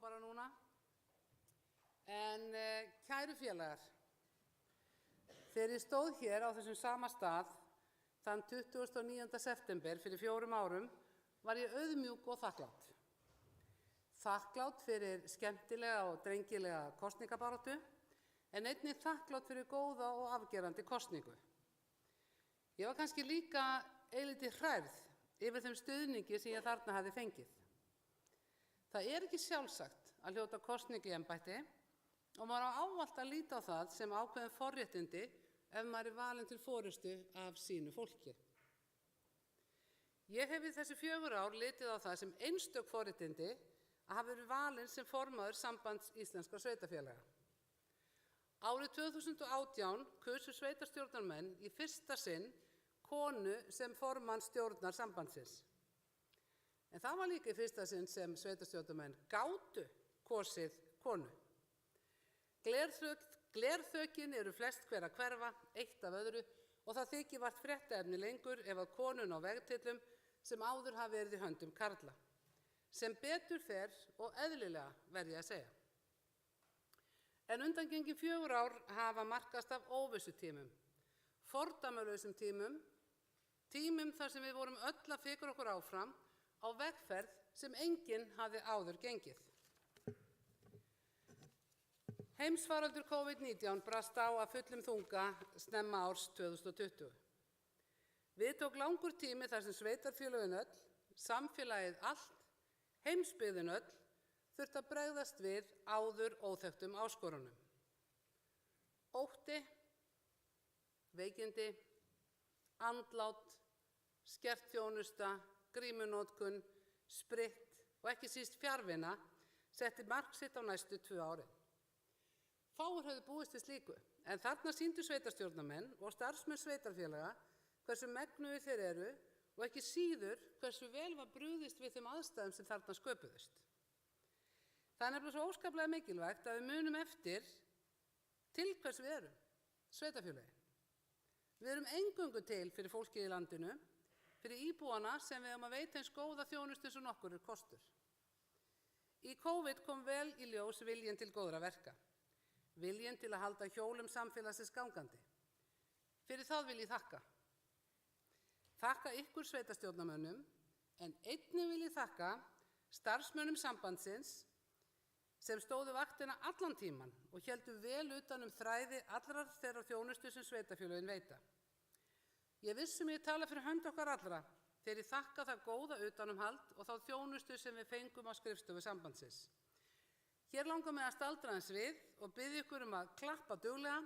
bara núna. En kæru félagar, þegar ég stóð hér á þessum sama stað þann 29. september fyrir 4 árum var ég auðmjúk og þakklát. Þakklát fyrir skemmtilega og drengilega kosningabaráttu, en einnig þakklát fyrir góða og afgerandi kosningu. Ég var kannski líka eilítið hrærð yfir þeim stuðningi sem ég þarna hafði fengið. Það er ekki sjálfsagt að hljóta kosningu í embætti og maður á ávallt að líta á það sem ákveðin forréttindi ef maður er valinn til forystu af sínu fólki. Ég hef í þessi 4 ár litið á það sem einstök forréttindi að hafa verið valinn sem formaður Sambands íslenskra sveitarfélaga. Árið 2018 kusu sveitarstjórnarmenn í fyrsta sinn konu sem formann stjórnar sambandsins. En það var líka í fyrsta sinn sem sveitarstjórnarmenn gátu kosið konu. Glerþökin eru flest hver að hverfa, eitt af öðru, og það þykir vart fréttaefni lengur ef að konun á vegtyllum sem áður hafi verið í höndum karla. Sem betur fer og eðlilega verð ég að segja. En undangengin 4 ár hafa markast af óvissutímum, fordæmalausum tímum þar sem við vorum öll að fikra okkur áfram á vegferð sem enginn hafði áður gengið. Heimsfaraldur COVID-19 brast á að fullum þunga snemma árs 2020. Við tók langur tími þar sem sveitarfélögin öll, samfélagið allt, heimsbyggðin öll, þurfti að bregðast við áður óþekktum áskorunum. Ótti, veikindi, andlát, skert þjónusta, grímunotkun, spritt og ekki síst fjarvinna setti mark sitt á næstu 2 árin. Fáir höfðu búist við slíku, en þarna sýndu sveitarstjórnarmenn og starfsmenn sveitarfélaga hversu megnuðir þeir eru og ekki síður hversu vel var brugðist við þeim aðstæðum sem þarna sköpuðust. Það er nefnilega svo óskaplega mikilvægt að við munum eftir til hvers við erum, sveitarfélagi. Við erum eingöngu til fyrir fólkið í landinu, fyrir íbúana sem við að veita eins góða þjónustu sem nokkur er kostur. Í COVID kom vel í ljós viljinn til góðra verka, viljinn til að halda hjólum samfélagsins gangandi. Fyrir það vil ég þakka. Þakka ykkur sveitarstjórnarmönnum, en einnig vil ég þakka starfsmönnum sambandsins sem stóðu vaktina allan tíman og héldu vel utan þræði allrar þeirra þjónustu sem sveitarfélögin veita. Ég vissum ég tala fyrir hönd okkar allra þegar ég þakka það góða utanumhald og þá þjónustu sem við fengum á skrifstofu sambandsins. Hér langar mig að staldra aðeins við og biðja ykkur að klappa duglega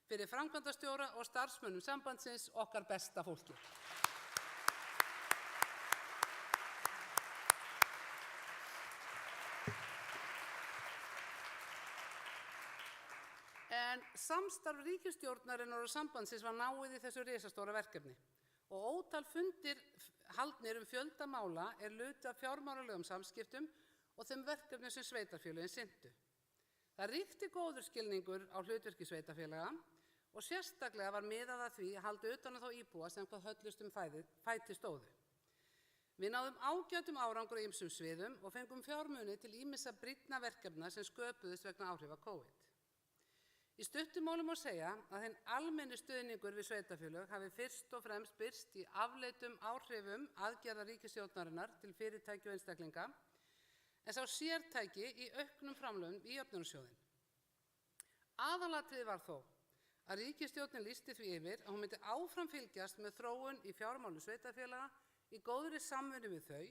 fyrir framkvæmdastjóra og starfsmönnum sambandsins, okkar besta fólki. En samstarf ríkisstjórnarinnar og sambandsins var náið í þessu risastóra verkefni og ótal fundir haldnir fjölda mála er lutu af fjármálalegum samskiptum og þeim verkefnum sem sveitarfélögin sinntu. Það ríkti góður skilningur á hlutverki sveitarfélaga og sérstaklega var miðað að því að halda utan þá íbúa sem hvað höllustum fæti stóðu. Við náðum ágætum árangur á ýmsum sviðum og fengum fjármuni til ýmissa brýnna verkefna sem sköpuðust vegna áhrifa COVID. Í stuttu máli má segja að hinn almenni stuðningur við sveitarfélög hafi fyrst og fremst birst í afleitum áhrifum aðgerða ríkisstjórnarinnar til fyrirtækja og einstaklinga, en sá sértæki í auknum framlögum í jöfnunarsjóðinn. Aðalatriðið var þó að ríkisstjórnin lýsti því yfir að hún myndi áfram fylgjast með þróun í fjármálum sveitarfélaga í góðri samvinnu við þau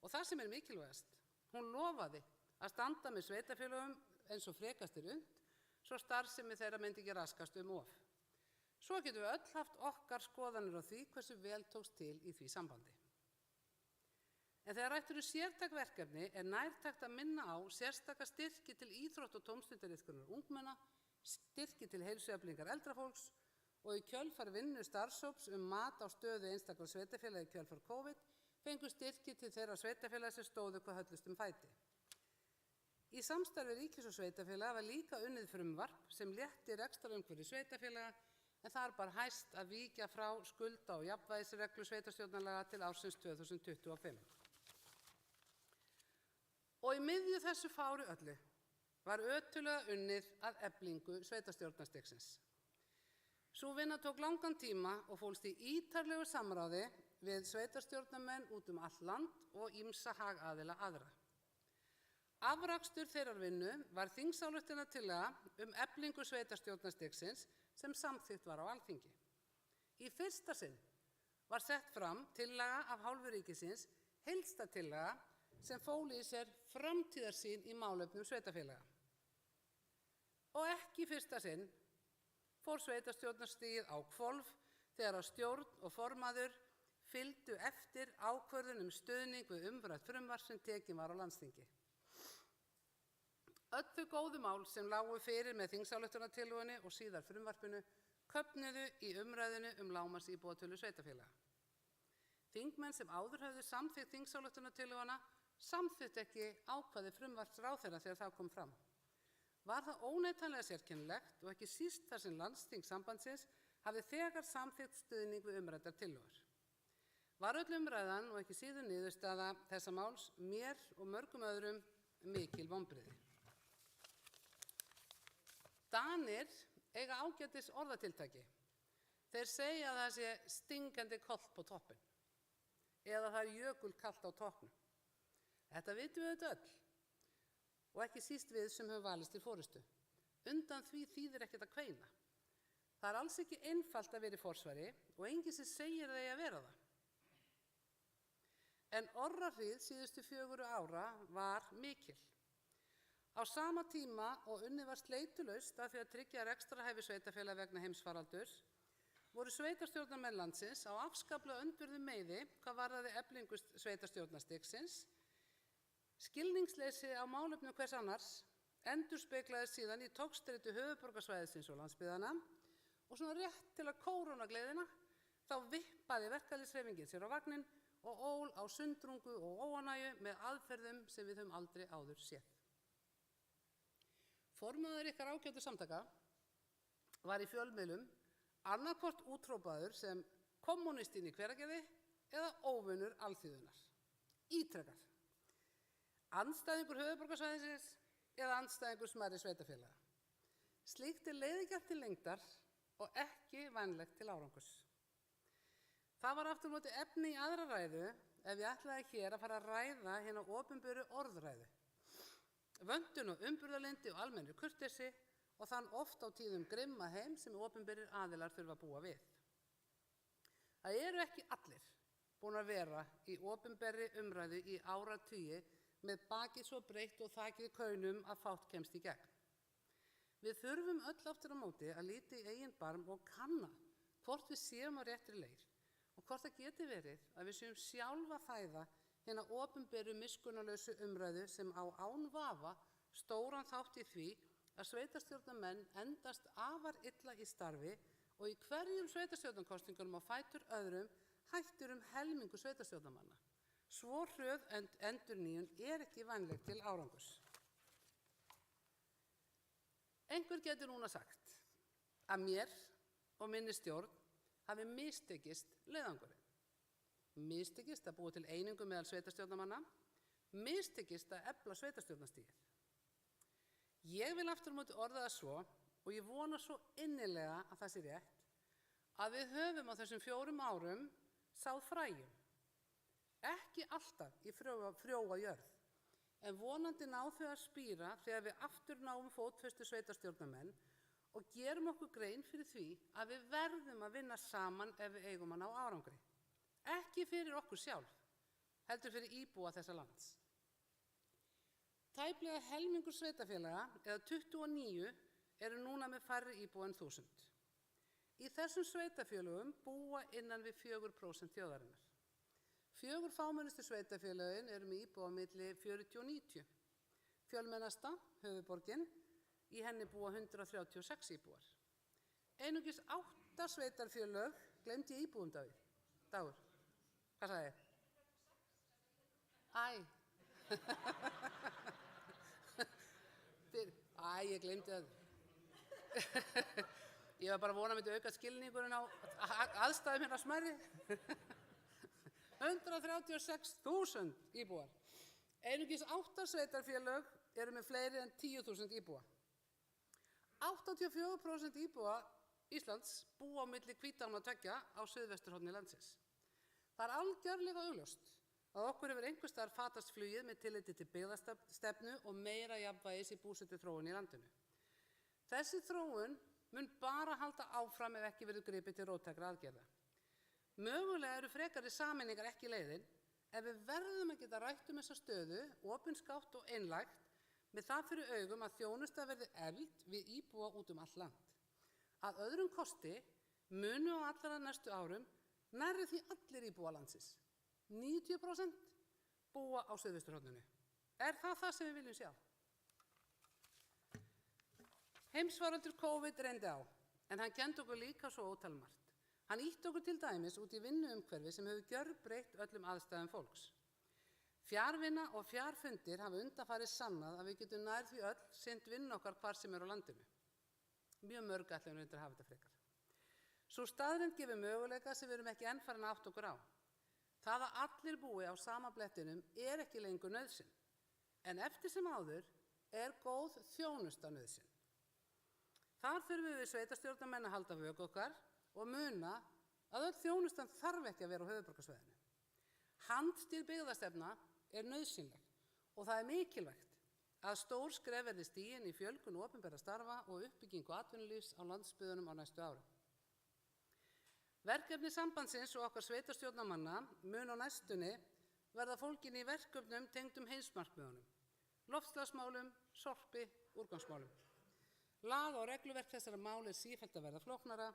og það sem er mikilvægast, hún lofaði að standa með sveitarfélögum eins og frekast er unnt svo starfsemi þeirra myndi ekki raskast of. Svo getum við öll haft okkar skoðanir á því hversu vel tókst til í því sambandi. En þegar rætt sértæk verkefni er nærtækt að minna á sérstaka styrki til íþrótt- og tómstundariðkunar ungmenna, styrki til heilsueflingar eldra fólks og í kjölfar vinnu starfshóps mat á stöðu einstakra sveitarfélaga í kjölfar COVID fengu styrki til þeirra sveitarfélaga sem stóðu hvað höllustum fæti. Í samstarfi ríkis og sveitarfélaga var líka unnið frumvarp sem létti rekstrarumhverfi sveitarfélaga en þar bar hæst að víkja frá skulda- og jafnvægisreglu sveitarstjórnarlaga til ársins 2025. Og í miðju þessu fári öllu var ötullega unnið að eflingu sveitarstjórnarstigsins. Sú vinna tók langan tíma og fólst í ítarlegu samráði við sveitarstjórnarmenn út allt land og ýmsa hagaðila aðra. Afrakstur þeirrar vinnu var þingsályktunartillaga eflingu sveitarstjórnarstigsins sem samþykkt var á Alþingi. Í fyrsta sinn var sett fram tillaga af hálfu ríkisins, heildstæð tillaga sem fól í sér framtíðarsýn í málefnum sveitarfélaga. Og ekki í fyrsta sinn fór sveitarstjórnarstigið á hvolf þegar að stjórn og formaður fylgdu eftir ákvörðun stuðning við umrætt frumvarp sem tekin var á landsþingi. Öll þau góðu mál sem lágu fyrir með þingsályktunartillögunni og síðar frumvarpinu köfnuðu í umræðunni lágmarksíbúatölu sveitarfélaga. Þingmenn sem áður höfðu samþykkt þingsályktunartillöguna samþykktu ekki ákvæði frumvarps ráðherra þegar það kom fram. Var það óneitanlega sérkennilegt og ekki síst þar sem landsþing sambandsins hafði þegar samþykkt stuðning við umræddar tillögur. Var öll umræðan og ekki síður niðurstaða þessa máls mér og mörgum öðrum mikil vonbrigði. Danir eiga ágætis orðatiltæki. Þeir segja að það sé stingandi kollt på toppen eða það jökulkalt á toppnum. Þetta vitum við auðvitað öll og ekki síst við sem höfum valist til forystu. Undan því þýðir ekkert að kveina. Það er alls ekki einfalt að vera í forsvari og enginn sem segir það eigi að vera það. En orrahríð síðustu 4 ára var mikil. Á sama tíma og unnið var sleitulaust að því að tryggja rekstrarhæfi sveitarfélaga vegna heimsfaraldurs, voru sveitarstjórnarmenn landsins á afskaplega öndverðum meiði hvað varðaði eflingu sveitarstjórnarstigsins. Skilningsleysi á málefnum hvers annars endurspeglaðist síðan í togstreitu höfuðborgarsvæðisins og landsbyggðanna og svona rétt til að kóróna gleðina þá vippaði verkalýðshreyfingin sér á vagninn og ól á sundrungu og óánægju með aðferðum sem við höfum aldrei áður séð. Formaður ykkar ágætu samtaka var í fjölmiðlum annarkvort úthrópaður sem kommunistinn í Hveragerði eða óvinur alþýðunnar. Ítrekað. Andstæðingur höfuðborgarsvæðisins eða andstæðingur smærri sveitarfélaga. Slíkt er leiðigjarnt til lengdar og ekki vænlegt til árangurs. Það var aftur á móti efni í aðra ræðu ef ég ætlaði hér að fara að ræða hina opinberu orðræðu. Vöntun og umburðarlyndi og almennri kurteisi og þann oft á tíðum grimma heim sem opinberir aðilar þurfa að búa við. Það eru ekki allir búin að vera í opinberri umræðu í áratugi með bakið svo breitt og þakið kaunum að fátt kemst í gegn. Við þurfum öll aftur á móti að líta í eigin barm og kanna hvort við séum á réttri leið og hvort það geti verið að við séum sjálf að fæða hina opinberu miskunnarlausu umræðu sem á án vafa stóran þátt í því að sveitarstjórnarmenn endast afar illa í starfi og í hverjum sveitarstjórnarkosningunum á fætur öðrum hættir helmingu sveitarstjórnarmanna. Svo hröð endurnýjun er ekki vænleg til árangurs. Einhver getur núna sagt að mér og minni stjórn hafi mistekist leiðangurinn. Mistekist að búa til einingu meðal sveitarstjórnarmanna, mistekist að efla sveitarstjórnarstigið. Ég vil aftur á móti orða það svo, og ég vona svo innilega að það sé rétt, að við höfum á þessum 4 árum sáð fræjum. Ekki alltaf í frjóa jörð, en vonandi ná þau að spíra þegar við aftur náum fótfestu sveitarstjórnarmenn og gerum okkur grein fyrir því að við verðum að vinna saman ef við eigum að ná árangri. Ekki fyrir okkur sjálf, heldur fyrir íbúa þessa lands. Tæplega helmingur sveitarfélaga, eða 29, eru núna með færri íbúa en 1000. Í þessum sveitarfélögum búa innan við 4% þjóðarinnar. 4 fámennustu sveitarfélögin eru með íbúa milli 40 og 90. Fjölmennasta, höfuðborgin, í henni búa 136 íbúar. Einungis 8 sveitarfélög gleymdi ég íbúum Dagur. Hvað sagði ég? Ég gleymdi það. Ég var bara að vona að myndi auka skilningurinn á aðstæðum hérna smærri. 136.000 íbúar. Einungis 8 sveitarfélög eru með fleiri en 10.000 íbúa. 84% íbúa Íslands búa á milli Hvítánna og tveggja á suðvesturhorni landsins. Það er algjörlega augljóst að okkur hefur einhvers staðar fatast flugið með tilliti til byggðastefnu og meira jafnvægis í búsetuþróun í landinu. Þessi þróun mun bara halda áfram ef ekki verður gripið til róttækra aðgerða. Mögulega eru frekari sameiningar ekki leiðin en við verðum að geta rætt þessa stöðu, opinskátt og einlægt, með það fyrir augum að þjónusta verði efld við íbúa út allt land. Að öðrum kosti munu á allra næstu árum nærri því allir íbúa landsins. 90% búa á suðvesturhorninu. Er það sem við viljum sjá? Heimsfaraldur COVID reyndi á, en hann kenndi okkur líka svo ótalmargt. Hann ýtti okkur til dæmis út í vinnuumhverfi sem hefur gjörbreytt öllum aðstæðum fólks. Fjarvinna og fjarfundir hafa undanfarið sannað að við getum nær því öll sinnt vinnu okkar hvar sem á landinu. Mjög mörg ætlum við að hafa þetta frekar. Sú staðreynd gefur möguleika sem við erum ekki enn farin að átta okkur á. Það að allir búi á sama blettinum er ekki lengur nauðsyn, en eftir sem áður er góð þjónusta nauðsyn. Þar þurfum við sveitarstjórnarmenn að halda vöku okkar og muna að öll þjónustan þarf ekki að vera á höfuðborgarsvæðinu. Handstýrð byggðastefna er nauðsynleg og það er mikilvægt að stór skref verði stigin í fjölgun opinberra starfa og uppbyggingu atvinnulífs á landsbyggðunum á næstu árum. Verkefni sambandsins og okkar sveitarstjórnarmanna mun á næstunni verða fólgin í verkefnum tengdum heimsmarkmiðunum, loftslagsmálum, sorpi, úrgangsmálum. Lag og regluverk þessara mál er sífellt að verða flóknara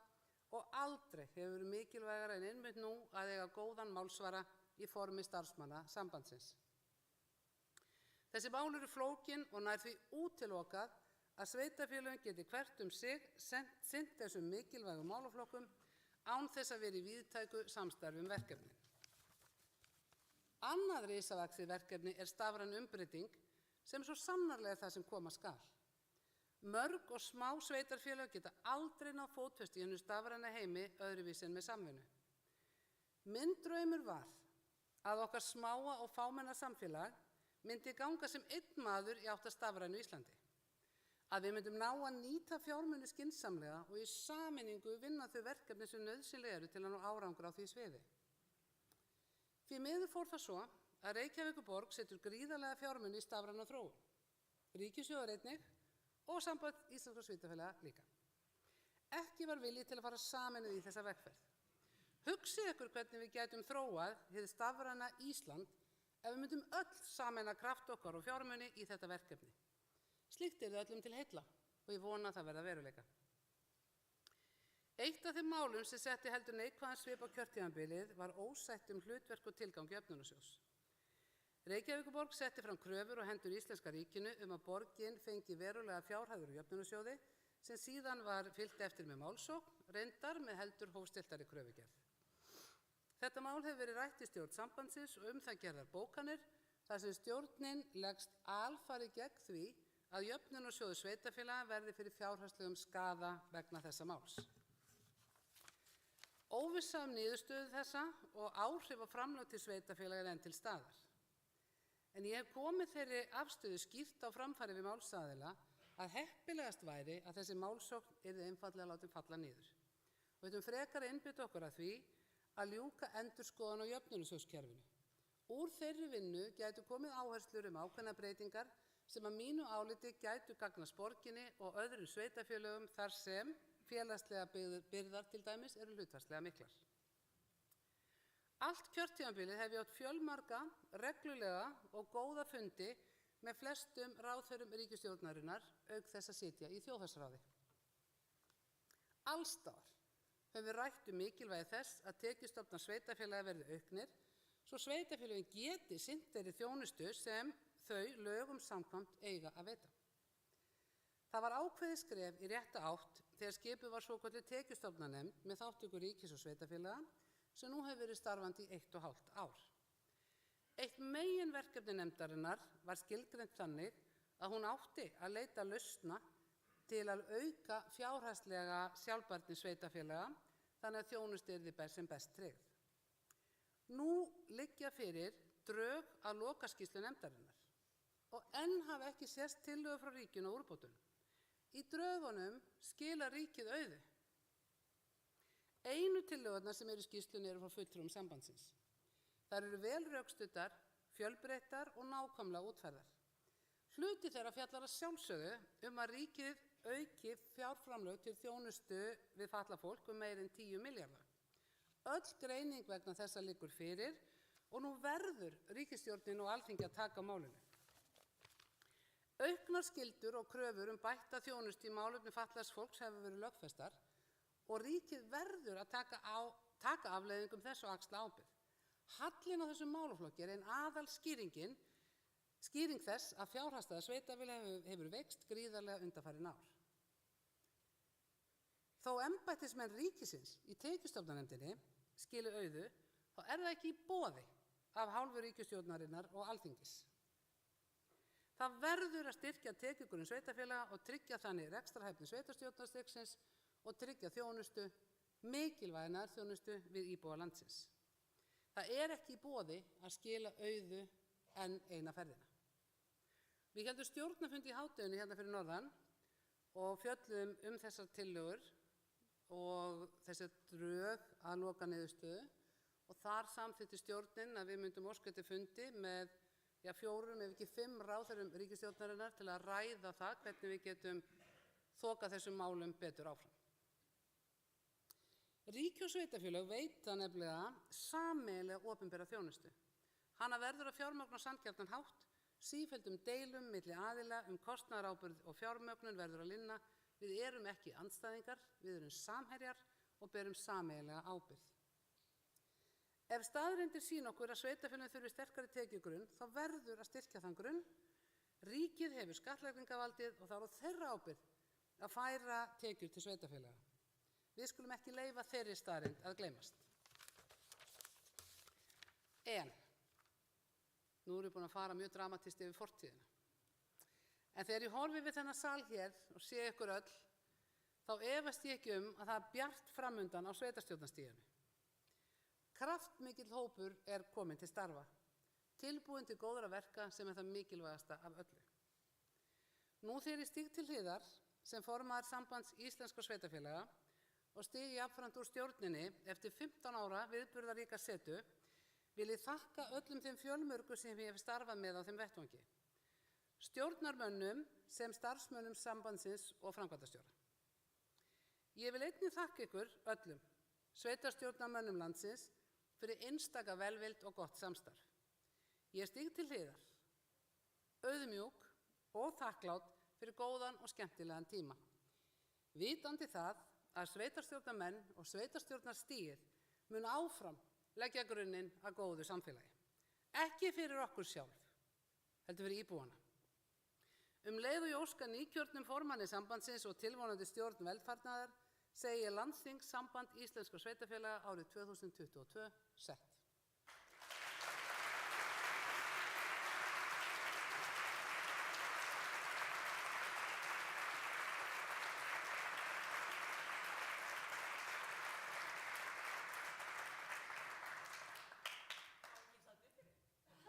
og aldrei hefur verið mikilvægara en einmitt nú að eiga góðan málsvara í formi starfsmanna sambandsins. Þessi mál eru flókin og nær því útilokað að sveitarfélögin geti hvert sig sinnt þessum mikilvægum málaflokkum án þess að vera í víðtæku samstarfi verkefnin. Annað risavaxið verkefni er stafræn umbreyting sem svo sannarlega er það sem koma skal. Mörg og smá sveitarfélög geta aldrei náð fótfestu í hinu stafræna heimi öðruvísi en með samvinnu. Minn draumur var að okkar smáa og fámenna samfélag myndi ganga sem einn maður í átt að stafrænu Íslandi. Að við myndum ná að nýta fjármuni skynsamlega og í sameiningu vinna þau verkefni sem nauðsynleg eru til að ná árangur á því sviði. Því miður fór það svo að Reykjavíkurborg setur gríðarlega fjármuni í stafræna þróun. Ríkissjóður einnig og Samband íslenskra sveitarfélaga líka. Ekki var vilji til að fara sameinuð í þessa vegferð. Hugsið ykkur hvernig við gætum þróað hið stafræna Ísland ef við myndum öll sameina kraft okkar og fjármuni í þetta verkefni. Slíkt er öllum til heilla og ég vona að það verða veruleika. Eitt af þeim málum sem setti heldur neikvæðan svip á kjörtímabilið var ósætt hlutverk og tilgang jöfnunarsjóðs. Reykjavíkurborg setti fram kröfur á hendur íslenska ríkinu að borgin fengi verulega fjárhæðir úr jöfnunarsjóði sem síðan var fylgt eftir með málsókn, reyndar með heldur hófstilltari kröfugerð. Þetta mál hefur verið rætt í stjórn sambandsins og það gerðar bókanir þar sem stjórnin leggst alfarið gegn því að jöfnunarsjóður sveitarfélaga verði fyrir fjárhagslegum skaða vegna þessa máls. Óvissa niðurstöðu þessa og áhrif á framlög til sveitarfélaga er enn til staðar. En ég hef komið þeirri afstöðu skýrt á framfæri við málsaðila að heppilegast væri að þessi málsókn yrði einfaldlega látin falla niður. Og við frekar einbytta okkur að því að ljúka endurskoðun á jöfnunarsjóðskerfinu. Úr þeirri vinnu gætu komið áherslur ákveðna breytingar sem að mínu áliti gætu gagnast borginni og öðrum sveitarfélögum þar sem félagslega byrðar til dæmis eru hlutfallslega miklar. Allt kjörtímabilið hef ég átt fjölmarga, reglulega og góða fundi með flestum ráðherrum ríkisstjórnarinnar auk þess að sitja í þjóðhagsráði. Alls staðar höfum við rætt mikilvægi þess að tekjustofnar sveitarfélaga verði auknir svo sveitarfélögin geti sinnt þeirri þjónustu sem þau lögum samkvæmt eiga að veita. Það var ákveðið skref í rétta átt þegar skipuð var svokölluð tekjustofnanefnd með þátttöku ríkis og sveitarfélaga sem nú hefur verið starfandi í 1,5 ár. Eitt meginverkefni nefndarinnar var skilgreint þannig að hún átti að leita lausna til að auka fjárhagslega sjálfbærni sveitarfélaga þannig að þjónusta yrði sem best tryggð. Nú liggja fyrir drög að lokaskýrslu nefndarinnar. og enn hafa ekki sést tillögur frá ríkinu á úrbótum. Í drögunum skilar ríkið auðu. Einu tillögurnar sem eru í skýrslunni eru frá fulltrúum sambandsins. Þær eru vel rökstuddar, fjölbreyttar og nákvæmlega útfærðar. Hluti þeirra fjallar að sjálfsögðu að ríkið auki fjárframlög til þjónustu við fatlað fólk meira en 10 milljarða. Öll greining vegna þessa liggur fyrir og nú verður ríkisstjórnin og Alþingi að taka á málinu. Auknar skyldur og kröfur bætta þjónustu í málefni fatlaðs fólks hefur verið lögfestar og ríkið verður að taka afleiðingum þess og axla ábyrgð. Hallinn á þessum málaflokki er ein aðalskýring þess að fjárhagsstaða sveitarfélaga hefur veikst gríðarlega undanfarin ár. Þó embættismenn ríkisins í tekjustofnarnefndinni skili auðu, þá er það ekki í boði af hálfu ríkisstjórnarinnar og Alþingis. Það verður að styrkja tekjugrunn sveitarfélaga og tryggja þannig rekstrarhæfni sveitarstjórnarstigsins og tryggja þjónustu, mikilvæga nærþjónustu við íbúa landsins. Það er ekki í boði að skila auðu enn eina ferðina. Við héldum stjórnarfund í hádeginu hérna fyrir norðan og fjölluðum þessar tillögur og þessi drög að loka niðurstöðu og þar samþykkti stjórnin að við myndum óska eftir fundi með 4 ef ekki 5 ráðherrum ríkisstjórnarinnar til að ræða það hvernig við getum þokað þessum málum betur áfram. Ríki og sveitarfélög veita nefnilega sameiginlega opinbera þjónustu. Hana verður að fjármagna á sanngjarnan hátt, sífelldum deilum milli aðila kostnaðarábyrgð og fjármögnun verður að linna. Við erum ekki andstæðingar, við erum samherjar og berum sameiginlega ábyrgð. Ef staðreyndir sýna okkur að sveitarfélögin þurfi sterkari tekjugrunn, þá verður að styrkja þann grunn. Ríkið hefur skattlagningarvaldið og þá er á þeirra ábyrgð að færa tekjur til sveitarfélaga. Við skulum ekki leyfa þeirri staðreynd að gleymast. En nú erum við búin að fara mjög dramatískt yfir fortíðina. En þegar ég horfi við þennan sal hér og sé ykkur öll, þá efast ég ekki að það er bjart framundan á sveitarstjórnarstiginu. Kraftmikill hópur er kominn til starfa, tilbúinn til góðra verka sem er það mikilvægasta af öllu. Nú þegar ég stíg til hliðar sem formaður Sambands íslenskra sveitarfélaga og stíg jafnframt úr stjórninni eftir 15 ára viðburðaríka setu, vil ég þakka öllum þeim fjölmörgu sem ég hef starfað með á þeim vettvangi. Stjórnarmönnum sem starfsmönnum sambandsins og framkvæmdastjóra. Ég vil einnig þakka ykkur öllum, sveitarstjórnarmönnum landsins, fyrir einstaka velvild og gott samstarf. Ég stíg til hliðar, auðmjúk og þakklát fyrir góðan og skemmtilegan tíma. Vitandi það að sveitarstjórnarmenn og sveitarstjórnarstigið mun áfram leggja grunninn að góðu samfélagi. Ekki fyrir okkur sjálf, heldur fyrir íbúana. Leið og ég óska nýkjörnum formanni sambandsins og tilvonandi stjórn velfarnaðar segi ég landsþing Samband íslenskra sveitarfélaga árið 2022 sett.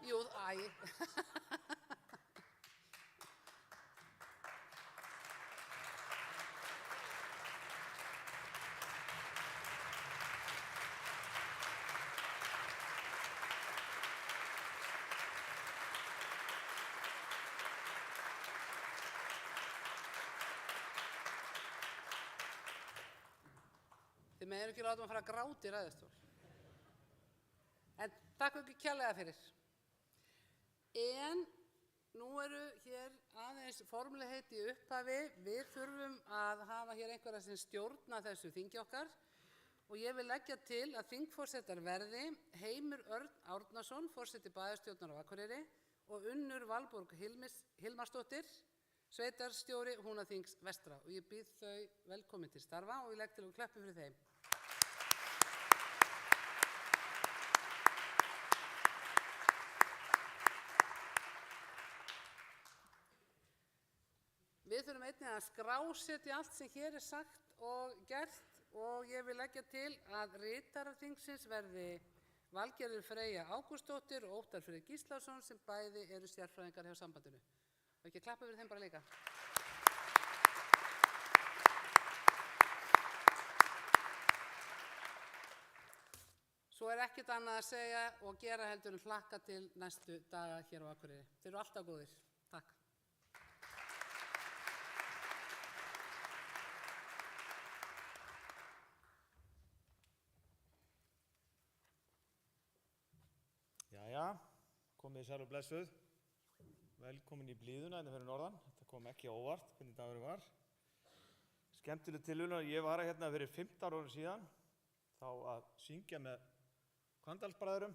Jú, Þið megið ekki láta að fara að gráta í ræðustól. En takk ekki kærlega fyrir. En nú eru hér aðeins formlegheit í upphafi. Við þurfum að hafa hér einhverja sem stjórna þessu þingi okkar og ég vil leggja til að þingforsetar verði Heimir Örn Árnason, forseti bæjarstjórnar á Akureyri og Unnur Valborg Hilmarsdóttir, sveitarstjóri Húnaþings vestra. Og ég býð þau velkomin til starfa og ég legg til að klappa fyrir þeim. Við þurfum einnig að skrásetja allt sem hér er sagt og gert og ég vil leggja til að ritarar þingsins verði Valgerður Freyja Ágústsdóttir og Óttar Freyr Gíslason sem bæði eru sérfræðingar hjá sambandinu. Og ekki klappa fyrir þeim bara líka. Svo ekkert annað að segja og gera heldur en hlakka til næstu daga hér á Akureyri. Þeir eru alltaf góðir. Takk. Jæja, komið sæl og blessuð. Velkomin í blíðuna hérna fyrir norðan. Þetta kom ekki á óvart hvernig dagurinn var. Skemmtileg tilviljun. Ég var hérna fyrir 15 árum síðan þá að syngja með Hvannadalsbræðrum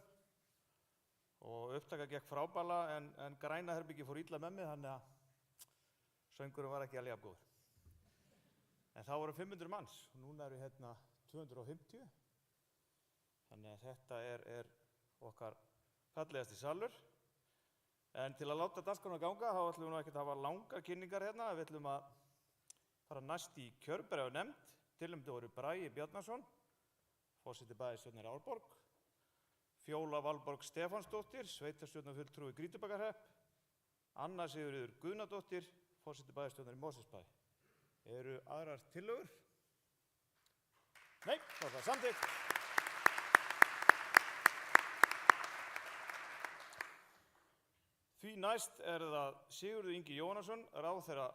og upptaka gekk frábærlega en græna herbyggi fór illa með mig þannig að söngurinn var ekki alveg jafn góður. En þá voru 500 manns og núna eru hérna 250. Þannig að þetta er okkar fallegasti salur. En til að láta dagskrána ganga þá ætlum við nú ekkert að hafa langar kynningar hérna. Við ætlum að fara næst í kjörbréfanefnd. Tilnefndir voru Bragi Bjarnason, forseti bæjarstjórnar Árborg, Fjóla Valborg Stefánsdóttir, sveitarstjórnarfulltrúi Grýtubakkarhrepp, Anna Sigríður Guðnadóttir, forseti bæjarstjórnar í Mosfellsbæ. Eru aðrar tillögur? Nei, þá er það samþykkt. Því næst er það Sigurður Ingi Jóhannesson, ráðherra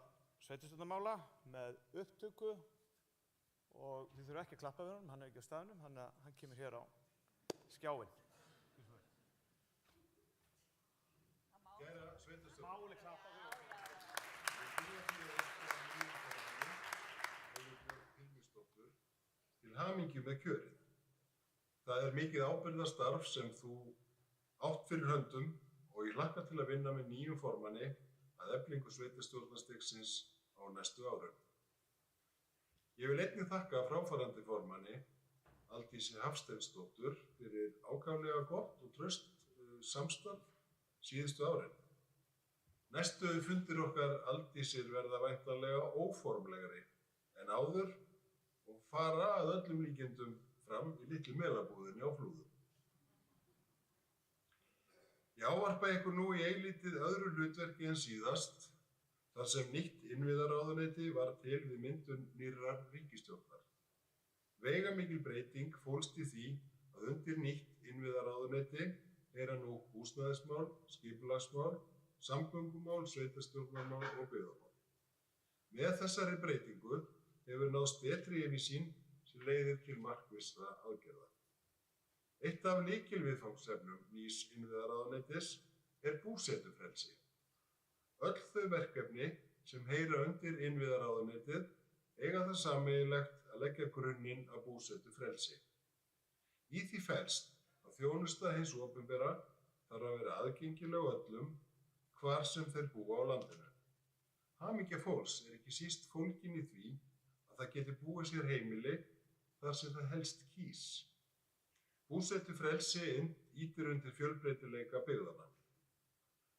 sveitarstjórnarmála með upptöku og þið þurfum ekki að klappa við honum, hann er ekki á staðnum, hann kemur hér á skjáinn. Kæra sveitarstjórn. Máli klappa við honum. Til hamingju með kjörið. Það er mikið ábyrgðarstarf sem þú átt fyrir höndum og ég hlakka til að vinna með nýjum formanni að eflingu sveitarstjórnarstigsins á næstu árum. Ég vil einnig þakka fráfarandi formanni Aldísi Hafsteinsdóttur fyrir ákaflega gott og traust samstarf síðustu árin. Næstu fundir okkar Aldísir verða væntanlega óformlegri en áður og fara að öllum líkindum fram í litlu melabúðinni á Flúðum. Ég ávarpa ykkur nú í eilítið öðru hlutverki en síðast, þar sem nýtt innviðaráðuneyti var til við myndun nýrrar ríkisstjórnar. Veigamikil breyting fólst í því að undir nýtt innviðaráðuneyti heyra nú húsnæðismál, skipulagsmál, samgöngumál, sveitarstjórnarmál og byggðamál. Með þessari breytingu hefur náðst betri yfirsýn sem leiðir til markvissra aðgerða. Eitt af lykilviðfangsefnum nýs innviðaráðuneytis er búsetufrelsi. Öll þau verkefni sem heyra undir innviðaráðuneytið eiga það sameiginlegt að leggja grunninn að búsetufrelsi. Í því felst að þjónusta hins opinbera þarf að vera aðgengileg öllum hvar sem þeir búa á landinu. Hamingja fólks er ekki síst fólgin í því að það geti búið sér heimili þar sem það helst kýs. Búsetufrelsi ýtir undir fjölbreytileika byggðanna.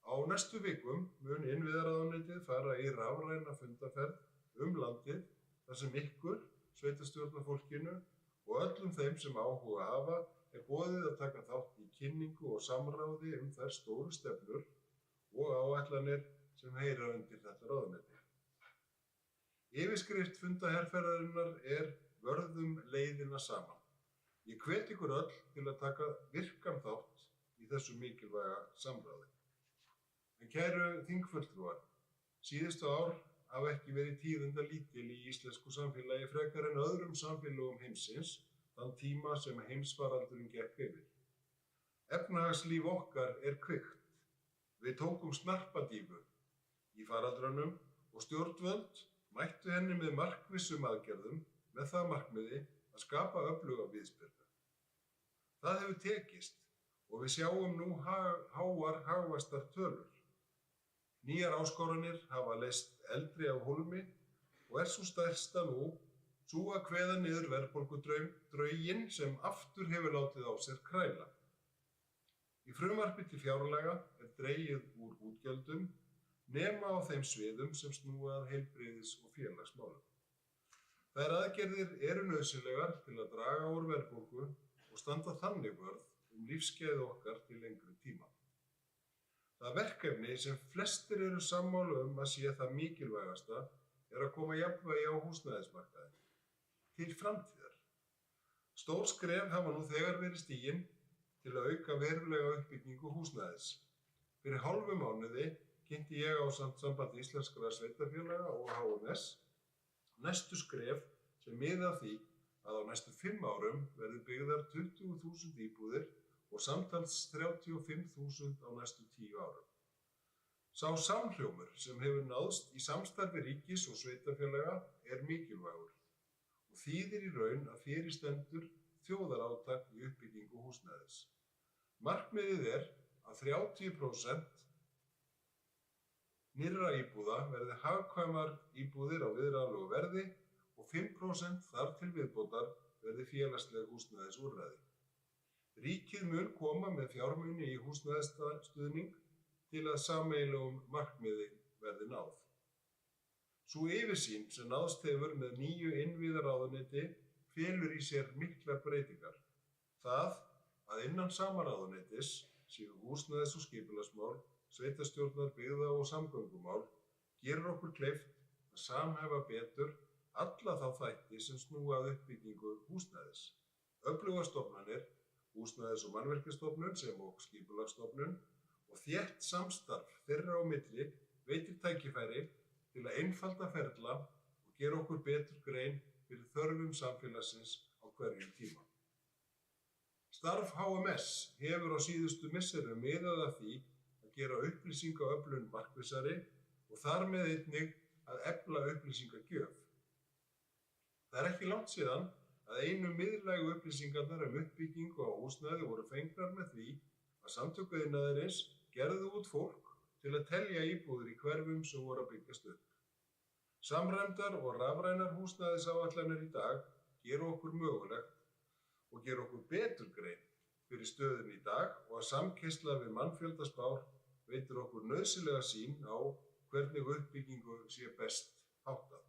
Á næstu vikum mun innviðaráðuneytið fara í rafræna fundaferð landið þar sem ykkur, sveitarstjórnarfólkinu og öllum þeim sem áhuga hafa er boðið að taka þátt í kynningu og samráði þær stóru stefnur og áætlanir sem heyra undir þetta ráðuneyti. Yfirskrift fundaherferðarinnar er Vörðum leiðina saman. Ég hvet ykkur öll til að taka virkan þátt í þessu mikilvæga samráði. En kæru þingfulltrúar, síðustu ár hafa ekki verið tíðindalítil í íslensku samfélagi frekar en öðrum samfélögum heimsins þann tíma sem heimsfaraldurinn gekk yfir. Efnahagslíf okkar er kvikt. Við tókum snarpadífu í faraldrinum og stjórnvöld mættu henni með markvissum aðgerðum með það markmiði að skapa öfluga viðspyrnu. Það hefur tekist og við sjáum nú háar hagvaxtar tölur. Nýjar áskoranir hafa leyst eldri af hólmi og sú stærsta nú sú að kveða niður verðbólgudrauginn sem aftur hefur látið á sér kræla. Í frumvarpi til fjárlaga er dregið úr útgjöldum nema á þeim sviðum sem snúa að heilbrigðis- og félagsmálum. Þær aðgerðir eru nauðsynlegar til að draga úr verðbólgu og standa þannig vörð lífsgæði okkar til lengri tíma. Það verkefni sem flestir eru sammála að sé það mikilvægasta að koma jafnvægi á húsnæðismarkaðinn til framtíðar. Stór skref hafa nú þegar verið stigin til að auka verulega uppbyggingu húsnæðis. Fyrir hálfum mánuði kynnti ég ásamt Sambandi íslenskra sveitarfélaga og HMS næstu skref sem miða að því að á næstu 5 árum verði byggðar 20.000 íbúðir og samtals 35.000 á næstu 10 árum. Sá samhljómur sem hefur náðst í samstarfi ríkis og sveitarfélaga mikilvægur og þýðir í raun að fyrir stendur þjóðarátak í uppbyggingu húsnæðis. Markmiðið að 30% nýrra íbúða verði hagkvæmar íbúðir á viðráðanlegu verði og 5% þar til viðbótar verði félagsleg húsnæðisúrræði. Ríkið mun koma með fjármuni í húsnæðisstuðning til að sameiginlegum markmiði verði náð. Sú yfirsýn sem náðst hefur með nýju innviðaráðuneyti felur í sér miklar breytingar. Það að innan sama ráðuneytis séu húsnæðis- og skipulagsmál, sveitarstjórnar, byggða- og samgöngumál gerir okkur kleift að samhæfa betur alla þá þætti sem snúa að uppbyggingu húsnæðis. Öflugar stofnanir, Húsnæðis- og mannvirkjastofnun sem og skipulagsstofnun og þétt samstarf þeirra á milli veitir tækifæri til að einfalda ferla og gera okkur betur grein fyrir þörfum samfélagsins á hverjum tíma. Starf HMS hefur á síðustu misserum miðað að því að gera upplýsingaöflun markvissari og þar með einnig að efla upplýsingagjöf. Það ekki langt síðan að einu miðlægu upplýsingarnar uppbyggingu á húsnæði voru fengnar með því að Samtök iðnaðarins gerðu út fólk til að telja íbúðir í hverfum sem voru að byggjast upp. Samræmdar og rafrænar húsnæðisáætlanir í dag gera okkur mögulegt og gera okkur betur grein fyrir stöðunni í dag og að samkeyrsla við mannfjöldaspár veitir okkur nauðsynlega sýn á hvernig uppbyggingu sé best háttað.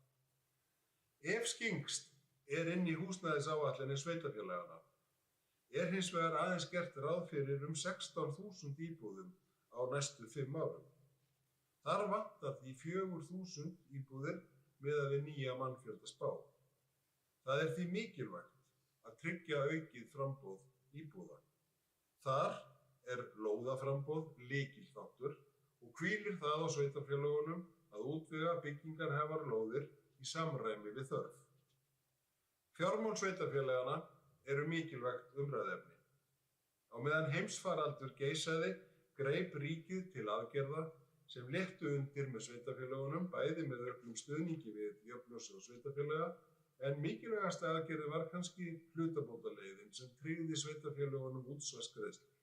Ef skyggnst inn í húsnæðisáætlanir sveitarfélaganna hins vegar aðeins gert ráð fyrir 16.000 íbúðum á næstu 5 árum. Þar vantar því 4.000 íbúðir miðað við nýja mannfjöldaspá. Það því mikilvægt að tryggja aukið framboð íbúða. Þar lóðaframboð lykilþáttur og hvílir það á sveitarfélagunum að útvega byggingarhæfar lóðir í samræmi við þörf. Fjármál sveitarfélaganna mikilvægt umræðuefni. Á meðan heimsfaraldur geisaði greip ríkið til aðgerða sem léttu undir með sveitarfélagunum, bæði með auknum stuðningi við jöfnunarsjóð sveitarfélaga, en mikilvægasta aðgerðin var kannski hlutabótaleiðin sem tryggði sveitarfélagunum útsvarsgreiðslur.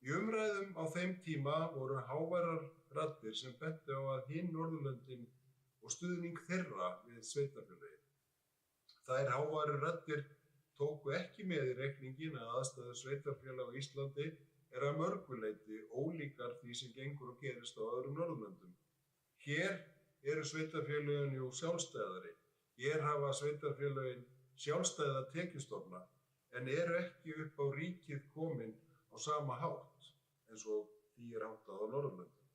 Í umræðum á þeim tíma voru háværar raddir sem bentu á að hin Norðurlöndin og stuðning þeirra við sveitarfélagið. Þær háværu raddir tóku ekki með í reikningin að aðstæður sveitarfélaga á Íslandi að mörgu leyti ólíkar því sem gengur og gerist á öðrum Norðurlöndum. Hér eru sveitarfélögin sjálfstæðari. Hér hafa sveitarfélögin sjálfstæða tekjustofna en eru ekki upp á ríkið komin á sama hátt eins og því háttað á Norðurlöndum.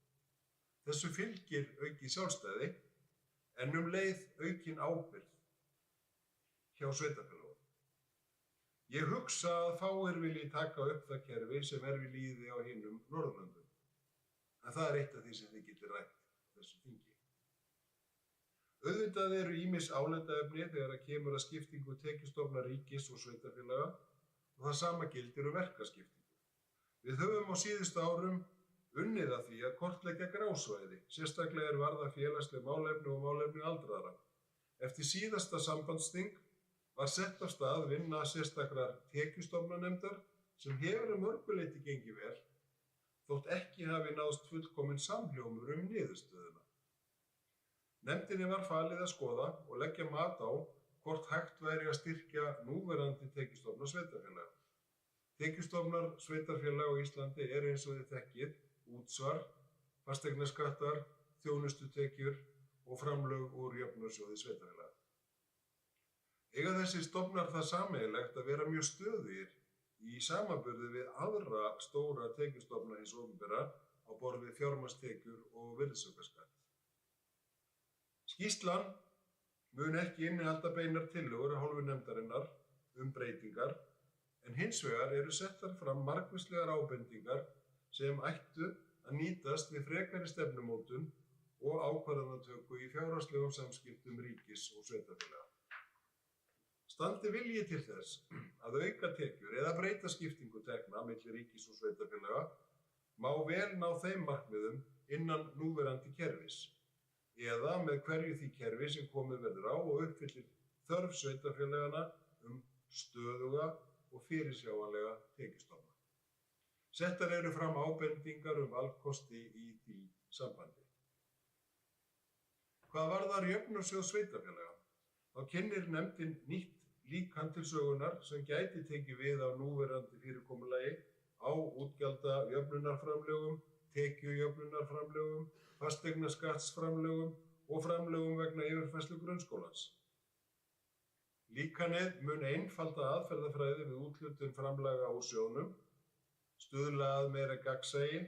Þessu fylgir aukið sjálfstæði en leið aukin ábyrgð hjá sveitarfélögum. Ég hugsa að fáir vilji taka upp það kerfi sem við lýði á hinum Norðurlöndum. En það eitt af því sem þið getið rætt þessu þingi. Auðvitað eru ýmis álitaefni þegar að kemur að skiptingu tekjustofna ríkis og sveitarfélaga og það sama gildir verkaskiptingu. Við höfum á síðustu árum unnið að því að kortleggja grásvæði, sérstaklega varða félagsleg málefni og málefni aldraðra. Eftir síðasta sambandsþing var sett af stað vinna sérstakrar tekjustofnanefndar sem hefur mörgu leyti gengið vel, þótt ekki hafi náðst fullkominn samhljómur niðurstöðuna. Nefndinni var falið að skoða og leggja mat á hvort hægt væri að styrkja núverandi tekjustofna sveitarfélaga. Tekjustofnar sveitarfélaga á Íslandi eins og þið þekkið útsvar, fasteignaskattar, þjónustutekjur og framlög úr jöfnunarsjóði sveitarfélaga. Eiga þessir stofnar það sameiginlegt að vera mjög stöðugir í samanburði við aðra stóra tekjustofna hins opinbera á borð við fjármagnstekjur og virðisaukaskatt. Skýrslan mun ekki innihalda beinar tillögur af hálfu nefndarinnar breytingar, en hins vegar eru settar fram margvíslegar ábendingar sem ættu að nýtast við frekari stefnumótun og ákvarðanatöku í fjárhagslegum samskiptum ríkis og sveitarfélaga. Standi vilji til þess að auka tekjur eða breyta skiptingu tekna milli ríkis og sveitarfélaga má vel ná þeim markmiðum innan núverandi kerfis eða með hverju því kerfi sem komið verður á og uppfyllir þörf sveitarfélagana stöðuga og fyrirsjáanlega tekjustofna. Settar eru fram ábendingar valkosti í því sambandi. Hvað varðar jöfnunarsjóð sveitarfélaga, þá kynnir nefndin nýtt líkan til sögunnar sem gæti tekið við af núverandi fyrirkomulagi á útgjaldajöfnunarframlögum, tekjujöfnunarframlögum, fasteignaskattsframlögum og framlögum vegna yfirfærslu grunnskólans. Líkanið mun einfalda aðferðafræði við úthlutun framlaga úr sjóðnum, stuðla að meira gagnsæi,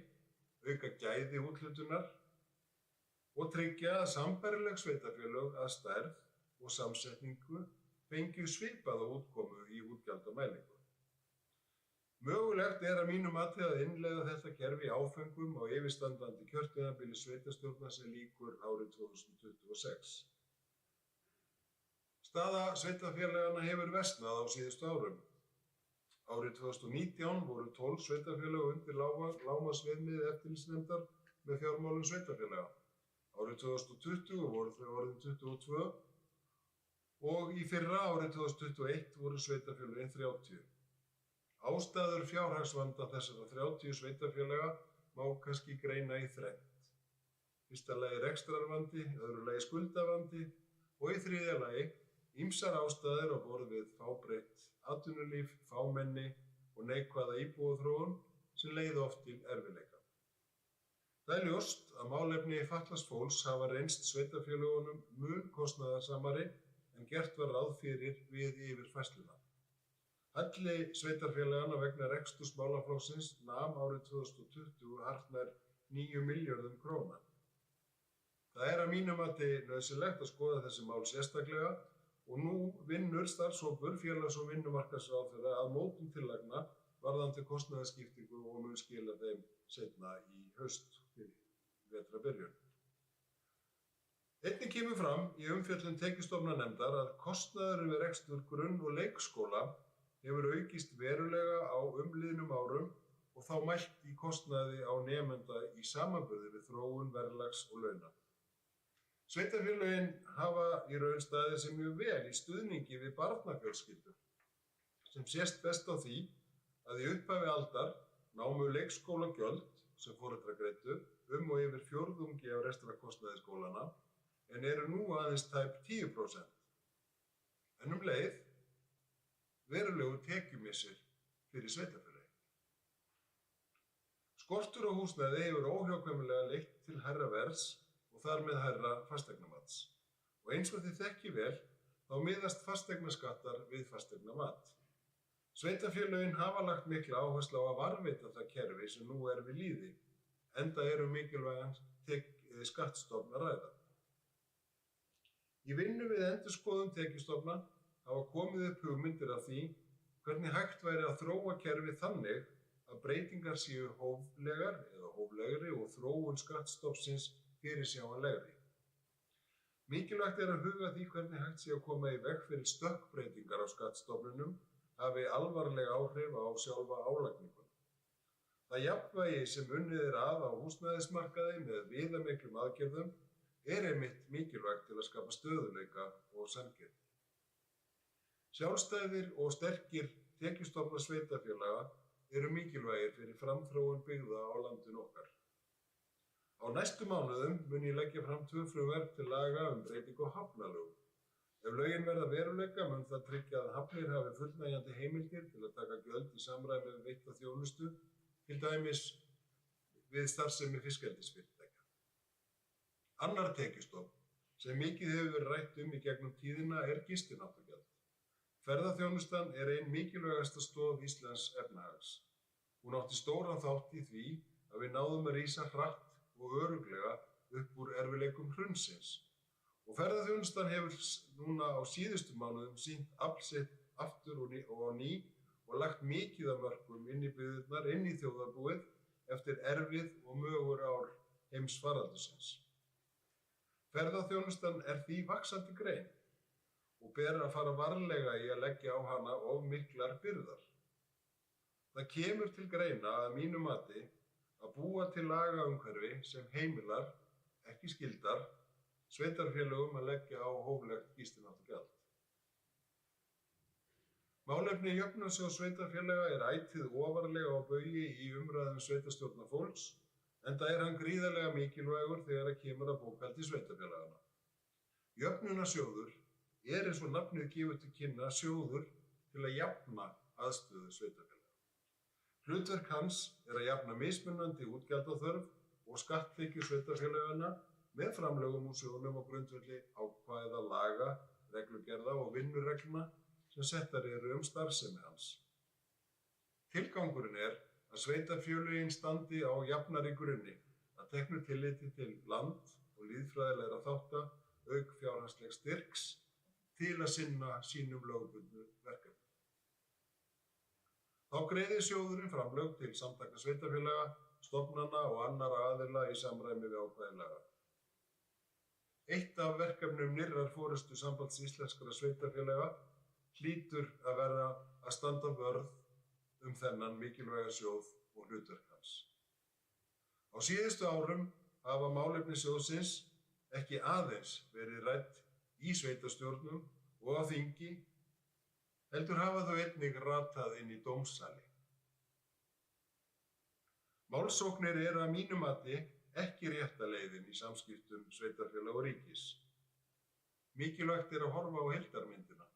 auka gæði úthlutunar og tryggja að sambærileg sveitarfélög að stærð og samsetningu fengju svipaða útkomu í útgjaldamælingu. Mögulegt er að mínu mati að innleiða þetta kerfi í áföngum á yfirstandandi kjörtímabili sveitarstjórna sem lýkur árið 2026. Staða sveitarfélagana hefur versnað á síðustu árum. Árið 2019 voru 12 sveitarfélög undir lágmarksviðmiði eftirlitsnefndar með fjármálum sveitarfélaga. Árið 2020 voru þau orðin 22 og í fyrra árið 2021 voru sveitarfélögin 30. Ástæður fjárhagsvanda þessara 30 sveitarfélaga má kannski greina í þrennt. Fyrsta lagi rekstrarvandi, öðru lagi skuldavandi og í þriðja lagi ýmsar ástæður á borð við fábreytt atvinnulíf, fámenni og neikvæða íbúaþróun sem leiða oft til erfiðleika. Það er ljóst að málefni fatlaðs fólks hafa reynst sveitarfélögunum mun kostnaðarsamari en gert var ráð fyrir við yfirfærsluna. Halli sveitarfélagana vegna reksturs málaflokksins nam árið 2020 hartnær 9 milljörðum króna. Það er að mínu mati nauðsynlegt að skoða þessi mál sérstaklega og nú vinnur starfshópur félags- og vinnumarkaðsráðherra að mótun tillagna varðandi kostnaðarskiptingu og mun skila þeim seinna í haust fyrir vetrarbyrjun. Einnig kemur fram í umfjöllun tekjustofnanefndar að kostnaður við rekstur grunn- og leikskóla hefur aukist verulega á umliðnum árum og þá mælt í kostnaði á nemenda í samanburði við þróun verðlags og launa. Sveitarfélögin hafa í raun staðið sig mjög vel í stuðningi við barnafjölskyldur sem sést best á því að í upphafi aldar námu leikskólagjöld sem foreldrar greiddu og yfir fjórðungi af rekstrarkostnaði skólanna en eru nú aðeins tæp 10%. En leið verulegur tekjumissir fyrir sveitarfélögin. Skortur á húsnæði hefur óhjákvæmilega leitt til hærra verðs og þar með hærra fasteignamats. Og eins og þið þekki vel, þá miðast fasteignaskattar við fasteignamat. Sveitarfélögin hafa lagt mikla áherslu á að varðveita það kerfi sem nú er við lýði, enda eru mikilvægan skattstofn að ræða. Í vinnu við endurskoðun tekjustofna hafa komið upp hugmyndir af því hvernig hægt væri að þróa kerfið þannig að breytingar séu hóflegar eða hóflegri og þróun skattstofnsins fyrirsjáanlegri. Mikilvægt er að huga því hvernig hægt sé að koma í veg fyrir stökkbreytingar á skattstofnunum hafi alvarleg áhrif á sjálfa álagninguna. Það jafnvægi sem unnið er að á húsnæðismarkaði með viðamiklum aðgerðum er einmitt mikilvægt til að skapa stöðugleika og sanngirni. Sjálfstæðir og sterkir tekjustofnar sveitarfélaga eru mikilvægir fyrir framþróun byggða á landinu okkar. Á næstu mánuðum mun ég leggja fram 2 frumvörp til laga breytingu á hafnalögum. Ef lögin verða veruleika mun það tryggja að hafnir hafi fullnægjandi heimildir til að taka gjöld í samræmi við veitta þjónustu, til dæmis við starfsemi fiskeldisfyrirtækja. Annar tekjustofn sem mikið hefur verið rætt í gegnum tíðina er gistináttagjald. Ferðaþjónustan er ein mikilvægasta stoð Íslands efnahags. Hún átti stóran þátt í því að við náðum að rísa hratt og örugglega upp úr erfiðleikum hrunsins. Og ferðaþjónustan hefur núna á síðustu mánuðum sýnt afl sitt aftur og á ný og lagt mikið af mörkum inn í byggðirnar, inn í þjóðarbúið eftir erfið og mögur ár heimsfaraldursins. Ferðaþjónustan er því vaxandi grein og ber að fara varlega í að leggja á hana of miklar byrðar. Það kemur til greina að mínu mati að búa til lagaumhverfi sem heimilar, ekki skyldar, sveitarfélögum að leggja á hóflegt gistináttagjald. Málefni Jöfnunarsjóðs sveitarfélaga er ætíð ofarlega á baugi í umræðum sveitarstjórnarfólks, enda er hann gríðarlega mikilvægur þegar að kemur að bókhaldi sveitarfélagana. Jöfnunarsjóður er eins og nafnið gefur til kynna sjóður til að jafna aðstöðu sveitarfélaga. Hlutverk hans er að jafna mismunandi útgjaldaþörf og skatttekjur sveitarfélagana með framlögum úr sjóðnum á grundvelli ákvæða laga, reglugerða og vinnureglna sem settar eru starfsemi hans. Tilgangurinn er að sveitarfélögin standi á jafnari grunni að teknu tilliti til land- og lýðfræðilegra þátta auk fjárhagslegs styrks til að sinna sínum lögbundnu verkefnum. Þá greiðir sjóðurinn framlög til samtaka sveitarfélaga, stofnana og annarra aðila í samræmi við ákvæði laga. Eitt af verkefnum nýrrar forystu Sambands íslenskra sveitarfélaga hlýtur að vera að standa vörð þennan mikilvæga sjóð og hlutverk hans. Á síðustu árum hafa málefni sjóðsins ekki aðeins verið rædd í sveitarstjórnum og á þingi, heldur hafa þau einnig ratað inn í dómsali. Málsóknir eru að mínu mati ekki rétta leiðin í samskiptum sveitarfélaga og ríkis. Mikilvægt er að horfa á heildarmyndina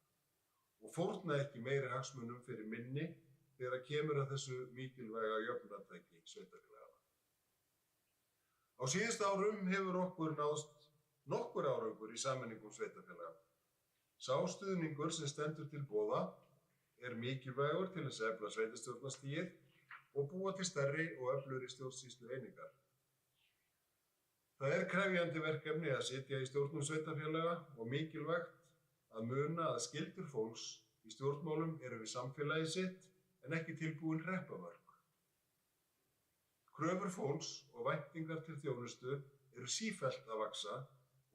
og fórna ekki meiri hagsmunum fyrir minni þegar kemur að þessu mikilvæga jöfnunartæki sveitarfélagana. Á síðustu árum hefur okkur náðst nokkur árangur í sameiningum sveitarfélaga. Sá stuðningur sem stendur til boða er mikilvægur til þess að efla sveitarstjórnarstigið og búa til stærri og öflugri stjórnsýslu einingar. Það er krefjandi verkefni að sitja í stjórnum sveitarfélaga og mikilvægt að muna að skyldur fólks í stjórnmálum eru við samfélagið sitt en ekki tilbúin hreppamörk. Kröfur fólks og væntingar til þjónustu eru sífellt að vaxa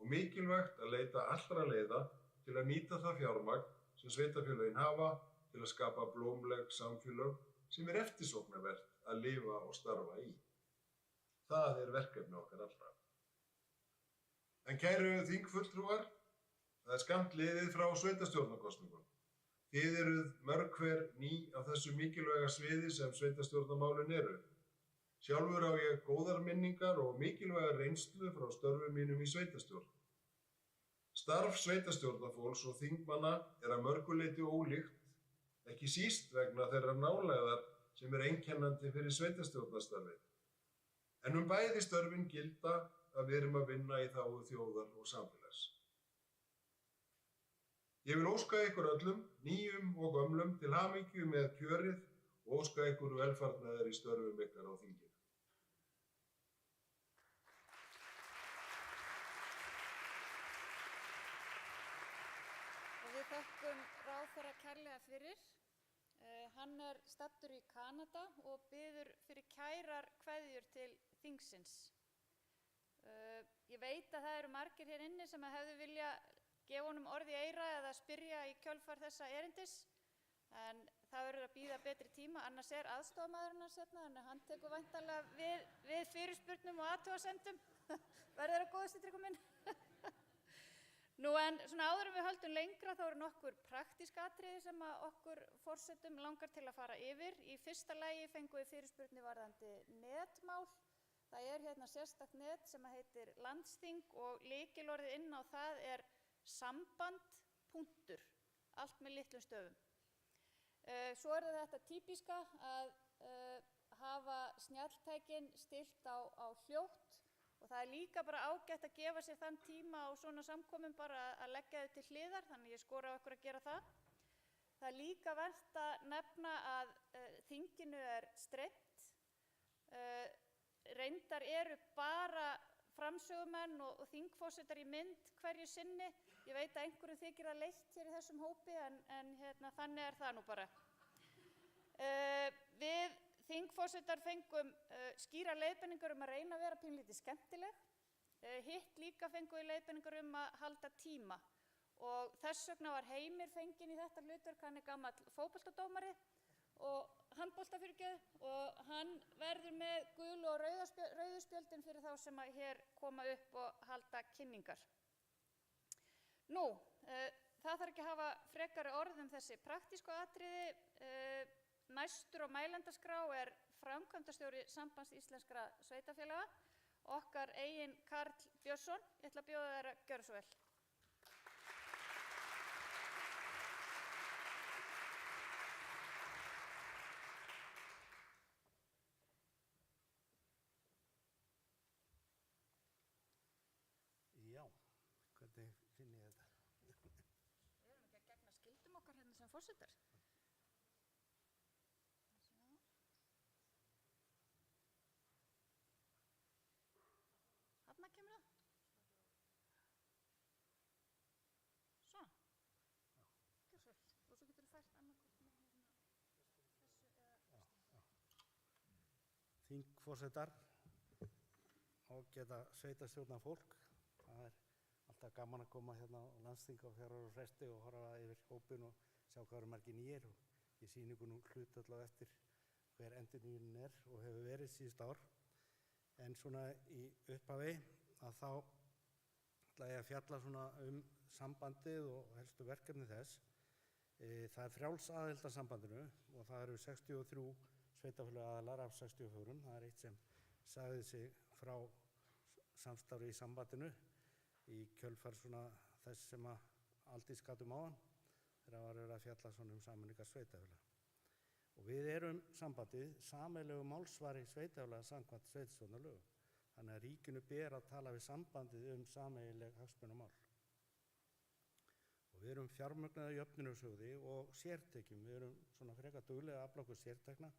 og mikilvægt að leita allra leiða til að nýta það fjármagn sem sveitarfélögin hafa til að skapa blómleg samfélög sem er eftirsóknarvert að lifa og starfa í. Það er verkefni okkar allra. En kæru þingfulltrúar, það er skammt liðið frá sveitarstjórnarkosningum. Þið eruð mörg hver ný á þessu mikilvæga sviði sem sveitarstjórnarmálin eru. Sjálfur á ég góðar minningar og mikilvæga reynslu frá störfum mínum í sveitarstjórn. Starf sveitarstjórnarfólks og þingmanna er að mörgu leyti ólíkt, ekki síst vegna þeirrar nálægðar sem er einkennandi fyrir sveitarstjórnarstarfið. En bæði störfin gilda að við erum að vinna í þágu þjóðar og samfélags. Ég vil óska ykkur öllum, nýjum og gömlum, til hamingju með kjörið og óska ykkur velfarnaðar í störfum ykkar á þinginu. Við þökkum ráðherra kærlega fyrir. Hann er staddur í Kanada og biður fyrir kærar kveðjur til þingsins. Ég veit að það eru margir hér inni sem hefðu vilja gefa honum orð í eyra eða spyrja í kjölfar þessa erindis, en það verður að bíða betri tíma, annars er aðstofamaðurinn hans hérna, en hann tekur væntanlega við fyrirspurnum og athugasemdum. Verður það góðasti Tryggvi minn? Nú en svona áður en við höldum lengra þá eru nokkur praktísk atriði sem að okkur forsetum langar til að fara yfir. Í fyrsta lagi fengum við fyrirspurnir varðandi netmál. Það er hérna sérstakt net sem heitir Landsþing og lykilorðið inn á það er samband, punktur, allt með litlum stöfum. Svo er þetta típiska að hafa snjalltækin stillt á hljótt. Og það er líka bara ágætt að gefa sér þann tíma á svona samkomum bara að leggja þau til hliðar, þannig ég skora á ykkur að gera það. Það er líka vert að nefna að þinginu er streymt. Reyndar eru bara framsögumenn og þingforsetar í mynd hverju sinni. Ég veit að einhverjum þykir það leitt hér í þessum hópi en þannig er það nú bara. Við þingforsetar fengum skýrar leiðbeiningar að reyna að vera pínlítið skemmtileg. Hitt líka fengum við leiðbeiningar að halda tíma og þess vegna var Heimir fenginn í þetta hlutverk. Hann er gamall fótboltadómari og og hann verður með gulu og rauðu spjöldin fyrir þá sem hér koma upp og halda kynningar. Nú, það þarf ekki að hafa frekari orð þessi praktísku atriði. Næstur á mælendaskrá er framkvæmdastjóri Sambands íslenskra sveitarfélaga, okkar eigin Karl Björnsson. Ég ætla að bjóða þér að gjöra svo vel. Já, hvernig finn ég þetta? Við erum ekki að gegna skyldum okkar hérna sem forsetar. Þarna kemur það. Svona. Gjör svo vel. Og svo getur þú fært annarkort með þessu eða Þingforsetar, ágæta sveitarstjórnarfólk. Það er alltaf gaman að koma hérna á landsþing á 4 ára fresti og horfa yfir hópinn og sjá hvað eru margir nýir. Ég sýni ykkur nú hlutfall á eftir hver endurnýjunin er og hefur verið síðust ár. En svona í upphafi að þá ætla ég að fjalla svona sambandið og helstu verkefni þess. Það er frjáls aðild að sambandinu og það eru 63 sveitarfélög aðilar af 64. Það er eitt sem sagði sig frá samstarfi í sambandinu í kjölfar svona þess sem að Aldís gat áðan þegar var verið að fjalla svona sameiningar sveitarfélaga. Og við erum sambandið sameiginlegu málsvari sveitarfélaga samkvæmt sveitarstjórnarlögum. Þannig að ríkinu ber að tala við sambandið sameiginleg hagsmunamál. Og við erum fjármögnuð af jöfnunarsjóði og sértekjum. Við erum svona frekar duglega að afla okkur sértekna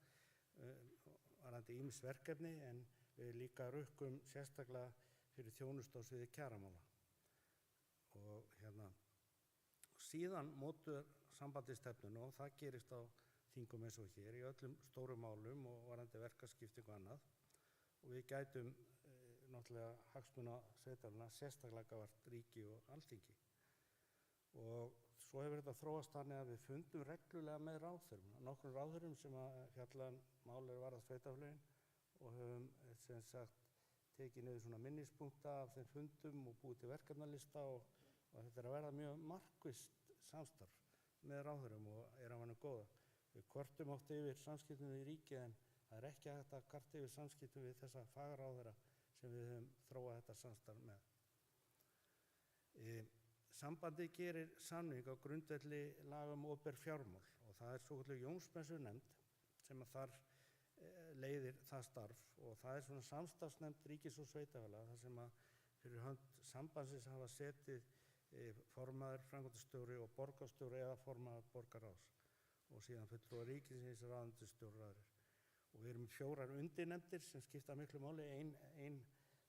varðandi ýmis verkefni en við líka rukkum sérstaklega fyrir þjónustu á sviði kjaramála. Og síðan mótur sambandið stefnuna og það gerist á þingum eins og hér í öllum stórum málum og varðandi verkaskiptingu og annað. Og við gætum náttúrulega hagsmuna sveitarfélaganna sérstaklega gagnvart ríki og Alþingi. Og svo hefur þetta þróast þannig að við fundum reglulega með ráðherrum, nokkrum ráðherrum sem að fjalla mál varða sveitarfélögin og höfum sem sagt tekið niður svona minnispunkta af þeim fundum og búið til verkefnalista og þetta er að verða mjög markvisst samstarf með ráðherrum og er að vanna góða. Við kvartum oft yfir samskiptum við ríkið en það er ekki hægt að kvarta yfir samskiptum við þessa fagráðherra sem við höfum þróað þetta samstarf með. Sambandið gerir samning á grundvelli laga opinber fjármál og það er svokölluð Jónsmessunefnd sem að þar leiðir það starf og það er svona samstarfsnefnd ríkis og sveitarfélaga þar sem að fyrir hönd sambandsins hafa setið formaður, framkvæmdastjóri og borgarstjóri eða formaður borgarráðs og síðan fulltrúar ríkisins, ráðuneytisstjórar og aðrir. Og við erum 4 undirnefndir sem skipta miklu máli, ein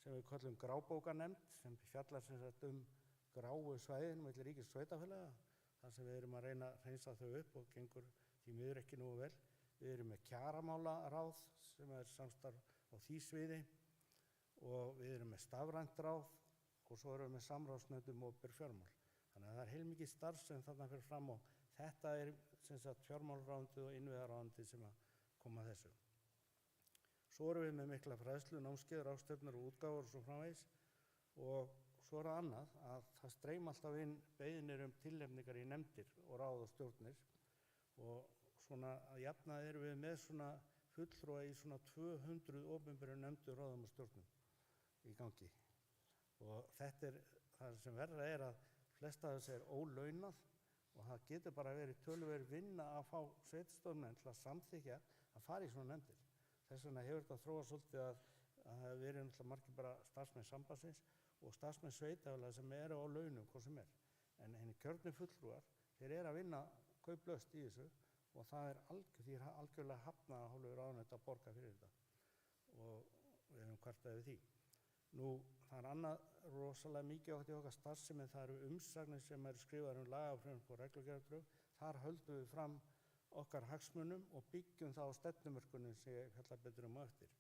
sem við köllum grábókarnefnd sem fjallar sem sagt gráu svæðin milli ríkis og sveitarfélaga, þar sem við erum að reyna að hreinsa þau upp og gengur því miður ekki nógu vel. Við erum með kjaramálaráð sem er samstarf á því sviði og við erum með stafrænt ráð og svo erum við með samráðsnefnd opinber fjármál. Þannig að það er heilmikið starf sem þarna fer fram og þetta er sem sagt fjármálaráðuneytið og innviðaráðuneytið sem að koma að þessu. Svo erum við með mikla fræðslu, námskeið, ráðstefnur og útgáfur og svo framvegis og svo er það annað að það streyma alltaf inn beiðnir tilnefningar í nefndir og ráð og stjórnir og svona að jafnaði erum við með svona fulltrúa í svona 200 opinberum nefndum, ráðum og stjórnum í gangi. Og þetta er það sem verra er að flest af þessu er ólaunað og það getur bara verið töluverð vinna að fá sveitarstjórnarmenn til að samþykkja að fara í svona nefndir. Þess vegna hefur þetta þróast svolítið að það hefur verið náttúrulega margir bara starfsmenn sambandsins og starfsmenn sveitarfélaga sem eru á launum hvað sem er. En henni kjörnu fulltrúar, þeir eru að vinna kauplaust í þessu og því er algjörlega hafnað að hálfu ráðuneyta að borga fyrir þetta og við hefum kvartað við því. Nú, það er annað rosalega mikið átt í okkar starfsemi, það eru umsagnir sem eru skrifaðar lagafrumvarp og reglugerðardrög. Þar höldum við fram okkar hagsmunum og byggjum það á stefnumörkunum sem ég fjalla betur á eftir.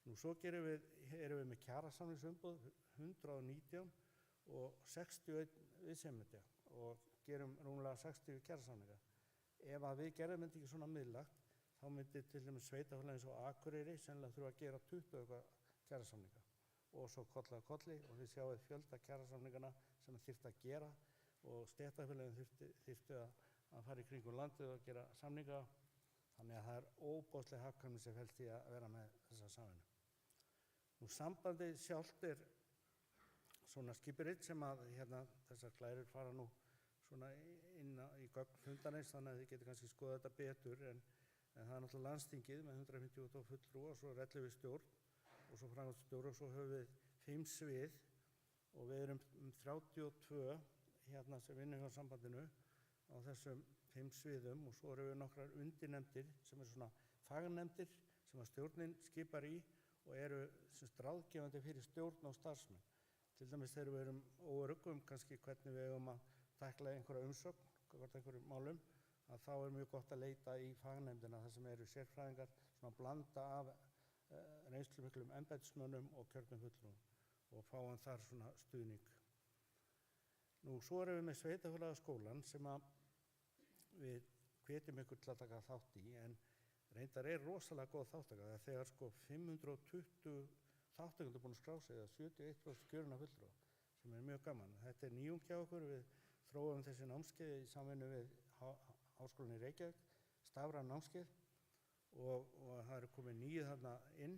Nú, svo erum við með kjarasamningsumboð 119 og 61 viðsemjenda og gerum rúmlega 60 kjarasamninga. Ef að við gerðum þetta ekki svona miðlægt, þá myndi til dæmis sveitarfélögin eins og Akureyri sennilega þurfa að gera 20 kjarasamninga og svo kolli að kolli og þið sjáið fjölda kjarasamningana sem þyrfti að gera og stéttarfélögin þyrftu að fara í kringum landið og gera samninga. Þannig að það er óbóðsleg hagkvæmni sem felst í að vera með þessa samvinnu. Nú, sambandið sjálft er svona skipurit sem að þessar glærur fara nú svona inn í gögn fundarins, þannig að þið getur kannski skoðað þetta betur, en það er náttúrulega landsþingið með 158 fulltrúa og svo er 11 stjórn og svo framkvæmdastjóri og svo höfum við 5 svið og við erum 32 sem vinnum hjá sambandinu á þessum 5 sviðum og svo erum við nokkrar undirnefndir sem eru svona fagnefndir sem að stjórnin skipar í og eru ráðgefandi fyrir stjórn og starfsmenn. Til dæmis þegar við erum óöruggum kannski hvernig við eigum að tækla einhverja umsögn, hvort einhverjum málum, að þá er mjög gott að leita í fagnefndina þar sem eru sérfræðingar, svona blanda af reynslumiklum embættismönnum og kjörnum fulltrúum og fáum þar svona stuðning. Nú, svo erum við með sveitarfélagaskólann sem að við hvetjum ykkur til að taka þátt í, en reyndar er rosalega góð þáttaka. Þegar 520 þátttakendur búin að skrá sig, eða 71% kjörinna fulltrúa, sem er mjög gaman. Þetta er nýjung hjá okkur, við þróum þessi námskeið í samvinnu við Háskólann í Reykjavík, stafræn námskeið og það eru komið 9 þarna inn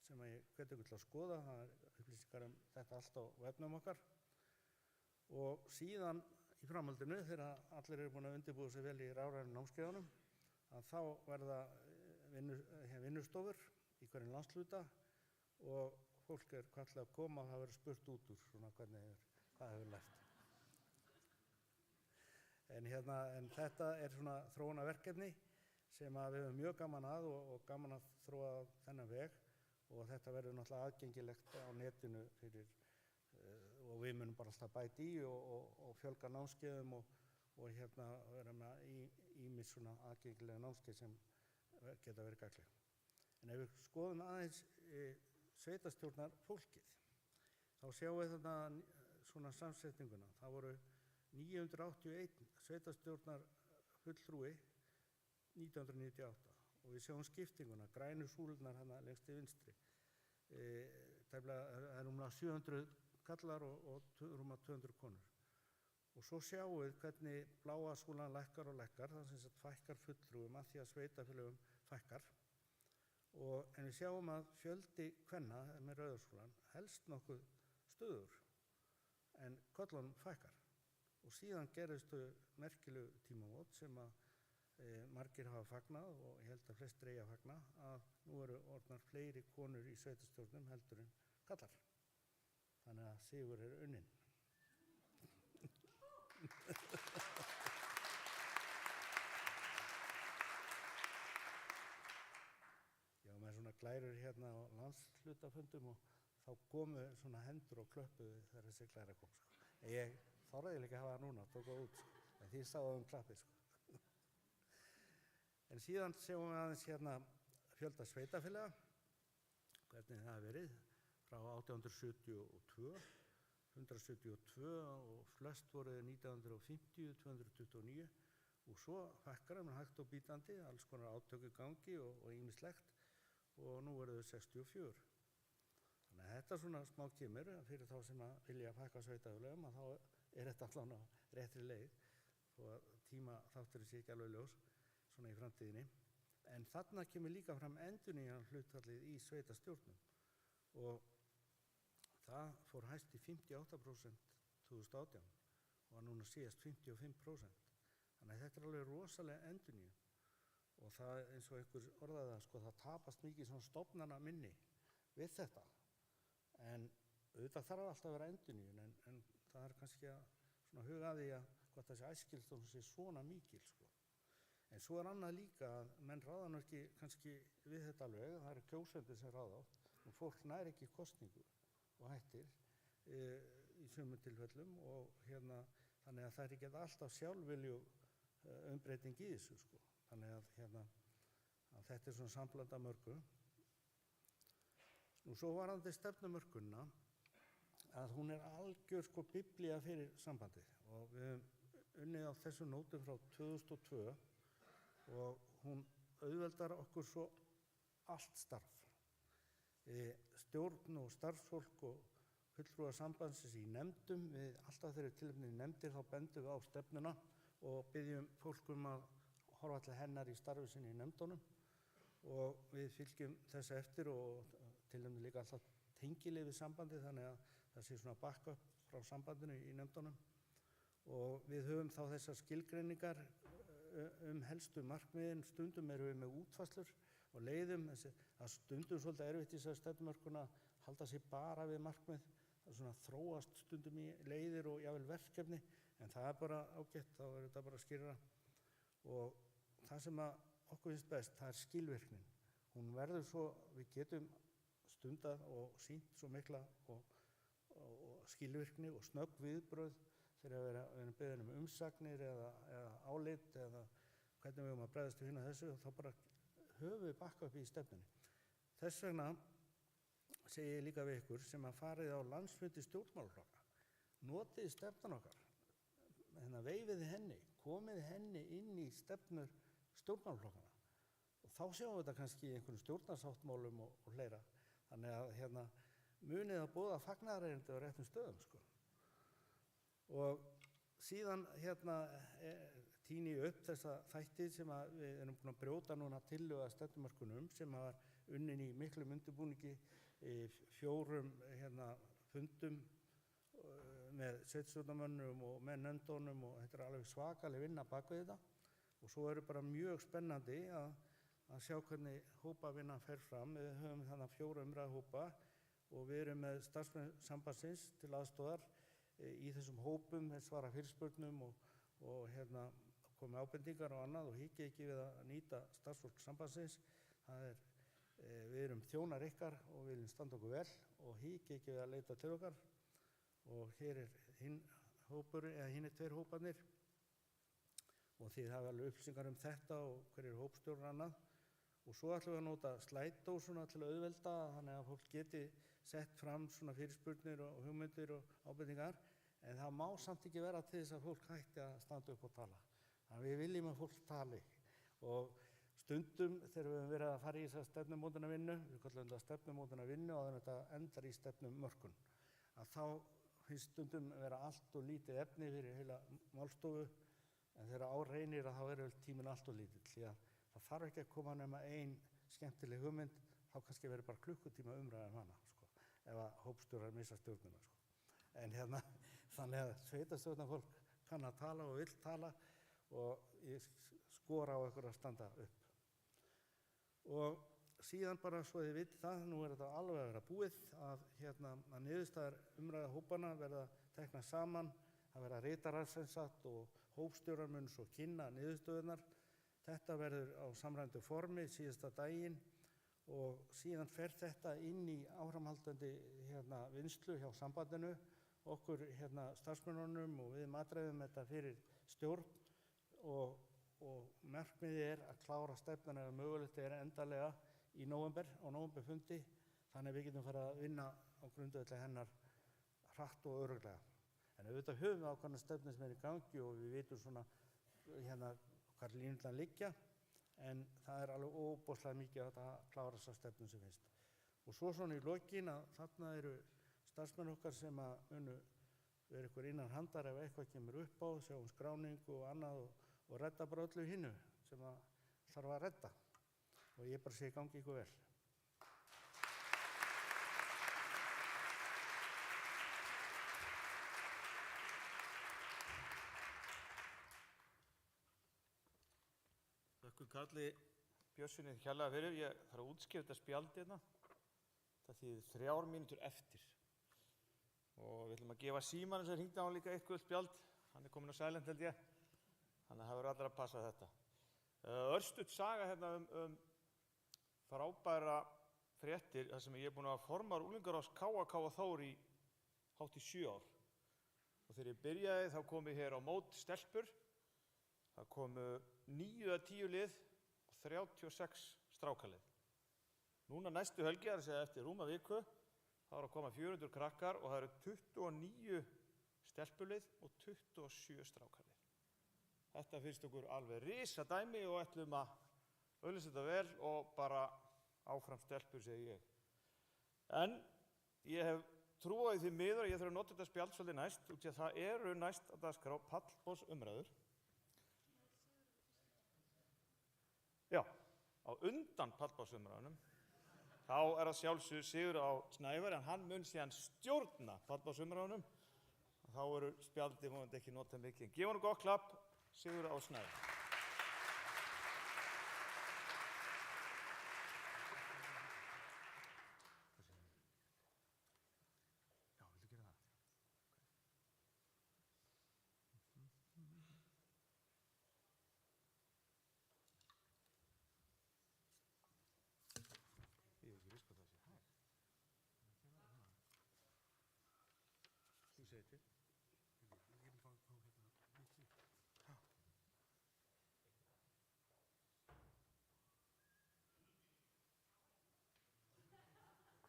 sem ég hvet ykkur til að skoða. Það er upplýsingar þetta allt á vefnum okkar og síðan í framhaldinu þegar allir eru búin að undirbúa sig vel í rafrænum námskeiðunum að þá verða vinnustofur í hverjum landshluta og fólk er kallað að koma og það verður spurt út úr svona hvað hefur lært. En þetta er svona þróunarverkefni sem að við höfum mjög gaman að og gaman að þróa þennan veg og þetta verður náttúrulega aðgengilegt á netinu fyrir og við munum bara alltaf bæta í og fjölga námskeiðum og vera með ýmis svona aðgengilega námskeið sem geta verið gagnleg. En ef við skoðum aðeins sveitarstjórnar fólkið, þá sjáum við þarna svona samsetninguna. Það voru 981 sveitarstjórnar fulltrúi 1998 og við sjáum skiptinguna, grænu súlurnar hérna lengst til vinstri. Það er rúmlega 700 kallar og rúmlega 200 konur. Og svo sjáum við hvernig bláa súlan lækkar og lækkar, það sem sagt fækkar fulltrúum að því að sveitarfélögum fækkar. En við sjáum að fjöldi kvenna með rauðarsúlan helst nokkuð stöður en köllunum fækkar. Og síðan gerðist merkilegu tímamót sem að margir hafa fagnað og ég held að flestir eigi að fagna að nú eru orðnar fleiri konur í sveitarstjórnum heldur en kallar. Þannig að sigur er unnin. Já, með svona glærur hérna á landshlutafundum og þá komu svona hendur og klöppuðu þegar þessi glæra kom. Ég þorði ekki að hafa það núna, tók það út, en því sáðum klappið. En síðan sjáum við aðeins hérna fjölda sveitarfélaga, hvernig það hefur verið frá 1872, 172 og flest voru 1950, 229 og svo fækkar þeim hægt og bítandi, alls konar átöku gangi og ýmislegt og nú eru þau 64. Þannig að þetta svona smá kemur fyrir þá sem að vilja fækka sveitarfélögum að þá er þetta allan á réttri leið og tíma þátturinn sé ekki alveg ljós svona í framtíðinni. En þarna kemur líka fram endurnýjan hlutfallið í sveitarstjórnum og það fór hæst í 58% 2018 og var núna síðast 55%. Þannig að þetta er alveg rosalega endurnýjun og það eins og einhver orðaði það, sko, það tapast mikið svona stofnana minni við þetta. En auðvitað þarf alltaf að vera endurnýjun en það er kannski að svona huga að því að hvort þessi æskilst hún sé svona mikil, sko. En svo annað líka að menn ráða nú ekki kannski við þetta alveg, það eru kjósendur sem ráða og fólk nær ekki kosningu og hættir í sumum tilfellum og þannig að það er ekki alltaf sjálfvilju umbreyting í þessu, sko. Þannig að þetta er svona sambland af mörgu. Nú svo varðandi stefnumörkunina að hún er algjör sko biblía fyrir sambandið og við höfum unnið á þessum nótum frá 2002 og hún auðveldar okkur svo allt starf. Stjórn og starfsfólk og fulltrúar sambandsins í nefndum, við alltaf þegar tilefni nefndir þá bendum við á stefnuna og byggjum fólk að horfa til hennar í starfi sinni í nefndunum og við fylgjum þess eftir og tilefni líka alltaf tengilið við sambandið þannig að það sé svona backup frá sambandinu í nefndunum og við höfum þá þessar skilgreiningar helstu markmiðin, stundum erum við með útfærslur og leiðum, það stundum svolítið erfitt í þessari stefnumörkun að halda sig bara við markmið, það svona þróast stundum í leiðir og jafnvel verkefni, en það er bara ágætt, þá er þetta bara skýrara og það sem að okkur finnst best, það er skilvirknin. Hún verður svo, við getum stundað og sýnt svo mikla og skilvirkni og snögg viðbrögð þegar við erum beðin umsagnir eða álit eða hvernig við erum að bregðast við þessu og þá bara höfum við bakka upp í stefnunni. Þess vegna segi ég líka við ykkur sem að farið á landsfundi stjórnmálaflokka, notið stefnan okkar, veifiði henni, komiði henni inn í stefnur stjórnmálaflokkana og þá sjáum við þetta kannski í einhverjum stjórnarsáttmálum og fleira. Þannig að munið að boða fagnaðarerindi á réttum stöðum, sko. Og síðan tíni ég upp þessa þætti sem við erum búin að brjóta núna tillögu að stefnumörkunum sem var unnin í miklum undirbúningi í 4 fundum með sveitarstjórnarmönnum og með nefndunum og þetta er alveg svakaleg vinna bak við þetta og svo er bara mjög spennandi að sjá hvernig hópavinnan fer fram. Við höfum þannig 4 umræðuhópa og við erum með starfsmenn sambandsins til aðstoðar í þessum hópum, svara fyrirspurnum og komi ábendingar og annað og hikið ekki við að nýta starfsfólk sambandsins. Við erum þjónar ykkar og við viljum standa okkur vel og hikið ekki við að leita til okkar og hér er hinn 2 hóparnir og þið hafa alveg upplýsingar þetta og hver er hópstjórn og annað. Og svo ætlum við að nota Slido svona til að auðvelda þannig að fólk geti sett fram svona fyrirspurnir og hugmyndir og ábendingar en það má samt ekki vera til þess að fólk hætti að standa upp og tala. Þannig að við viljum að fólk tali og stundum þegar við höfum verið að fara í þessa stefnumótunarvinnu, við kallum þetta stefnumótunarvinnu og þannig að þetta endar í stefnumörkun, að þá finnst stundum vera allt og lítið efni fyrir heila málstofu en þegar á reynir að þá er tíminn allt og lítill því að það þarf ekki að koma nema ein skemmtileg hugmynd, þá kannski verður bara klukkutíma umræða hana, sko, ef að hópstjórar missa stjórnuna, sko. En þannig að sveitarstjórnarfólk kann að tala og vill tala og ég skora á ykkur að standa upp. Og síðan bara svo þið vitið það, nú er þetta alveg að vera búið að niðurstaðar umræða hópana verða teknar saman, það verða ritarar sem sagt og hópstjórar mun svo kynna niðurstöðurnar. Þetta verður á samræmdu formi síðasta daginn og síðan fer þetta inn í áframhaldandi vinnslu hjá sambandinu, okkur starfsmönnunum og við matreiðum þetta fyrir stjórn og markmiðið er að klára stefnuna ef mögulegt er endanlega í nóvember, á nóvemberfundi, þannig að við getum farið að vinna á grundvelli hennar hratt og örugglega. En auðvitað höfum við ákveðna stefnu sem er í gangi og við vitum svona hvar línurnar liggja, en það er alveg óbóðslega mikið að klára þessa stefnu sem finnst. Og svo svona í lokin að þarna eru starfsmenn okkar sem að munu vera ykkur innan handar ef eitthvað kemur upp á, sjá skráningu og annað og redda bara öllu hinnu sem að þarf að redda. Og ég bara segi gangi ykkur vel. Þakku Karli Björnssyni kærlega fyrir. Ég þarf að útskýra þetta spjald hérna. Það þýðir 3 mínútur eftir. Og við ætlum að gefa símanum sem hringdi á líka eitt gult spjald. hann er komin á Silent held ég, þannig að það verður allir að passa þetta. Örstutt saga hérna frábæra fréttir, þar sem ég er búinn að formar unglingaráðs KK Þór í hátt í 7 ár. Og þegar ég byrjaði þá komu hér á mót stelpur, það komu 9 eða 10 lið og 36 strákalið. Núna næstu helgi, það er að segja eftir rúma viku, þá er að koma 400 krakkar og það eru 29 stelpulið og 27 strákalið. Þetta finnst okkur alveg risadæmi og ætlum að auðlýsa þetta vel og bara áfram stelpur, segi ég. En ég hef trú á því miður að ég þarf að nota þetta spjald svolítið næst, út í að það eru næst að dagskrá pallborðsumræður. Já, á undan pallborðsumræðunum. Þá er það sjálfsögðu Sigurður á Snævari, en hann mun síðan stjórna pallborðsumræðunum. Þá eru spjaldið vonandi ekki notað mikið. Gefum hann gott klapp, Sigurður á Snævari.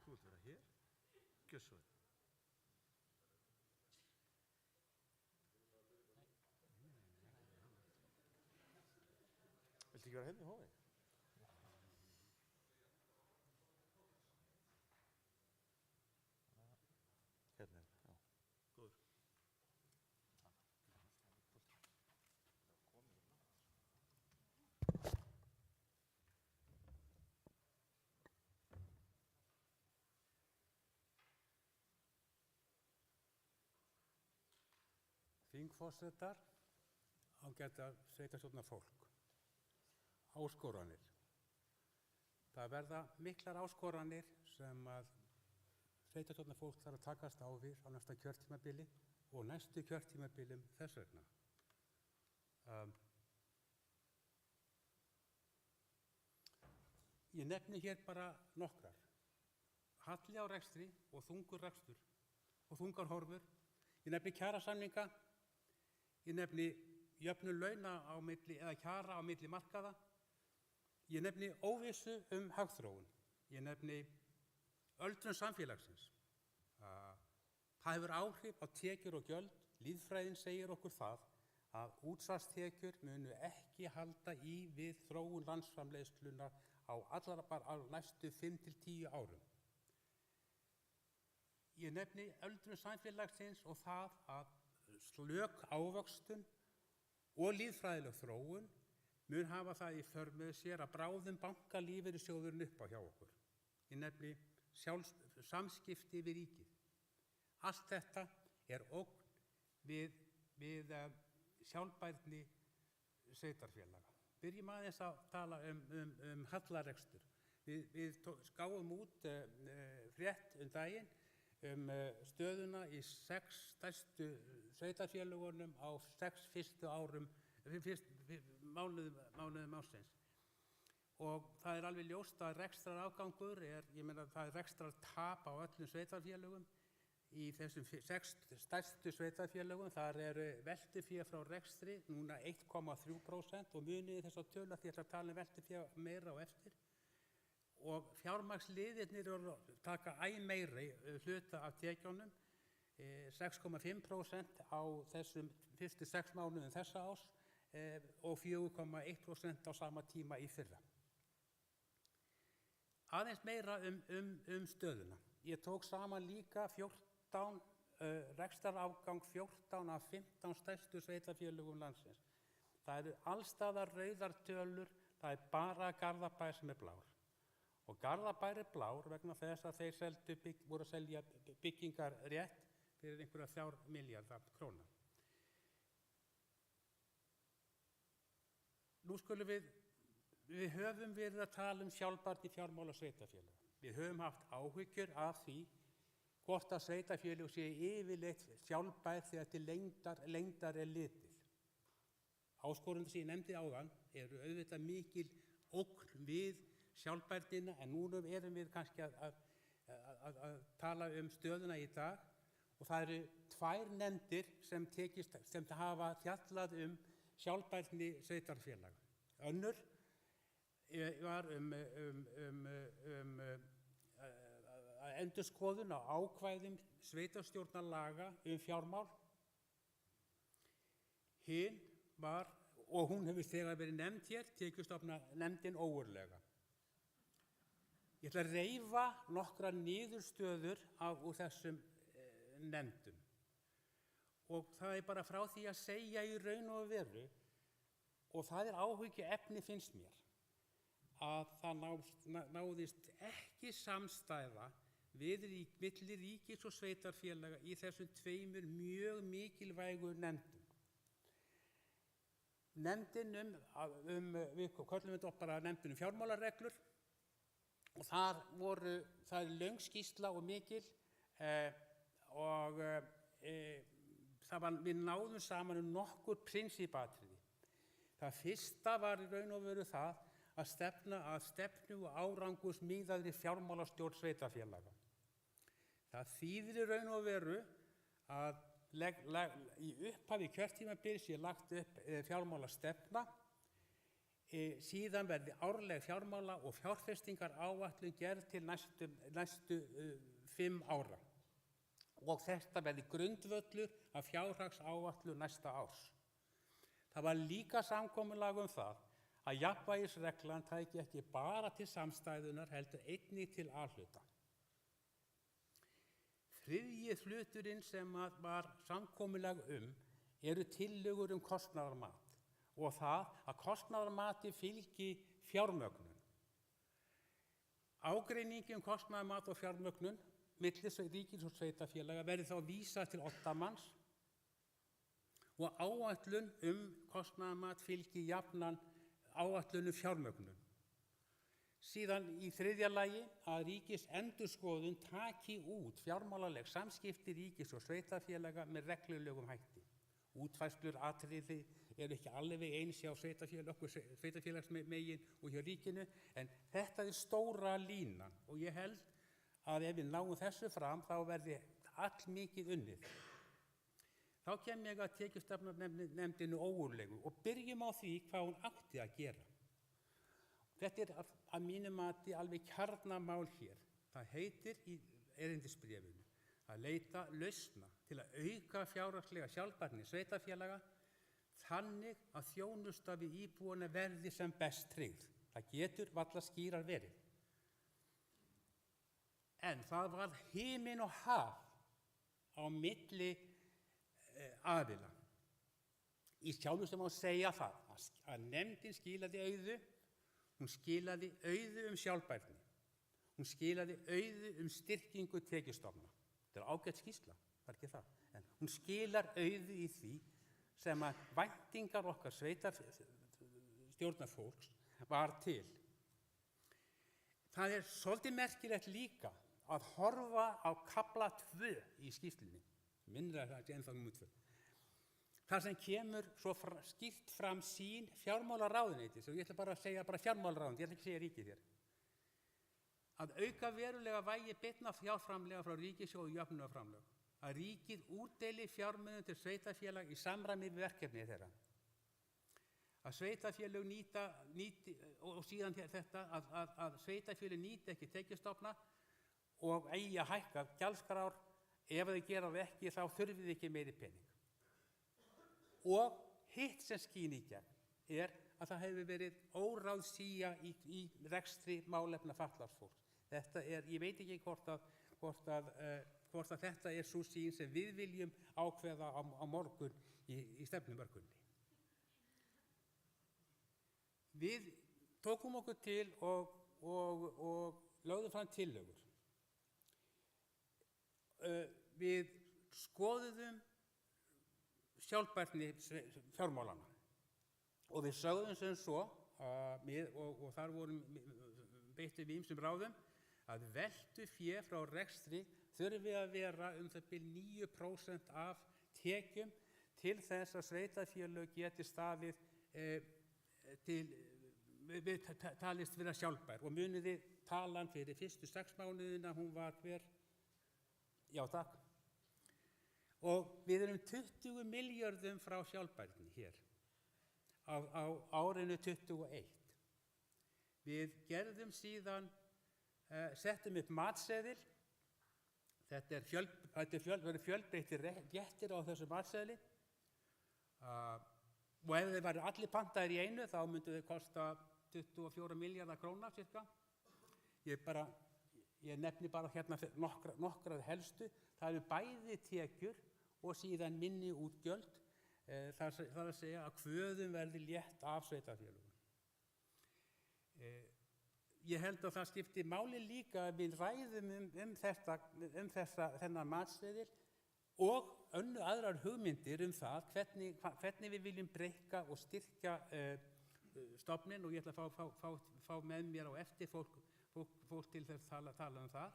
Þú vilt vera hér? Gjör svo vel. Viltu ekki vera hérna í hófi? Hérna er það, já. Góður. Þingforsetar, ágæta sveitarstjórnarfólk, áskoranir. Það verða miklar áskoranir sem að sveitarstjórnarfólk þarf að takast á við á næsta kjörtímabili og næstu kjörtímabilum þess vegna. Ég nefni hér bara nokkrar. Halli á rekstri og þungur rekstur og þungar horfur. Ég nefni kjarasamninga. Ég nefni jöfnun launa á milli eða kjara á milli markaða. Ég nefni óvissu hagþróun. Ég nefni öldrun samfélagsins. Það hefur áhrif á tekjur og gjöld. Lýðfræðin segir okkur það að útsvarstekjur munu ekki halda í við þróun landsframleiðslunnar á næstu 5-10 árum. Ég nefni öldrun samfélagsins og það að slök ávöxtun og lýðfræðileg þróun mun hafa það í för með sér að bráðum bankar lífeyrissjóðurinn upp á hjá okkur. Ég nefni samskipti við ríkið. Allt þetta er ógn við sjálfbærni sveitarfélaga. Byrjum aðeins að tala hallarekstur. Við gáum út frétt daginn stöðuna í 6 stærstu sveitarfélagunum á 6 fyrstu mánuðum ársins. Og það er alveg ljóst að rekstrarafgangur það er rekstrartap á öllum sveitarfélögum. Í þessum 6 stærstu sveitarfélögum þar eru veltufé frá rekstri núna 1,3% og munið þess að tölu að því að tala veltufé meira á eftir. Og fjármagnsliðirnir eru að taka meiri hluta af tekjunum, 6,5% á þessum fyrstu 6 mánuðum þessa árs og 4,1% á sama tíma í fyrra. Aðeins meira stöðuna. Ég tók saman líka rekstrarafgang 14 af 15 stærstu sveitarfélögum landsins. Það eru allstaðar rauðar tölur, það er bara Garðabær sem er blár. Og Garðabær er blár vegna þess að þeir voru að selja byggingar rétt fyrir einhverja 3 milljarða króna. Nú skulum við höfum verið að tala sjálfbærni fjármála sveitarfélaga. Við höfum haft áhyggjur af því hvort að sveitarfélög séu yfirleitt sjálfbær þegar til lengdar er litið. Áskorunum sem ég nefndi áðan eru auðvitað mikil ógn við sjálfbærnina, en nú erum við kannski að tala stöðuna í dag, og það eru 2 nefndir sem hafa fjallað sjálfbærni sveitarfélaga. Önnur var endurskoðun á ákvæðum sveitarstjórnarlaga fjármál. Hin var, og hún hefur þegar verið nefnd hér, tekjustofnanefndin ógurlega. Ég ætla að reifa nokkrar niðurstöður úr þessum nefndum. Og það er bara frá því að segja í raun og veru, og það er áhyggjuefni finnst mér, að það náðist ekki samstæða milli ríkis og sveitarfélaga í þessum 2 mjög mikilvægu nefndum. Nefndin við köllum þetta bara nefndin fjármálareglur, og það er löng skýrsla og mikil, og við náðum saman nokkur prinsippatriði. Það fyrsta var í raun og veru það að stefna að stefnu og árangursmiðaðri fjármálastjórn sveitarfélaga. Það þýðir í raun og veru að í upphafi kjörtímabils sé lagt upp fjármálastefna, síðan verði árleg fjármála- og fjárfestingaráætlun gerð til næstu 5 ára, og þetta verði grundvöllur af fjárhagsáætlun næsta árs. Það var líka samkomulag það að jafnvægisreglan tæki ekki bara til samstæðunar heldur einnig til A-hluta. Þriðji hluturinn sem var samkomulag eru tillögur kostnaðarmat, og það að kostnaðarmati fylgi fjármögnun. Ágreiningi kostnaðarmat og fjármögnun milli ríkis og sveitarfélaga verði þá vísað til oddamanns, og áætlun kostnaðarmat fylgi jafnan áætlun fjármögnun. Síðan í 3. lagi að ríkisendurskoðun taki út fjármálaleg samskipti ríkis og sveitarfélaga með reglulegum hætti. Útfærslur atriði eru ekki alveg eins hjá sveitarfélagsmegin og hjá ríkinu, en þetta er stóra línan, og ég held að ef við náum þessu fram þá verði allmikið unnið. Þá kem ég að tekjustofnanefndinni ógurlegu og byrjum á því hvað hún átti að gera. Þetta er að mínu mati alveg kjarnamál hér. Það heitir í erindisbréfinu að leita lausna til að auka fjárhagslega sjálfbærni sveitarfélaga þannig að þjónusta við íbúana verði sem best tryggð. Það getur varla skýrar verið. En það var himinn og haf á milli aðila. Í sjálfu sem má segja það að nefndin skilaði auðu. Hún skilaði auðu sjálfbærni. Hún skilaði auðu styrkingu tekjustofna. Þetta er ágætt skýrsla, það er ekki það. En hún skilar auðu í því sem að væntingar okkar stjórnarfólks var til. Það er svolítið merkilegt líka að horfa á kafla 2 í skýrslunni. Minnir að það er ennþá númer 2. Það sem kemur svo skýrt fram sín fjármálaráðuneytis, og ég ætla bara að segja fjármálaráðuneytis, ég ætla ekki að segja ríkið hér, að auka verulega vægi beinna fjárframlaga frá ríkissjóði og jöfnunarframlög, að ríkið útdeili fjármunum til sveitarfélag í samræmi við verkefni þeirra, að sveitarfélög nýti, og síðan þetta að sveitarfélög nýti ekki tekjustofna og eigi að hækka gjaldskrár, ef þau gera það ekki þá þurfið þið ekki meiri pening. Og hitt sem skín í gegn er að það hefur verið óráðsía í rekstri málefna fatlaðs fólks. Þetta ég veit ekki hvort að þetta er sú sýn sem við viljum ákveða á morgun í stefnumörkunni. Við tókum okkur til og lögðum fram tillögur. Við skoðuðum sjálfbærni fjármálana og við sögðum sem svo og þar beittum við ýmsum ráðum að veltufé frá rekstri þurfi að vera það bil 9% af tekjum til þess að sveitarfélög geti staðið talist vera sjálfbær. Og muniði talan fyrir fyrstu 6 mánuðina, hún var hver? Já, takk. Og við erum 20 milljörðum frá sjálfbærni hér á árinu 21. Við gerðum síðan, settum upp matseðil. Þetta verður fjölbreyttir réttir á þessu matseðli. Og ef þeir væru allir pantaðir í einu, þá myndu þeir kosta 24 milljarða króna cirka. Ég nefni bara hérna nokkrar helstu. Það eru bæði tekjur og síðan minni útgjöld. Það er að segja að kvöðum verði létt af sveitarfélögum. Ég held að það skipti máli líka að við ræðum þennan matseðil og aðrar hugmyndir það hvernig við viljum breikka og styrkja stofninn, og ég ætla að fá með mér á eftir fólk til þess að tala það.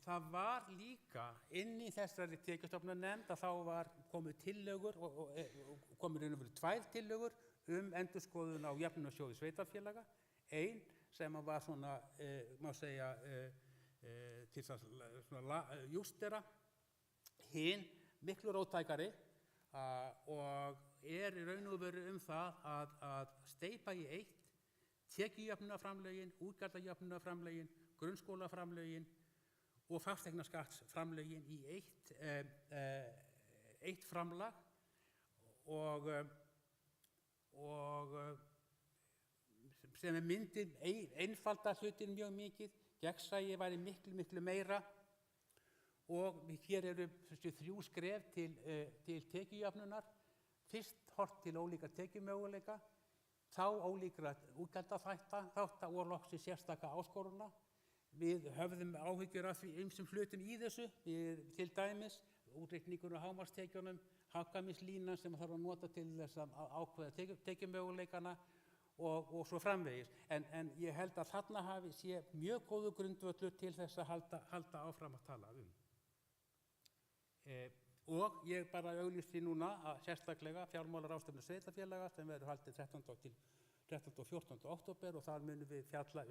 Það var líka inn í þessari tekjustofnanefnd að þá var komið tillögur og komið raun og veru 2 tillögur endurskoðun á jöfnunarsjóði sveitarfélaga. Ein sem var svona, má segja, til að justera, hin miklu róttækari og í raun og veru það að steypa í eitt tekjujöfnunarframlögin, útgjaldajöfnunarframlögin, grunnskólaframlögin og fasteignaskattsframlögin í eitt framlag og sem myndi einfalda hlutin mjög mikið, gegnsæi væri miklu meira, og hér eru 3 skref til tekjujöfnunar. Fyrst horft til ólíkra tekjumöguleika, þá ólíkra útgjaldaþátta og loksins sérstaka áskoruna. Við höfðum áhyggjur af því ýmsum hlutum í þessu, til dæmis útreikningur á hámarkstekjunum, hagkvæmnislínan sem þarf að nota til þess að ákveða tekjumöguleikana og svo framvegis. En ég held að þarna sé mjög góður grundvöllur til þess að halda áfram að tala Og ég bara auglýsti núna að sérstaklega fjármálaráðstefnu sveitarfélaga sem verður haldið 13. og 14. október, og þar munum við fjalla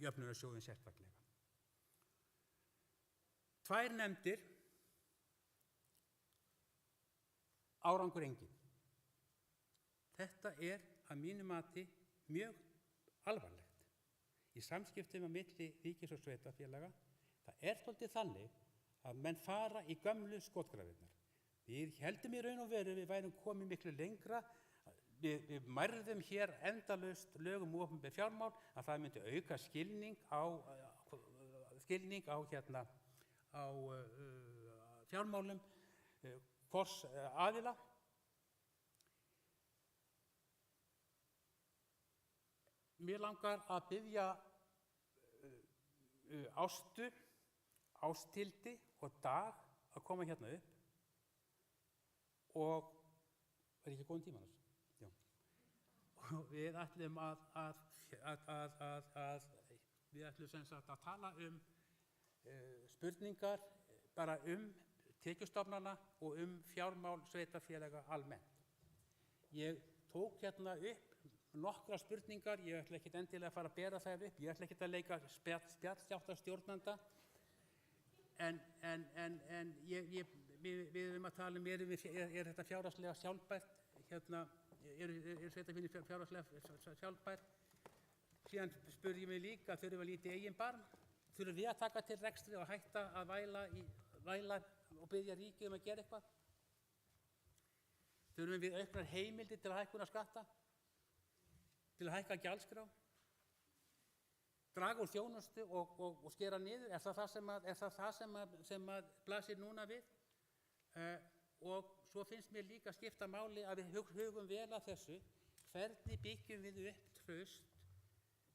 jöfnunarsjóðinn sérstaklega. 2 nefndir, árangur enginn. Þetta að mínu mati mjög alvarlegt í samskiptum á milli ríkis og sveitarfélaga. Það svolítið þannig að menn fara í gömlu skotgrafirnar. Við heldum í raun og veru við værum komið miklu lengra. Við mærðum hér endalaust lögum um opinber fjármál að það myndi auka skilning á fjármálum hvors aðila. Mér langar að biðja Ástu, Ásthildi og Dag að koma hérna upp og ekki góðan tíma þessu? Já. Og við ætlum sem sagt að tala spurningar bara tekjustofnana og fjármál sveitarfélaga almennt. Ég tók hérna upp nokkra spurningar, ég ætla ekkert endilega að fara að bera þær upp, ég ætla ekkert að leika spjallþáttastjórnanda, en við erum að tala er þetta fjárhagslega sjálfbært, er sveitarfélögin fjárhagslega sjálfbært? Síðan spurði ég mig líka, þurfum við að líta í eigin barm? Þurfum við að taka til rekstri og hætta að væla og biðja ríkið að gera eitthvað? Þurfum við auknar heimildir til að hækkuna skatta? Til að hækka gjaldskrá? Draga úr þjónustu og skera niður? Er það sem blasir núna við? Og svo finnst mér líka skipta máli að við hugum vel að þessu. Hvernig byggjum við upp traust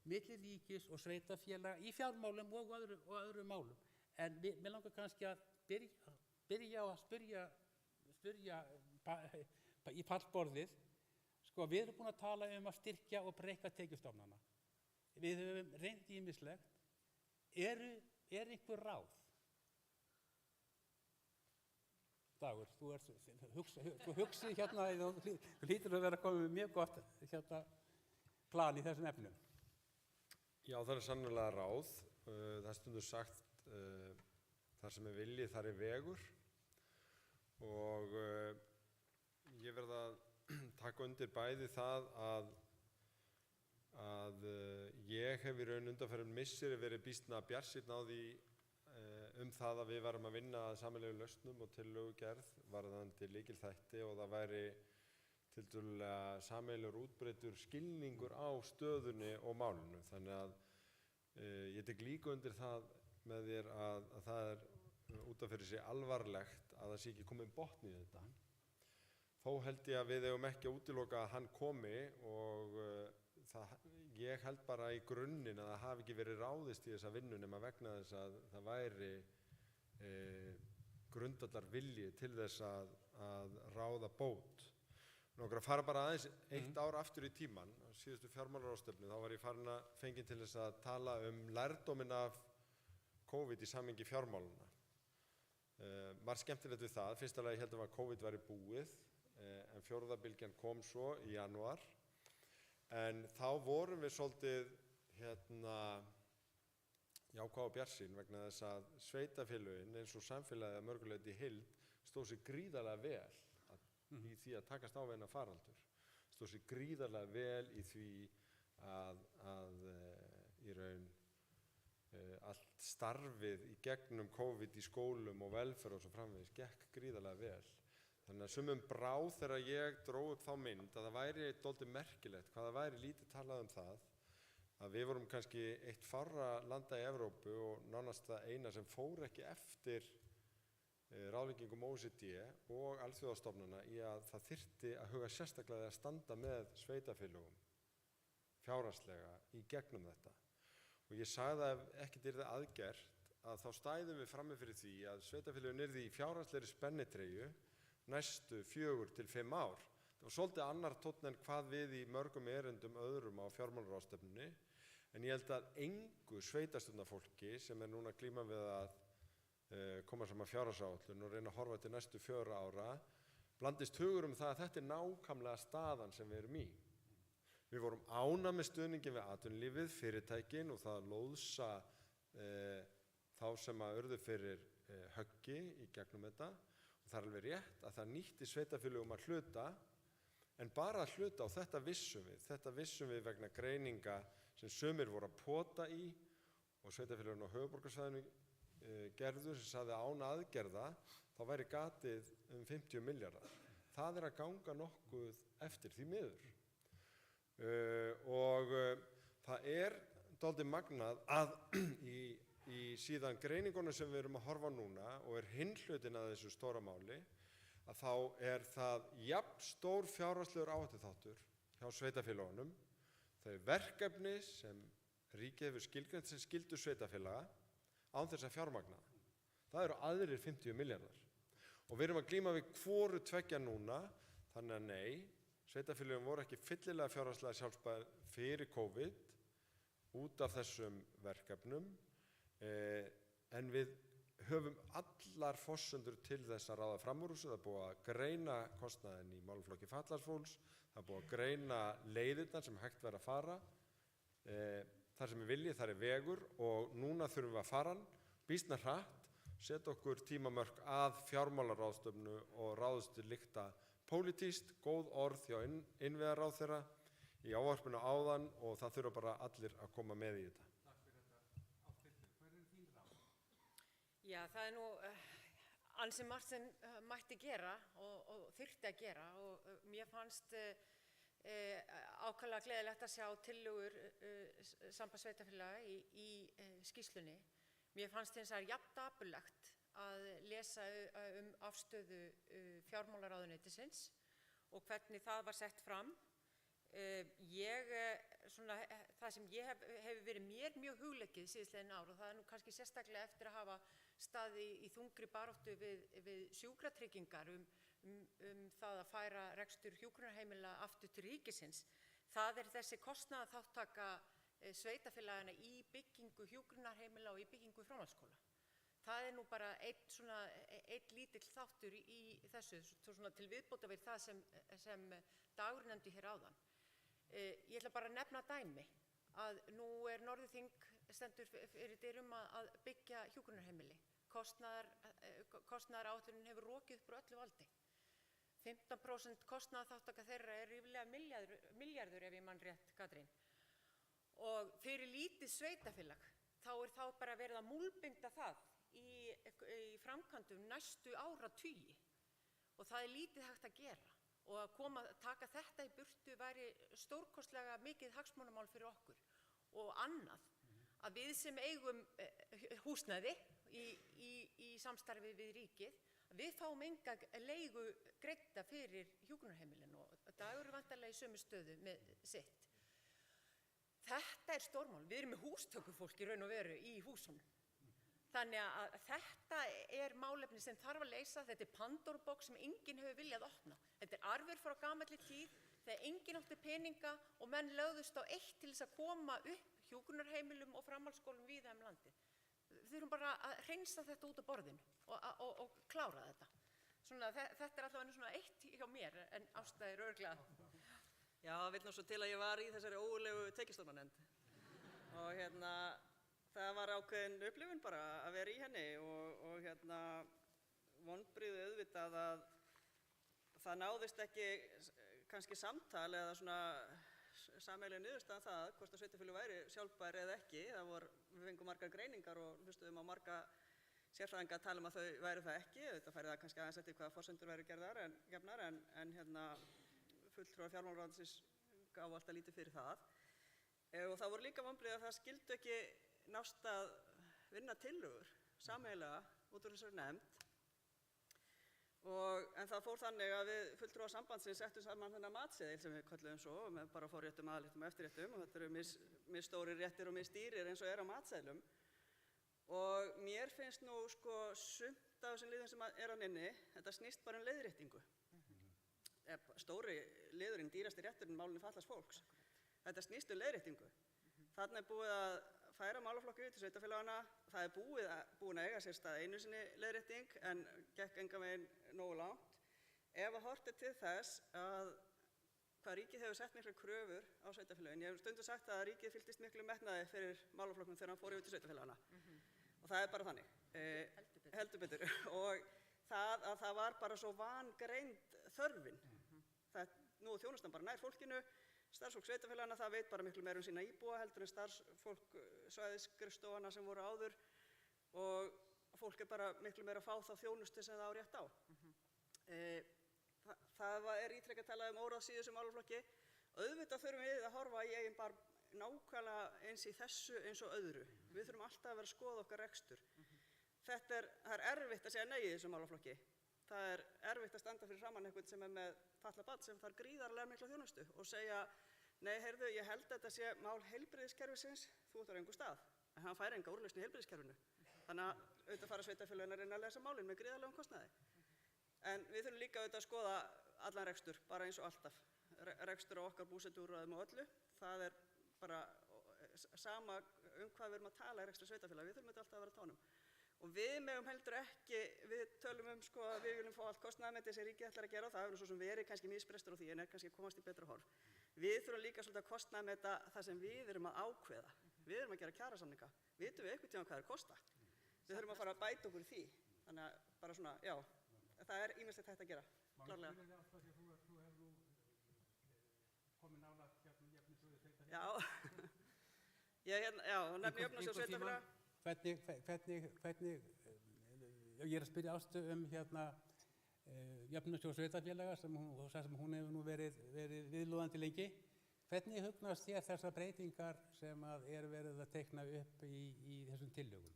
milli ríkis og sveitarfélaga í fjármálum og öðrum málum? En mér langar kannski að byrja á að spyrja í pallborðið. Við erum búin að tala að styrkja og breikka tekjustofnana. Við höfum reynt ýmislegt. Eru einhver ráð? Dagur, þú hugsið hérna, þú hlýtur að vera að koma með mjög gott plan í þessum efnum. Já, það er sannlega ráð. Það er stundum sagt þar sem er vilji, þar er vegur. Og ég verð að taka undir bæði það að ég hef í raun undanfarin misseri verið býsna bjartsýnn á því það að við varum að vinna að sameiginlegum lausnum og tillögugerð varðandi lykilþætti og það væri tiltölulega sameiginlegur útbreiddur skilningur á stöðunni og málinu. Þannig að ég tek líka undir það með þér að það er út af fyrir sig alvarlegt að það sé ekki komið botn í þetta. Þó held ég að við eigum ekki að útiloka að hann komi og ég held bara í grunninn að það hafi ekki verið ráðist í þessa vinnu nema vegna þess að það væri grundvallar vilji til þess að ráða bót. Nógur að fara bara aðeins eitt ár aftur í tíman, á síðustu fjármálaráðstefnu, þá var ég fenginn til þess að tala lærdóminn af COVID í samhengi fjármálana. Margt skemmtilegt við það, fyrsta lagi héldum að COVID væri búið, en fjórða bylgjan kom svo í janúar. En þá vorum við svolítið jákvæð og bjartsýn vegna þess að sveitafélögin eins og samfélagið að mörguleyti í heild stóð sér gríðarlega vel í því að takast á við þennan faraldur. Stóð sér gríðarlega vel í því að í raun allt starfið í gegnum COVID í skólum og velferð og svo framvegis gekk gríðarlega vel. Þannig að sumum brá þegar ég dró upp þá mynd að það væri dálítið merkilegt hvað það væri lítið talað það að við vorum kannski eitt fárra landa í Evrópu og nánast það eina sem fór ekki eftir ráðleggingum OECD og alþjóðastofnana í að það þyrfti að huga sérstaklega að standa með sveitarfélögum fjárhagslega í gegnum þetta. Og ég sagði að ef ekkert yrði aðgert að þá stæðum við frammi fyrir því að sveitarfélögin yrði í fjárhagslegri spennitreyju næstu 4 til 5 ár. Það var svolítið annar tónn en hvað við í mörgum erindum öðrum á fjármálaráðstefnunni, en ég held að engu sveitarstjórnarfólki sem núna að glíma við að koma saman fjárhagsáætlun og reyna að horfa til næstu 4 ára, blandist hugur það að þetta er nákvæmlega staðan sem við erum í. Við vorum ánægð með stuðningi við atvinnulífið, fyrirtækin og það að lóðsa þá sem að urðu fyrir höggi í gegnum þetta. Það er alveg rétt að það nýtti sveitarfélögum að hluta, en bara að hluta og þetta vissum við vegna greininga sem sumir voru að pota í og sveitarfélögin á höfuðborgarsvæðinu gerðu sem sagði að án aðgerða þá væri gatið 50 milljarðar. Það er að ganga nokkuð eftir því miður. Og það er dálítið magnað að í síðan greiningunum sem við erum að horfa núna og er hinn hlutin að þessu stóra máli að þá er það jafn stór fjárhagslegur áhættuþáttur hjá sveitarfélögunum þau verkefni sem ríkið hefur skilgreint sem skyldu sveitarfélaga án þess að fjármagna. Það eru aðrir 50 milljarðar og við erum að glíma við hvoru tveggja núna, þannig að nei, sveitarfélögin voru ekki fyllilega fjárhagslega sjálfstæð fyrir COVID út af þessum verkefnum. En við höfum allar forsendur til þess að ráða fram úr þessu. Það er búið að greina kostnaðinn í málaflokki fatlaðs fólks, það er búið að greina leiðirnar sem hægt verður að fara. Þar sem er vilji, þar er vegur og núna þurfum við að fara hann, býsna hratt, setja okkur tímamörk að fjármálaráðstefnu og ráðast til lykta pólitískt, góð orð hjá innviðaráðherra í ávarpinu áðan og það þurfa bara allir að koma með í þetta. Já, það er nú ansi margt sem mætti gera og þyrfti að gera og mér fannst ákaflega gleðilegt að sjá tillögur Sambands sveitarfélaga í skýrslunni. Mér fannst hins vegar jafn dapurlegt að lesa afstöðu fjármálaráðuneytisins og hvernig það var sett fram. Það sem hefur verið mér mjög hugleikið síðastliðin ár og það er nú kannski sérstaklega eftir að hafa staðið í þungri baráttu við sjúkratryggingar það að færa rekstur hjúkrunarheimila aftur til ríkisins. Það er þessi kostnaðarþátttaka sveitafélagana í byggingu hjúkrunarheimila og í byggingu framhaldsskóla. Það nú bara einn lítill þáttur í þessu, svona til viðbótar við það sem Dagur nefndi hér áðan. Ég ætla bara að nefna dæmi að nú Norðurþing stendur fyrir dyrum að byggja hjúkrunarheimili. Kostnaðaráætlunin hefur rokið upp úr öllu valdi. 15% kostnaðarþátttaka þeirra ríflega milljarður ef ég man rétt, Katrín. Og fyrir lítið sveitafélag þá bara verið að múlbinda það í framkvæmdum næstu áratugi og það lítið hægt að gera og að taka þetta í burtu væri stórkostlega mikið hagsmunamál fyrir okkur og annað að við sem eigum húsnæði í samstarfi við ríkið, við fáum enga leigu greidda fyrir hjúkrunarheimilin og Dagur væntanlega í sömu stöðu með sitt. Þetta stórmál, við erum með hústökufólk í raun og veru í húsunum. Þannig að þetta málefni sem þarf að leysa, þetta Pandora-box sem enginn hefur viljað opna. Þetta arfur frá gamalli tíð, þegar enginn átti peninga og menn lögðust á eitt til þess að koma upp hjúkrunarheimilum og framhaldsskólum víða landið. Við þurfum bara að hreinsa þetta út á borðinu og klára þetta. Þetta allavega svona eitt hjá mér, en Ásta örugglega. Já, það vill nú svo til að ég var í þessari ógurlegu tekjustofnanefnd og það var ákveðin upplifun bara að vera í henni og vonbrigði auðvitað að það náðist ekki kannski samtal eða svona sameiginleg niðurstaða það hvort að sveitarfélög væri sjálfbær eða ekki. Við fengum margar greiningar og hlustuðum á marga sérfræðinga að tala að þau væru það ekki. Þetta færi það kannski aðeins eftir hvaða forsendur væru gefnar en fulltrúar fjármálaráðuneytisins gáfu alltaf lítið fyrir það. Og það voru líka vonbrigði að það skyldu ekki nást að vinna tillögur sameiginlega út úr þessari nefnd. En það fór þannig að við fulltrúar sambandsins settum saman þennan matseðil sem við kölluðum svo með bara forréttum, aðalréttum og eftirréttum og þetta eru misstórir réttir og missdýrir eins og á matseðlum. Og mér finnst nú sumt af þessum liðum sem inni, þetta snýst bara leiðréttingu. Stóri liðurinn, dýrasti rétturinn, málunni fatlaðs fólks. Þetta snýst leiðréttingu. Þarna búið að færa málaflokki til sveitarfélagana. Það búin að eiga sér stað einu sinni leiðrétting en gekk engan veginn nógu langt. Ef að horft til þess að hvað ríkið hefur sett miklu kröfur á sveitarfélagin. Ég hef stundum sagt að ríkið fylgdist miklu metnaði fyrir málaflokknum þegar hann fór yfir til sveitarfélagana. Og það bara þannig. Heldur betur. Og það var bara svo vangreind þörfin. Nú þjónustan bara nær fólkinu. Starfsfólk sveitarfélagana, það veit bara miklu meira sína íbúa heldur en starfsfólk svæðisskrifstofana sem voru áður og fólk bara miklu meira að fá þá þjónustu sem það á rétt á. Það ítrekað talað óráðsíðu sem málaflokki. Auðvitað þurfum við að horfa í eigin barm nákvæmlega eins í þessu eins og öðru. Við þurfum alltaf að vera að skoða okkar rekstur. Það erfitt að segja nei í þessu málaflokki. Það erfitt að standa fyrir framan einhvern sem með fatlað barn sem þarf gríðarlega mikla þjónustu og segja, nei, heyrðu, ég held að þetta sé mál heilbrigðiskerfisins, þú ert á engu stað. En hann fær enga úrlausn í heilbrigðiskerfinu. Þannig að auðvitað fara sveitarfélögin að reyna að lesa málin með gríðarlegum kostnaði. En við þurfum líka auðvitað að skoða allan rekstur, bara eins og alltaf. Rekstur á okkar búsetuúrræðum og öllu. Það bara sama hvað við erum að tala í rekstur sveitarfélag. Við þurfum þetta alltaf að vera á tánum. Og við megum heldur ekki, við tölum að við viljum fá allt kostnaðarmetið sem ríkið ætlar að gera og það hefur svo sem verið kannski misbrestur á því en kannski að komast í betra horf. Við þurfum líka svolítið að kostnaðarmeta það sem við erum að ákveða. Við erum að gera kjarasamninga. Vitum við einhvern tímann hvað kosta. Við þurfum að fara að bæta okkur í því. Þannig að bara svona, já, það ýmislegt hægt að gera. Klárlega. Nefni jöfnunarsjóð sveitarfélaga. Hvernig, ég að spyrja Ástu jöfnunarsjóð sveitarfélaga sem hún hefur nú verið viðlúðandi lengi. Hvernig hugnast þér þessar breytingar sem verið að teikna upp í þessum tillögum?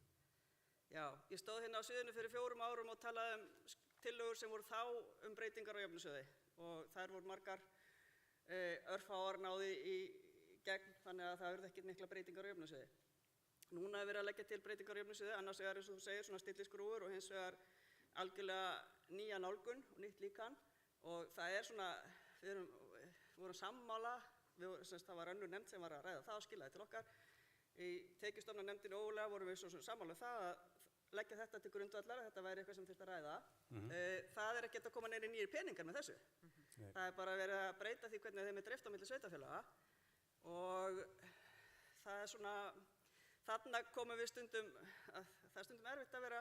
Já, ég stóð hérna á sviðinu fyrir 4 árum og talaði tillögur sem voru þá breytingar á jöfnunarsjóði og þær voru margar örfáar náði í gegn þannig að það verði ekkert mikla breytingar á jöfnunarsjóði. Núna verið að leggja til breytingar á jöfnunarsjóði, annars vegar eins og þú segir svona stilliskrúfur og hins vegar algjörlega nýja nálgun og nýtt líkan og það svona, við vorum sammála það var önnur nefnd sem var að ræða það og skilaði til okkar. Í tekjustofnarnefndinni ólega vorum við svo sammála það að leggja þetta til grundvallar, þetta væri eitthvað sem þyrfti að ræða. Það er ekkert að koma neyri nýjir peningar með þessu. Það er bara verið að breyta því hvernig þeim er dreift á milli sveitarfélaga og það er svona, þarna komum við stundum, það er stundum erfitt að vera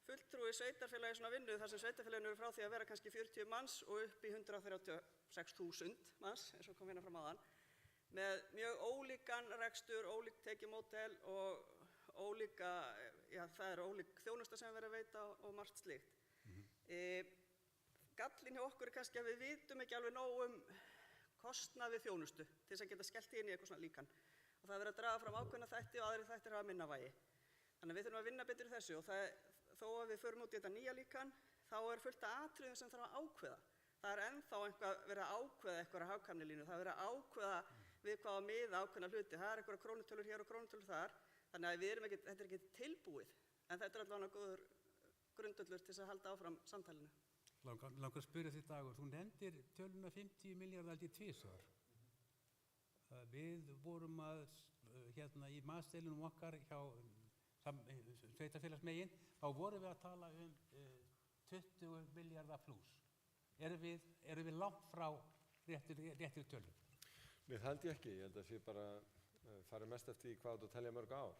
fulltrúi sveitarfélagi svona vinnu þar sem sveitarfélaginu eru frá því að vera kannski 40 manns og upp í 136.000 manns, eins og kom hérna fram áðan, með mjög ólíkan rekstur, ólík tekjumódel og ólíka, já það er ólík þjónusta sem við erum að veita og margt slíkt. Gallinn hjá okkur er kannski að við vitum ekki alveg nóg kostnað við þjónustu til þess að geta skellt inn í eitthvað svona líkan. Og það er verið að draga fram ákveðna þætti og aðrir þættir hafa minna vægi. Þannig að við þurfum að vinna betur í þessu og þó að við förum út í þetta nýja líkan, þá er fullt af atriðum sem þarf að ákveða. Það er ennþá verið að ákveða eitthvað hagkvæmnilínu, það er verið að ákveða við hvað að miða ákveðna hluti, það er eitthvað krónutölur hér og krónutölur þar, þannig að þetta er ekki tilbúið, en þetta er allavega góður grundvöllur til þess að halda áfram samtalinu. Langar að spyrja þig Dagur, þú nefndir töluna 50 milljarðar aldrei tvisvar. Við vorum að, hérna í matsdeilunum okkar hjá sveitarfélagsmegin, þá vorum við að tala 20 milljarðar pluss. Erum við langt frá réttir tölu? Nei, það held ég ekki. Ég held að sé bara farið mest eftir því hvað þú telja mörg ár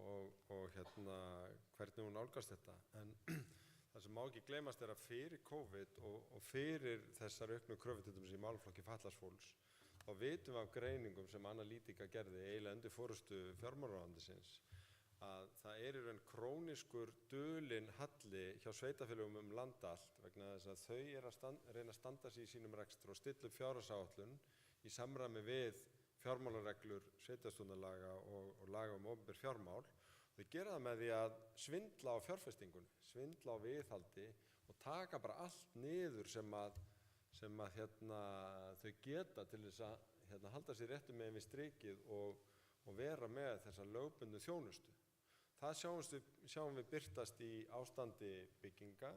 og hérna hvernig hún nálgast þetta. En það sem má ekki gleymast er að fyrir COVID og fyrir þessar auknu kröfur til dæmis í málaflokki fatlaðs fólks, þá vitum við af greiningum sem Analytica gerði eiginlega undir forystu fjármálaráðuneytisins að það er í raun krónískur dulinn halli hjá sveitarfélögum land allt vegna þess að þau eru að reyna að standa sig í sínum rekstur og stilla upp fjárhagsáætlun í samræmi við fjármálareglur sveitarstjórnarlaga og laga opinber fjármál. Þau gera það með því að svindla á fjárfestingunni, svindla á viðhaldi og taka bara allt niður sem að þau geta til þess að halda sér réttu megin við strikið og vera með þessa lögbundnu þjónustu. Það sjáum við birtast í ástandi bygginga,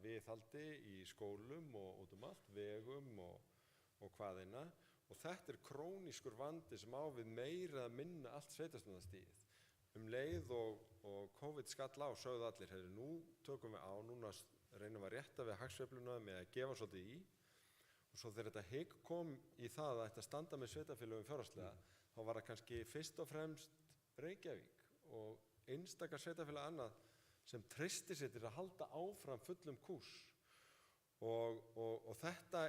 viðhaldi í skólum og út allt, vegum og hvaðina. Og þetta er krónískur vandi sem á við meira að minna allt sveitarstjórnarstigið. Leið og COVID skall á, sögðu allir, nú tökum við á, núna reynum við að rétta við hagsveifluna með að gefa svolítið í. Og svo þegar þetta hik kom í það að þetta standa með sveitarfélögum fjárhagslega, þá var það kannski fyrst og fremst Reykjavík og einstakar sveitarfélag annað sem treysti sér til að halda áfram fullum kúrs. Og þetta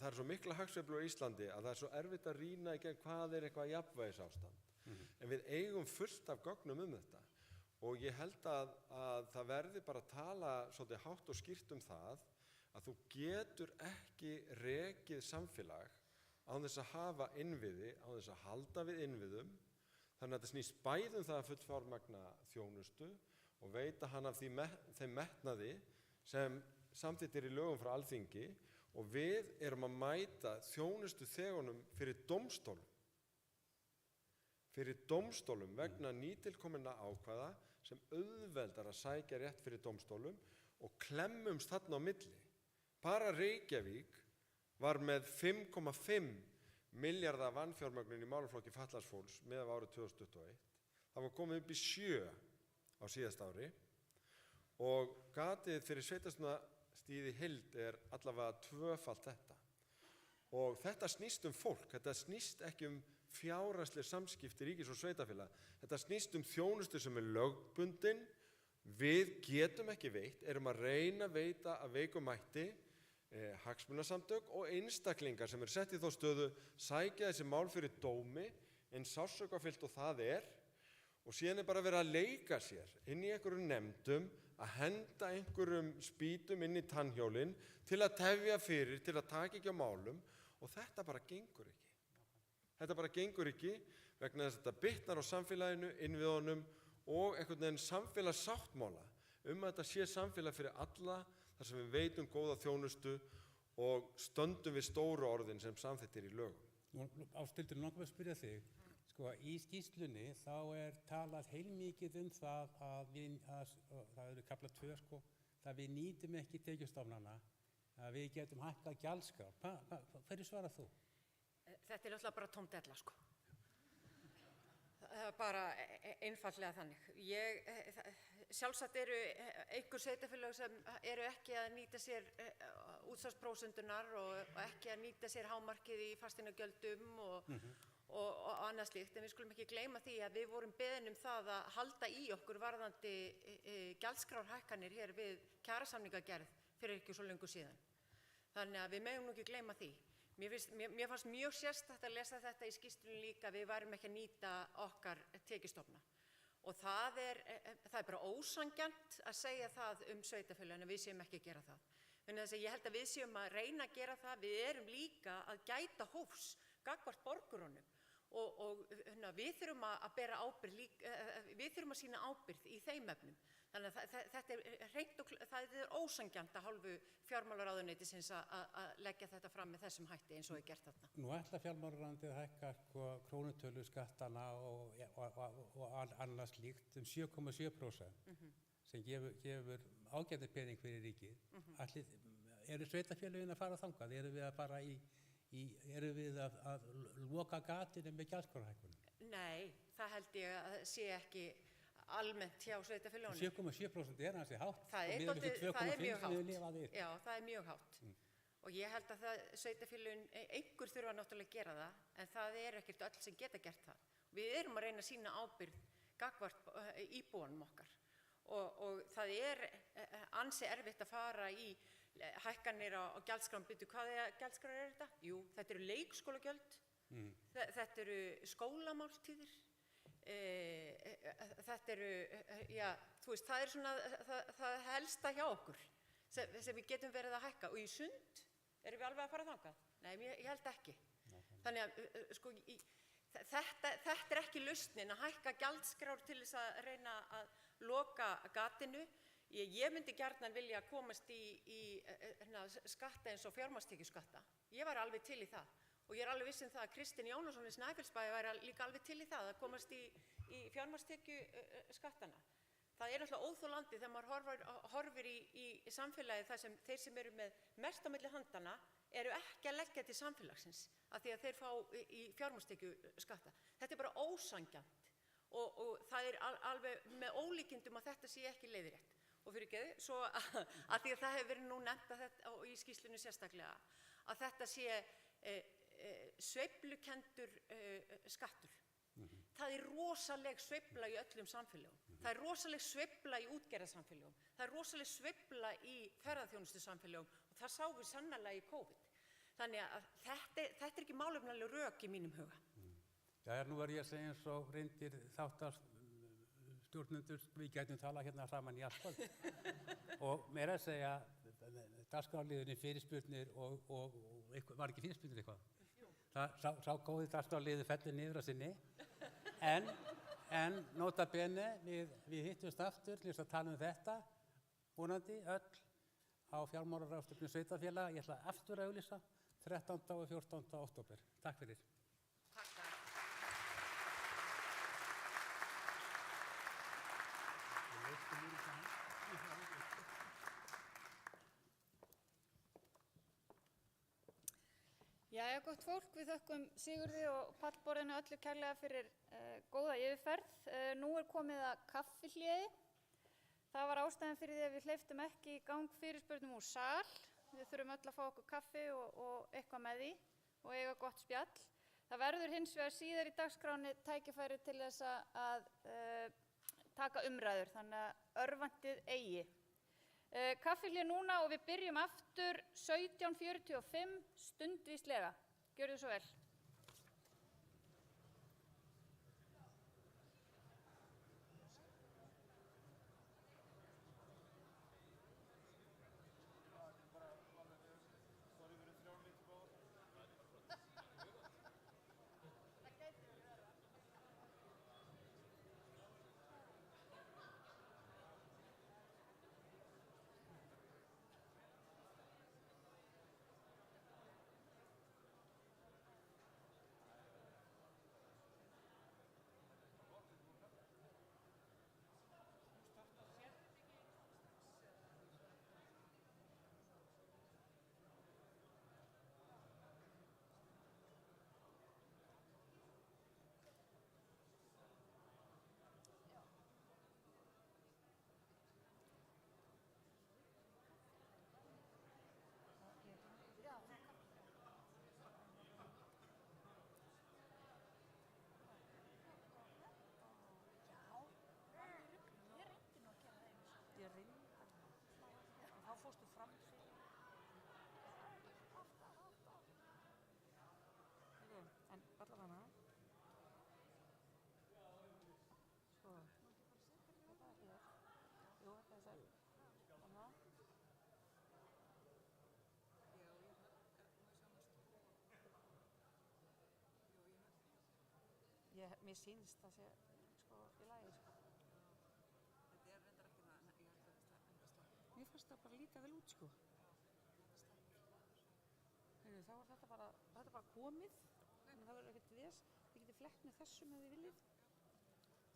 það er svo mikla hagsveiflur á Íslandi að það er svo erfitt að rýna í gegn hvað er eitthvað jafnvægisástand. En við eigum fullt af gögnum þetta og ég held að það verði bara að tala svolítið hátt og skýrt það að þú getur ekki rekið samfélag án þess að hafa innviði, án þess að halda við innviðum. Þannig að þetta snýst bæði það að fullfjármagna þjónustu og veita hann af þeim metnaði sem samþykkt í lögum frá Alþingi og við erum að mæta þjónustu þegunum fyrir dómstólum vegna nýtilkominna ákvæða sem auðveldar að sækja rétt fyrir dómstólum og klemmumst þarna á milli. Bara Reykjavík var með 5,5 milljarða vanfjármögnun í málaflokki fatlaðs fólks með árið 2021. Það var komið upp í 7 á síðast ári og gatið fyrir sveitarstjórnarstigið í heild er allavega tvöfalt þetta. Og þetta snýst fólk, þetta snýst ekki fjárhagsleg samskipti ríkis og sveitarfélaga. Þetta snýst þjónustu sem er lögbundin, við getum ekki veitt, erum að reyna að veita að veikum mætti, hagsmunasamtök og einstaklingar sem sett í þá stöðu sækja þessi mál fyrir dómi eins sársaukafullt og það er og síðan bara verið að leika sér inn í einhverjum nefndum að henda einhverjum spýtum inn í tannhjólin til að tefja fyrir, til að taka ekki á málum og þetta bara gengur ekki. Þetta bara gengur ekki vegna þess að þetta bitnar á samfélaginu, innviðunum og einhvern veginn samfélagssáttmála að þetta sé samfélag fyrir alla þar sem við veitum góða þjónustu og stöndum við stóru orðin sem samþykkt í lögum. Ásthildur, langar að spyrja þig. Í skýrslunni þá er talað heilmikið það að það eru kafla 2, það við nýtum ekki tekjustofnana að við getum hækkað gjaldskrár. Hverju svarar þú? Þetta er náttúrulega bara tóm della, sko. Það er bara einfallega þannig. Sjálfsagt eru einhver sveitarfélög sem eru ekki að nýta sér útsvarsprósentunar og ekki að nýta sér hámarkið í fasteignagjöldum og annað slíkt, en við skulum ekki gleyma því að við vorum beðin það að halda í okkur varðandi gjaldskrárhækkanir hér við kjarasamningagerð fyrir ekki svo löngu síðan. Þannig að við megum nú ekki gleyma því. Mér fannst mjög sérstakt að lesa þetta í skýrslunni líka að við værum ekki að nýta okkar tekjustofna. Og það er bara ósanngjarnt að segja það sveitarfélögin að við séum ekki að gera það. Þannig að ég held að við séum að reyna að gera það, við erum líka að gæta hófs gagnvart borgurunum og við þurfum að bera ábyrgð líka, við þurfum að sýna ábyrgð í þeim efnum. Þannig að þetta er hreint og það er ósanngjarnt að hálfu fjármálaráðuneytisins að leggja þetta fram með þessum hætti eins og er gert þarna. Nú ætla fjármálaráðuneytið að hækka krónutölu skattana og annað slíkt 7,7% sem gefur ágætis pening fyrir ríkið. Eru sveitarfélögin að fara þangað? Eru við að fara eru við að loka gatinu með gjaldskrárhækkunum? Nei, það held ég að sé ekki almennt hjá sveitarfélögunum. 7,7% er hansi hátt. Það er mjög hátt. Já, það er mjög hátt. Og ég held að sveitarfélögin, einhver þurfa náttúrulega að gera það, en það er ekkert öll sem geta gert það. Við erum að reyna að sýna ábyrgð gagnvart íbúanum okkar. Og það er ansi erfitt að fara í hækkanir á gjaldskrám. Hvaða gjaldskrar er þetta? Jú, þetta eru leikskólagjöld, þetta eru skólamáltíðir, þetta eru, þú veist, það er svona það helsta hjá okkur sem við getum verið að hækka. Og í sund erum við alveg að fara þangað? Nei, ég held ekki. Þannig að sko, þetta er ekki lausnin að hækka gjaldskrár til þess að reyna að loka gatinu. Ég myndi gjarnan vilja komast í skatta eins og fjármagnstekjuskatta. Ég væri alveg til í það. Og ég er alveg viss það að Kristinn Jónasson í Snæfellsbæ væri líka alveg til í það að komast í fjármagnstekjuskattana. Það er náttúrulega óþolandi þegar maður horfir í samfélagið þar sem þeir sem eru með mest á milli handana eru ekki að leggja til samfélagsins af því að þeir fá í fjármagnstekjuskatta. Þetta er bara ósanngjarnt og það er alveg með ólíkindum að þetta sé ekki leiðrétt. Og fyrirgeðu, svo að því að það hefur verið nú nefnt og í skýrslunni sérstaklega að þetta sé sveiflukendur skattur. Það er rosaleg sveifla í öllum samfélögum. Það er rosaleg sveifla í útgerðarsamfélögum. Það er rosaleg sveifla í ferðaþjónustusamfélögum og það sáum við sannarlega í COVID. Þannig að þetta er ekki málefnaleg rök í mínum huga. Nú var ég að segja eins og reyndir þáttarstjórnendur, við gætum talað hérna saman í allt kvöld. Og meira að segja, dagskrárliðurinn fyrirspurnir og var ekki fyrirspurnir eitthvað? Sá góði dagskrárliður fellur niður á sinni. En nota bene, við hittumst aftur til þess að tala þetta, vonandi öll á fjármálaráðstefnu sveitarfélaga. Ég ætla aftur að auglýsa 13. og 14. október. Takk fyrir. Jæja, gott fólk, við þökkum Sigurði og pallborðinu öllu kærlega fyrir góða yfirferð. Nú er komið að kaffihléi. Það var ástæðan fyrir því að við hleyptum ekki í gang fyrirspurnum úr sal. Við þurfum öll að fá okkur kaffi og eitthvað með því og eiga gott spjall. Það verður hins vegar síðar í dagskráni tækifæri til þess að taka umræður, þannig að örvantið eigi. Kaffihléi núna og við byrjum aftur 17:45 stundvíslega. Gjörðu svo vel. Mér sýnist það sé sko í lagi sko. Þetta er reyndar ekki það, ég held að þetta er enda slapp. Mér fannst það bara líta vel út sko. Heyrðu, þá er þetta bara komið, þannig að það verður ekkert ves. Þið getið flett með þessum ef þið viljið.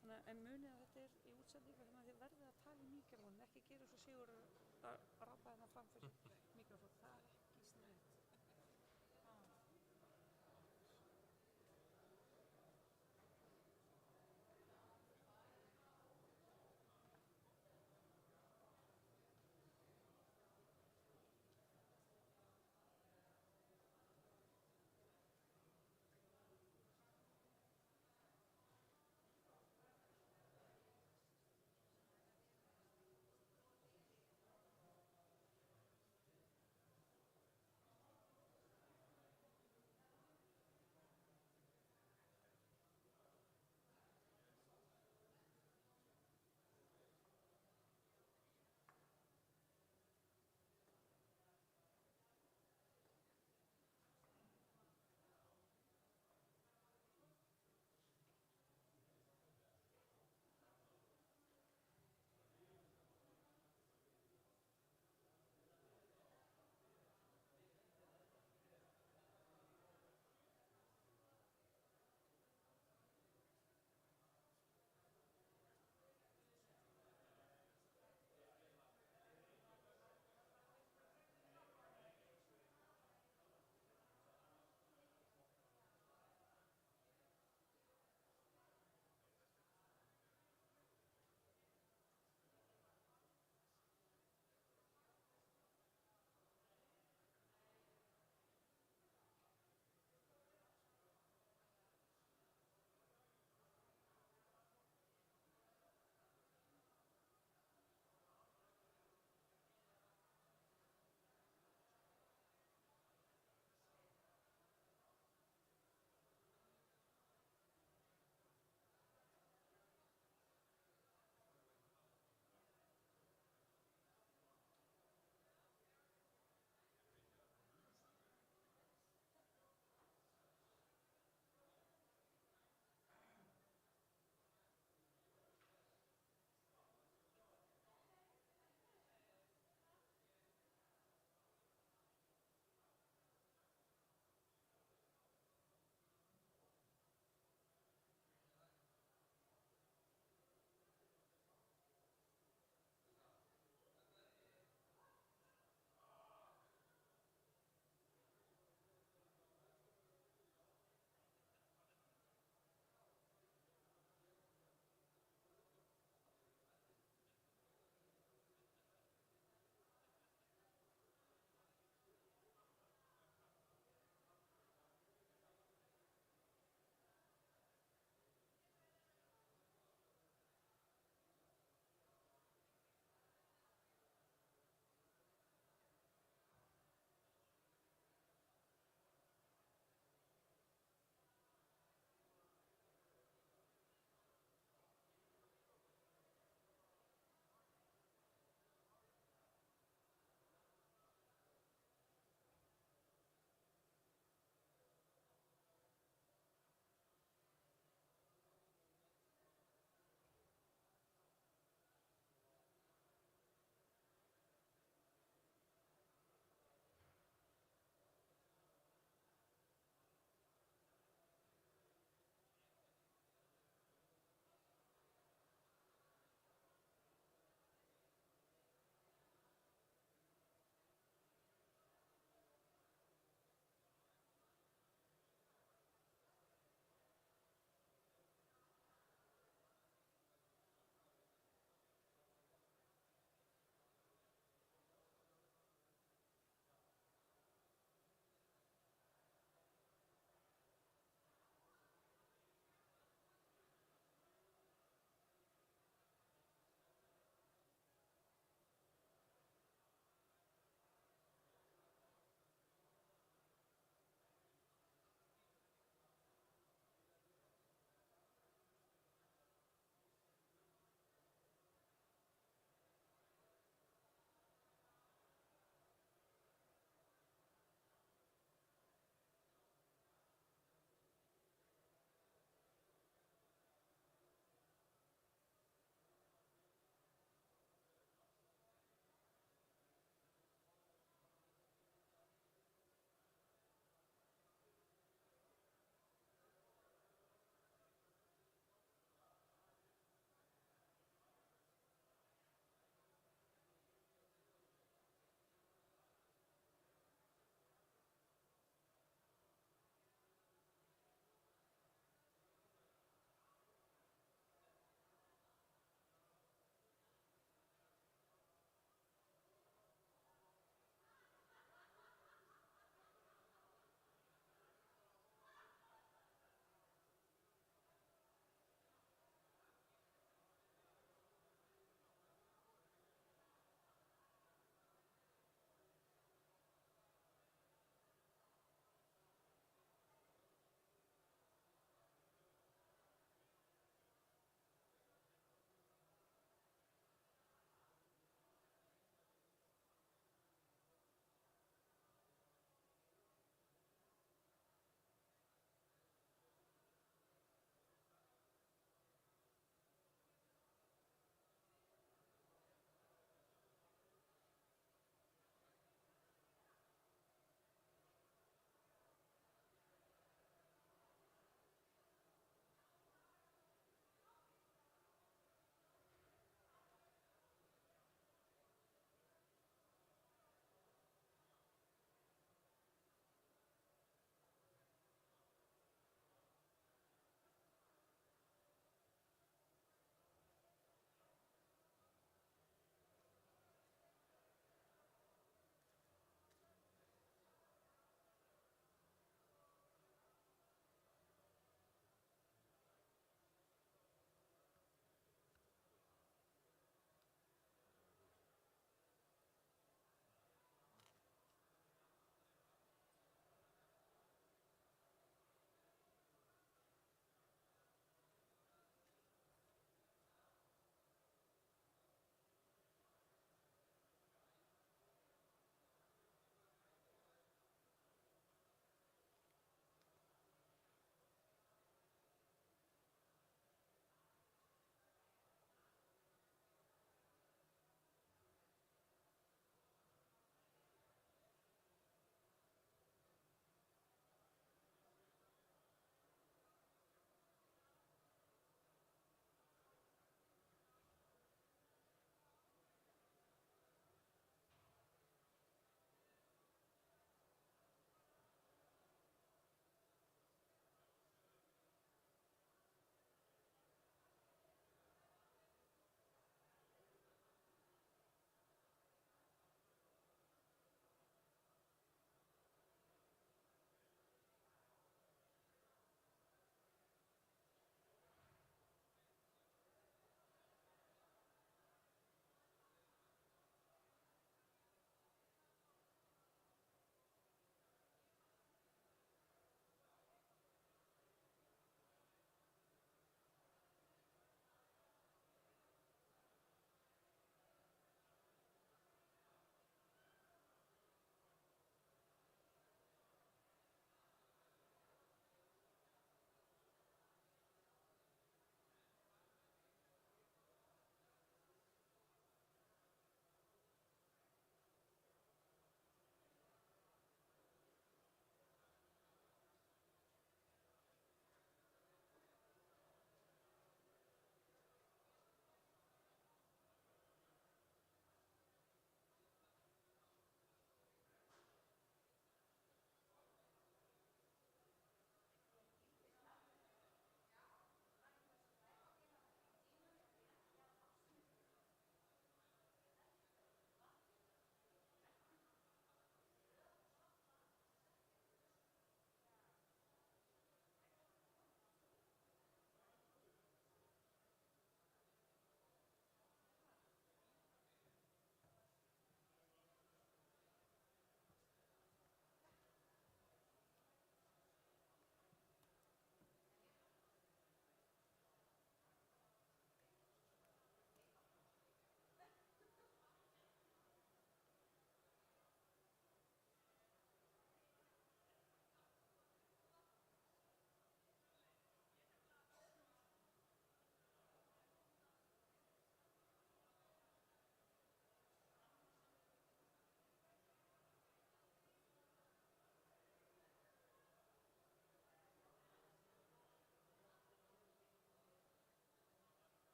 Þannig en munið að þetta er í útsendingu þannig að þið verðið að tala í mikrofónu, ekki gera svo sigur að rápa hérna fram fyrir mikrofón. Það er ekki sniðugt.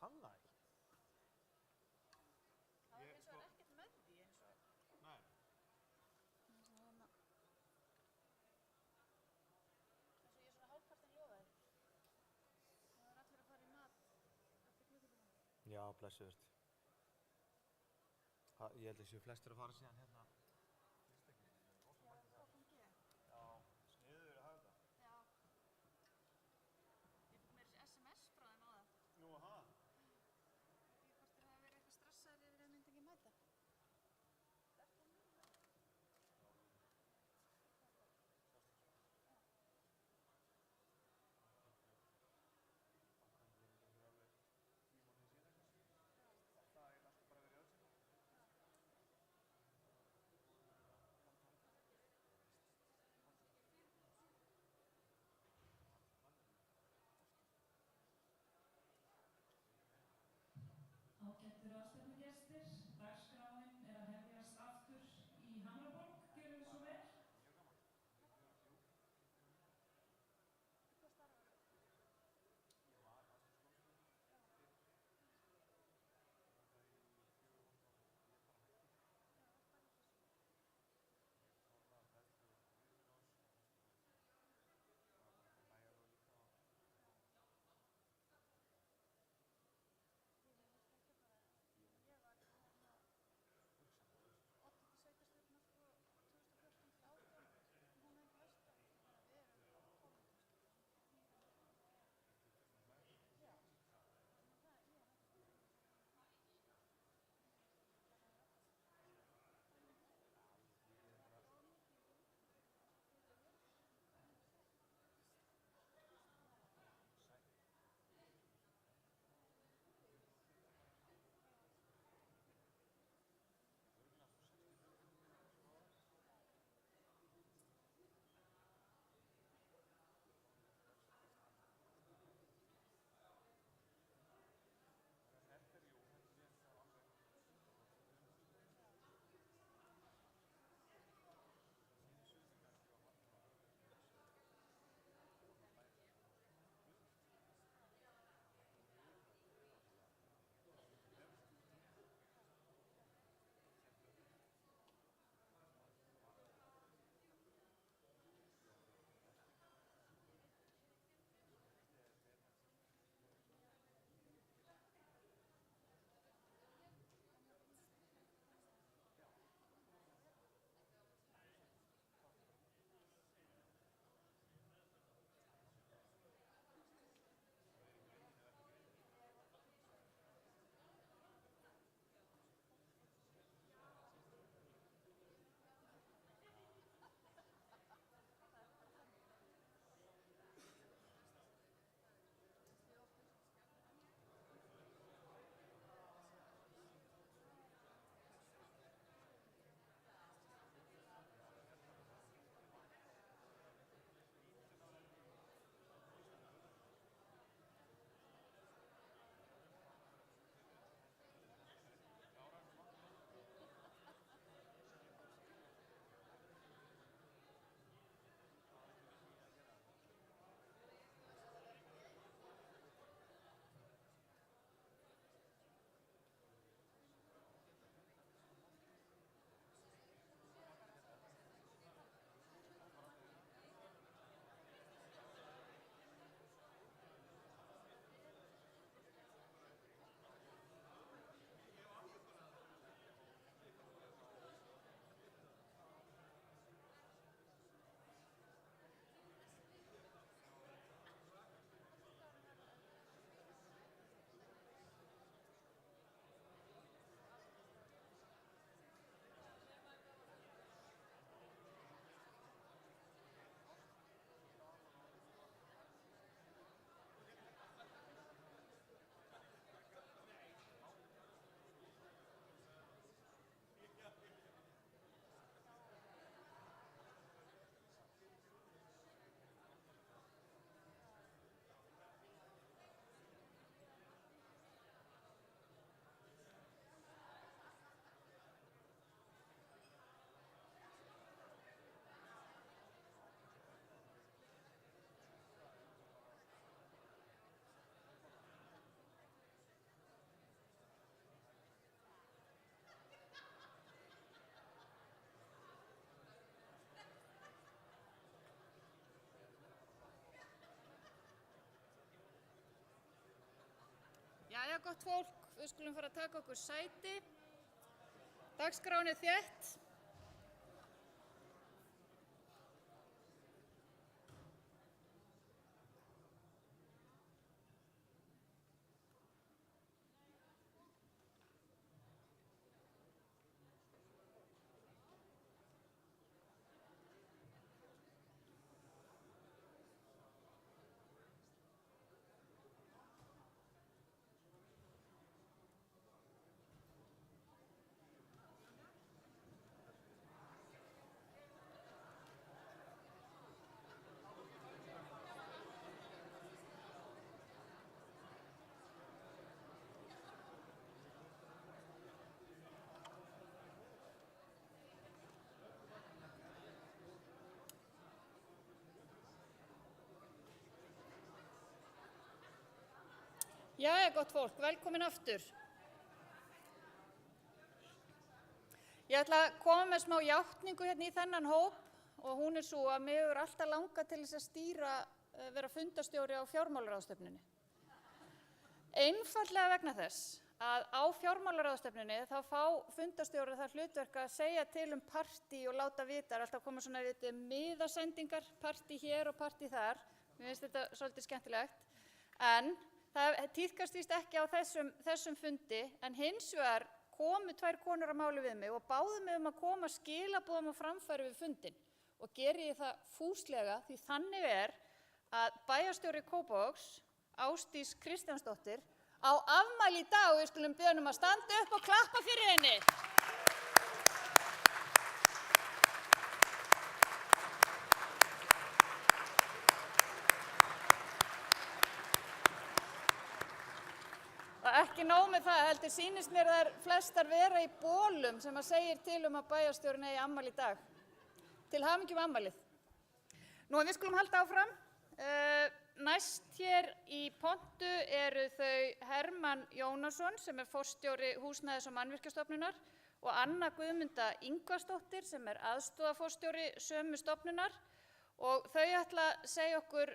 kann það ekki. Það Ég, er eins og er ekkert með því eins og Nei. eins og ég svona hálfpartinn lofaði. Það er allir að fara í mat eftir klukkutíma. Já, blessuðust. Ég held að séu flestir að fara síðan hérna. Já, hvað kom ég? Já, sniður að hafa þetta. Já. Ég fikk mér SMS frá þeim á það. Nú, aha. Ég hvort þér hafi verið eitthvað stressaðir yfir að myndi ekki mæta. Ágættu ráðstefnugestir, dagskráin er að hefjast aftur í Hamraborg, gjörið þið svo vel. Hvað starfar þú? Ég var hérna gott fólk, við skulum fara að taka okkur sæti. Dagskráin er þétt. Jæja, gott fólk, velkomin aftur. Ég ætla að koma með smá játningu hérna í þennan hóp og hún er svo að mig hefur alltaf langað til þess að stýra, vera fundarstjóri á fjármálaráðstefnunni. Einfaldlega vegna þess að á fjármálaráðstefnunni þá fá fundarstjórar það hlutverk að segja til partí og láta vita, það er alltaf að koma svona miðasendingar, partí hér og partí þar. Mér finnst þetta svolítið skemmtilegt, en það tíðkast víst ekki á þessum fundi, en hins vegar komu 2 konur að máli við mig og báðu mig að koma skilaboðum á framfæri við fundinn og geri ég það fúslega því þannig er að bæjarstjóri Kópavogs, Ásdís Kristjánsdóttir, á afmæli í dag og við skulum biðja að standa upp og klappa fyrir henni. Ekki nóg með það, heldur sýnist mér þær flestar vera í bólum sem að segir til að bæjarstjórinn eigi afmæli í dag. Til hamingju með afmælið. Nú við skulum halda áfram. Næst hér í pontu eru þau Hermann Jónasson sem er forstjóri Húsnæðis- og Mannvirkjastofnunar og Anna Guðmunda Ingvarsdóttir sem er aðstoðarforstjóri sömu stofnunar. Og þau ætla að segja okkur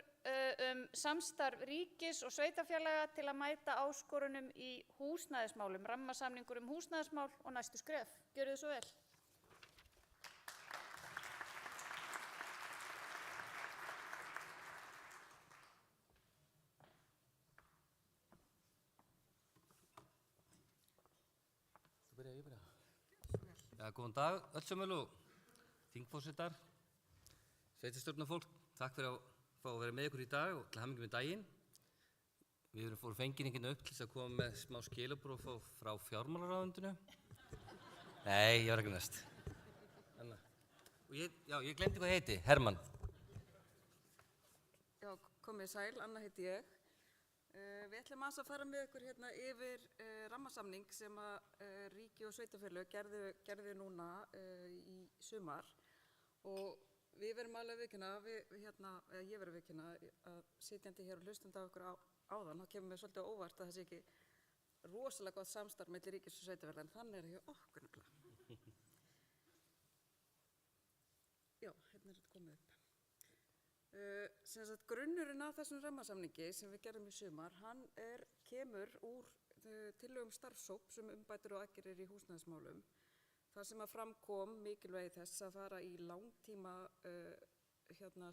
samstarf ríkis og sveitarfélaga til að mæta áskorunum í húsnæðismálum, rammasamningur húsnæðismál og næstu skref. Gjörið þið svo vel. Góðan dag öll sömul og þingforsetar, sveitarstjórnarfólk, takk fyrir að fá að vera með ykkur í dag og til hamingju með daginn. Við erum fengin upp til þess að koma með smá skilaboð frá fjármálaráðuneytinu. Nei, ég var ekki næst. Og ég glemdi hvað heiti, Hermann. Já, komið sæl, Anna heiti ég. Við ætlum að fara með ykkur hérna yfir rammasamning sem að ríki og sveitarfélög gerðu núna í sumar og við verum alveg viðkynna, ég verður viðkynna að sitjandi hér og hlustandi á ykkur áðan, þá kemur mér svolítið óvart að það sé ekki rosalega gott samstarf milli ríkis og sveitarfélaga, en þannig er hjá okkur nefnilega. Já, hérna er þetta komið upp. Grunnurinn að þessum rammasamningi sem við gerðum í sumar, hann kemur úr tillögum starfshóps um umbætur og aðgerðir í húsnæðismálum. Það sem að framkom mikilvægi þess að fara í langtíma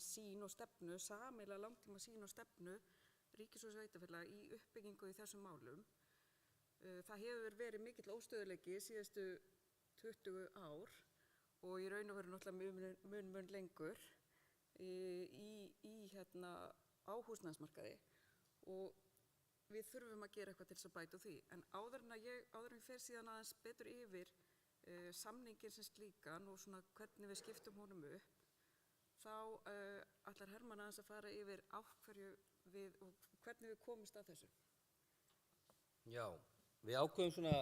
sýn og stefnu, sameiginlega langtíma sýn og stefnu ríkis og sveitarfélaga í uppbyggingu í þessum málum. Það hefur verið mikill óstöðuleiki síðustu 20 ár og í raun og veru náttúrulega mun lengur á húsnæðismarkaði og við þurfum að gera eitthvað til þess að bæta úr því. En áður en ég fer síðan aðeins betur yfir samningin sem slíkan og svona hvernig við skiptum honum upp, þá ætlar Hermann aðeins að fara yfir af hverju við og hvernig við komumst að þessu. Já, við ákveðum svona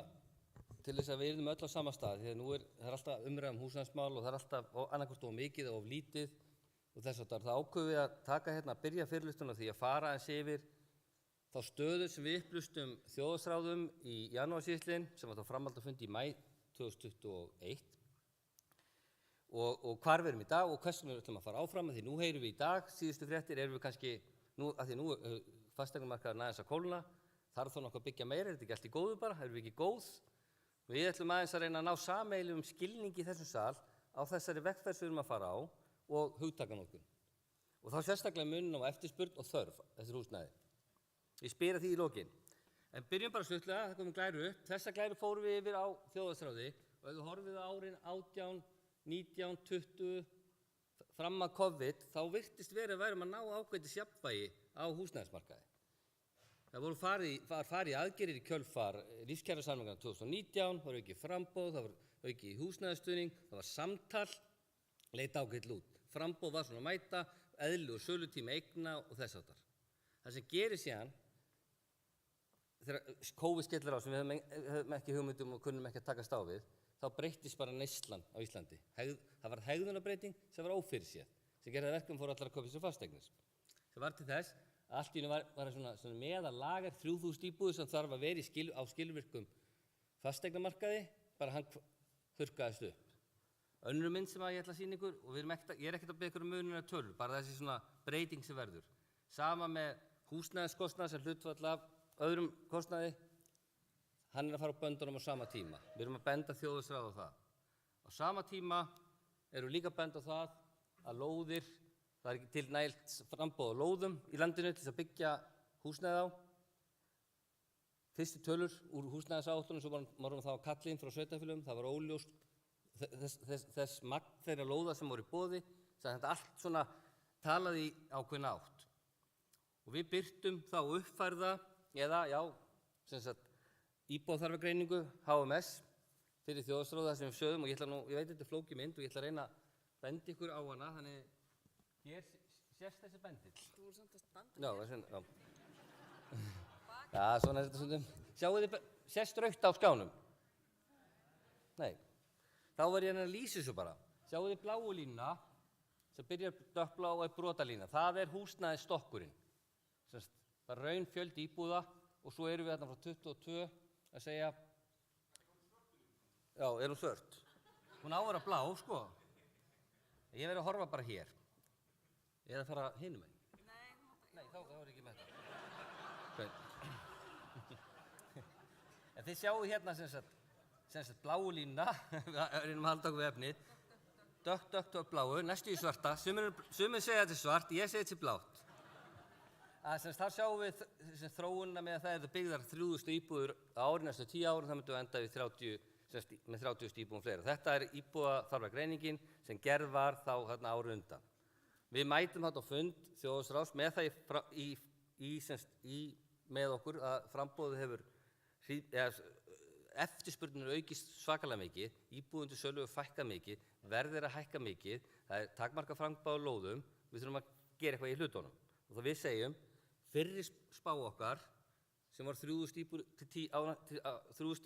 til þess að við erum öll á sama stað, því að það er alltaf umræða húsnæðismál og það er alltaf annarkvort of mikið og of lítið og þess að það ákveðum við að taka að byrja fyrirlesturinn á því að fara aðeins yfir þá stöðu sem við upplustum þjóðhagsráðum í janúar síðastliðinn sem var þá framhaldsfundi í maí 2021 og hvar við erum í dag og hvernig við ætlum að fara áfram, því nú heyrum við í dag, síðustu fréttir erum við kannski, af því nú fasteignamarkaðurinn aðeins að kólna, Þarf þá nokkuð að byggja meira, er þetta ekki allt í góðu bara, erum við ekki góð? Við ætlum aðeins að reyna að ná sameiginlegum skilningi í þessum sal á þessari vegferð sem við erum að fara á og hugtakanotkun. Og þá sérstaklega muninn á eftirspurn og þörf eftir húsnæði. Ég spyr að því í lokin. En byrjum bara stuttlega, það komum glæru upp. Þessa glæru fórum við yfir á þjóðhagsráði og ef þú horfið á árin 18, 19, 20, fram að COVID, þá virtist verið að værum að ná ákveðtis jafnvægi á húsnæðismarkaði. Það var farið í aðgerðir í kjölfar lífskjarasamninganna 2019, það var aukið framboð, það var aukið húsnæðisstuðning, það var samtal, leit ágætlega út. Framboð var svona að mæta, eðlilegur sölutími eigna og þess háttar. Það sem gerir síðan, þegar COVID skellir á sem við höfum ekki hugmyndum og kunnum ekki að takast á við, þá breyttist bara neyslan á Íslandi. Það var hegðunarbreyting sem var ófyrirséð, sem gerði að verkum fóru allar að kaupa sér fasteignir. Sem var til þess að allt í einu var svona meðallager 3000 íbúðir sem þarf að vera á skilvirkum fasteignamarkaði, bara hann þurrkaðist upp. Önnur mynd sem ég ætla að sýna ykkur, og ég er ekkert að beða ykkur um munina tölur, bara þessi svona breyting sem verður. Sama með húsnæðiskostnað sem hlutfall af öðrum kostnaði, hann er að fara á böndunum á sama tíma. Við erum að benda þjóðhagsráð á það. Á sama tíma erum við líka að benda á það að lóðir, það er ekki til nægilt framboð á lóðum í landinu til þess að byggja húsnæði á. Fyrstu tölur úr húsnæðisáætlunum sem vorum þá að kalla inn frá sveitarfélögum, það var óljóst þess magn þeirra lóða sem voru í boði, þannig að þetta allt svona talaði í ákveðna átt. Og við birtum þá uppfærða, eða já, sem sagt, íbúðaþarfagreiningu, HMS, fyrir þjóðhagsráð þar sem við sögðum, og ég veit þetta er flókið mynd og ég ætla að reyna að benda ykkur á hana, þannig hér sést þessi bendill. Þú voru samt að standa Já, það er svona, já. Já, svona er þetta stundum. Sjáu þið, sést rautt á skjánum? Nei. Þá var ég að lýsa þessu bara. Sjáu þið bláu línuna, sem byrjar dökkblá og er brotalína. Það er húsnæðisstokkurinn. Það er raunfjöldi íbúða og svo erum við þarna frá 22 að segja. Já, er hún svört? Hún á að vera blá, sko. Ég verið að horfa bara hér. Ég er að fara hinum megin. Nei, þá er ég ekki með það. En þið sjáu hérna sem sagt bláu línuna, við reynum að halda okkur við efnið, dökk bláu, næstu í svarta, sumir segja þetta er svart, ég segi þetta er blátt. Þar sjáum við þróunina með að það eru byggðar 3000 íbúður á ári næstu 10 árum, það myndum við enda með 30.000 íbúðum fleira. Þetta er íbúðaþarfagreiningin sem gerð var þá þarna árið undan. Við mætum þarna á fund þjóðhagsráðs með það með okkur að framboðið hefur, eftirspurnin aukist svakalega mikið, íbúðundir sölu hefur fækkað mikið, verðir að hækka mikið, það er takmarkað framboð á lóðum, við þurfum að gera eitthvað í hlutunum. Og þá við segjum, fyrri spá okkar, sem var 3000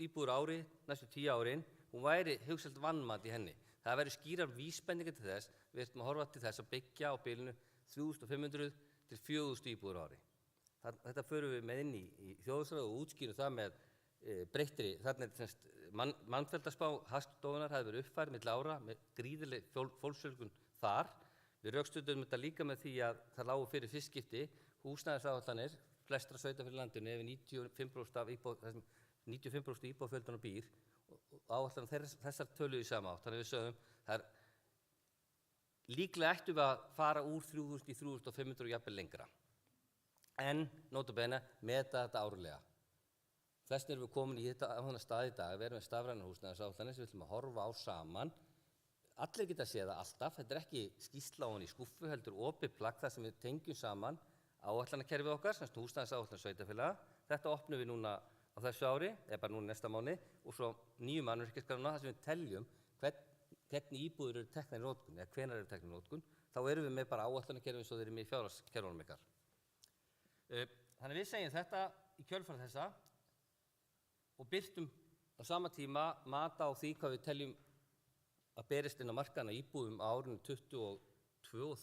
íbúður ári, næstu 10 árin, hún væri hugselt vannmat í henni. Það væri skýrar vísbendingar til þess, við ætlum að horfa til þess að byggja á bilinu 3500 til 4000 íbúður ári. Þetta förum við með inn í þjóðhagsráð og útskýrum það með breyttri, þarna er mannfjöldaspá Hagstofunnar hafi verið uppfærð milli ára með gríðarleg fólksfjölgun þar. Við rökstuddum þetta líka með því að það lágu fyrir fyrst skipti húsnæðisáætlanir flestra sveitarfélaga í landinu yfir 95% íbúafjöldan býr og áætlanir þessar töluðu í sama átt. Þannig við sögðum það líklega ættum við að fara úr 3000 í 3500 og jafnvel lengra. En nota bene meta þetta árlega. Þess vegna erum við komin í þetta á þennan stað í dag, við erum með stafrænar húsnæðisáætlanir sem við ætlum að horfa á saman. Allir geta séð það alltaf, þetta er ekki skýrsla ofan í skúffu, heldur opið plagg þar sem við tengjum saman áætlanakerfið okkar, sem húsnæðisáætlan sveitarfélaga. Þetta opnum við núna á þessu ári, eða bara núna næsta mánuði, og svo nýju mannvirkjaskrána þar sem við teljum hvernig íbúðir eru teknar í notkun, eða hvenær eru teknar í notkun. Þá erum við með bara áætlanakerfið eins og þeir eru með í fjárhagskerfunum ykkar. Þannig við segjum þetta í kjölfar þessa og birtum á sama tíma mata á því hvað við teljum að berist inn á markaðana íbúðum á árinu 22 og 3 og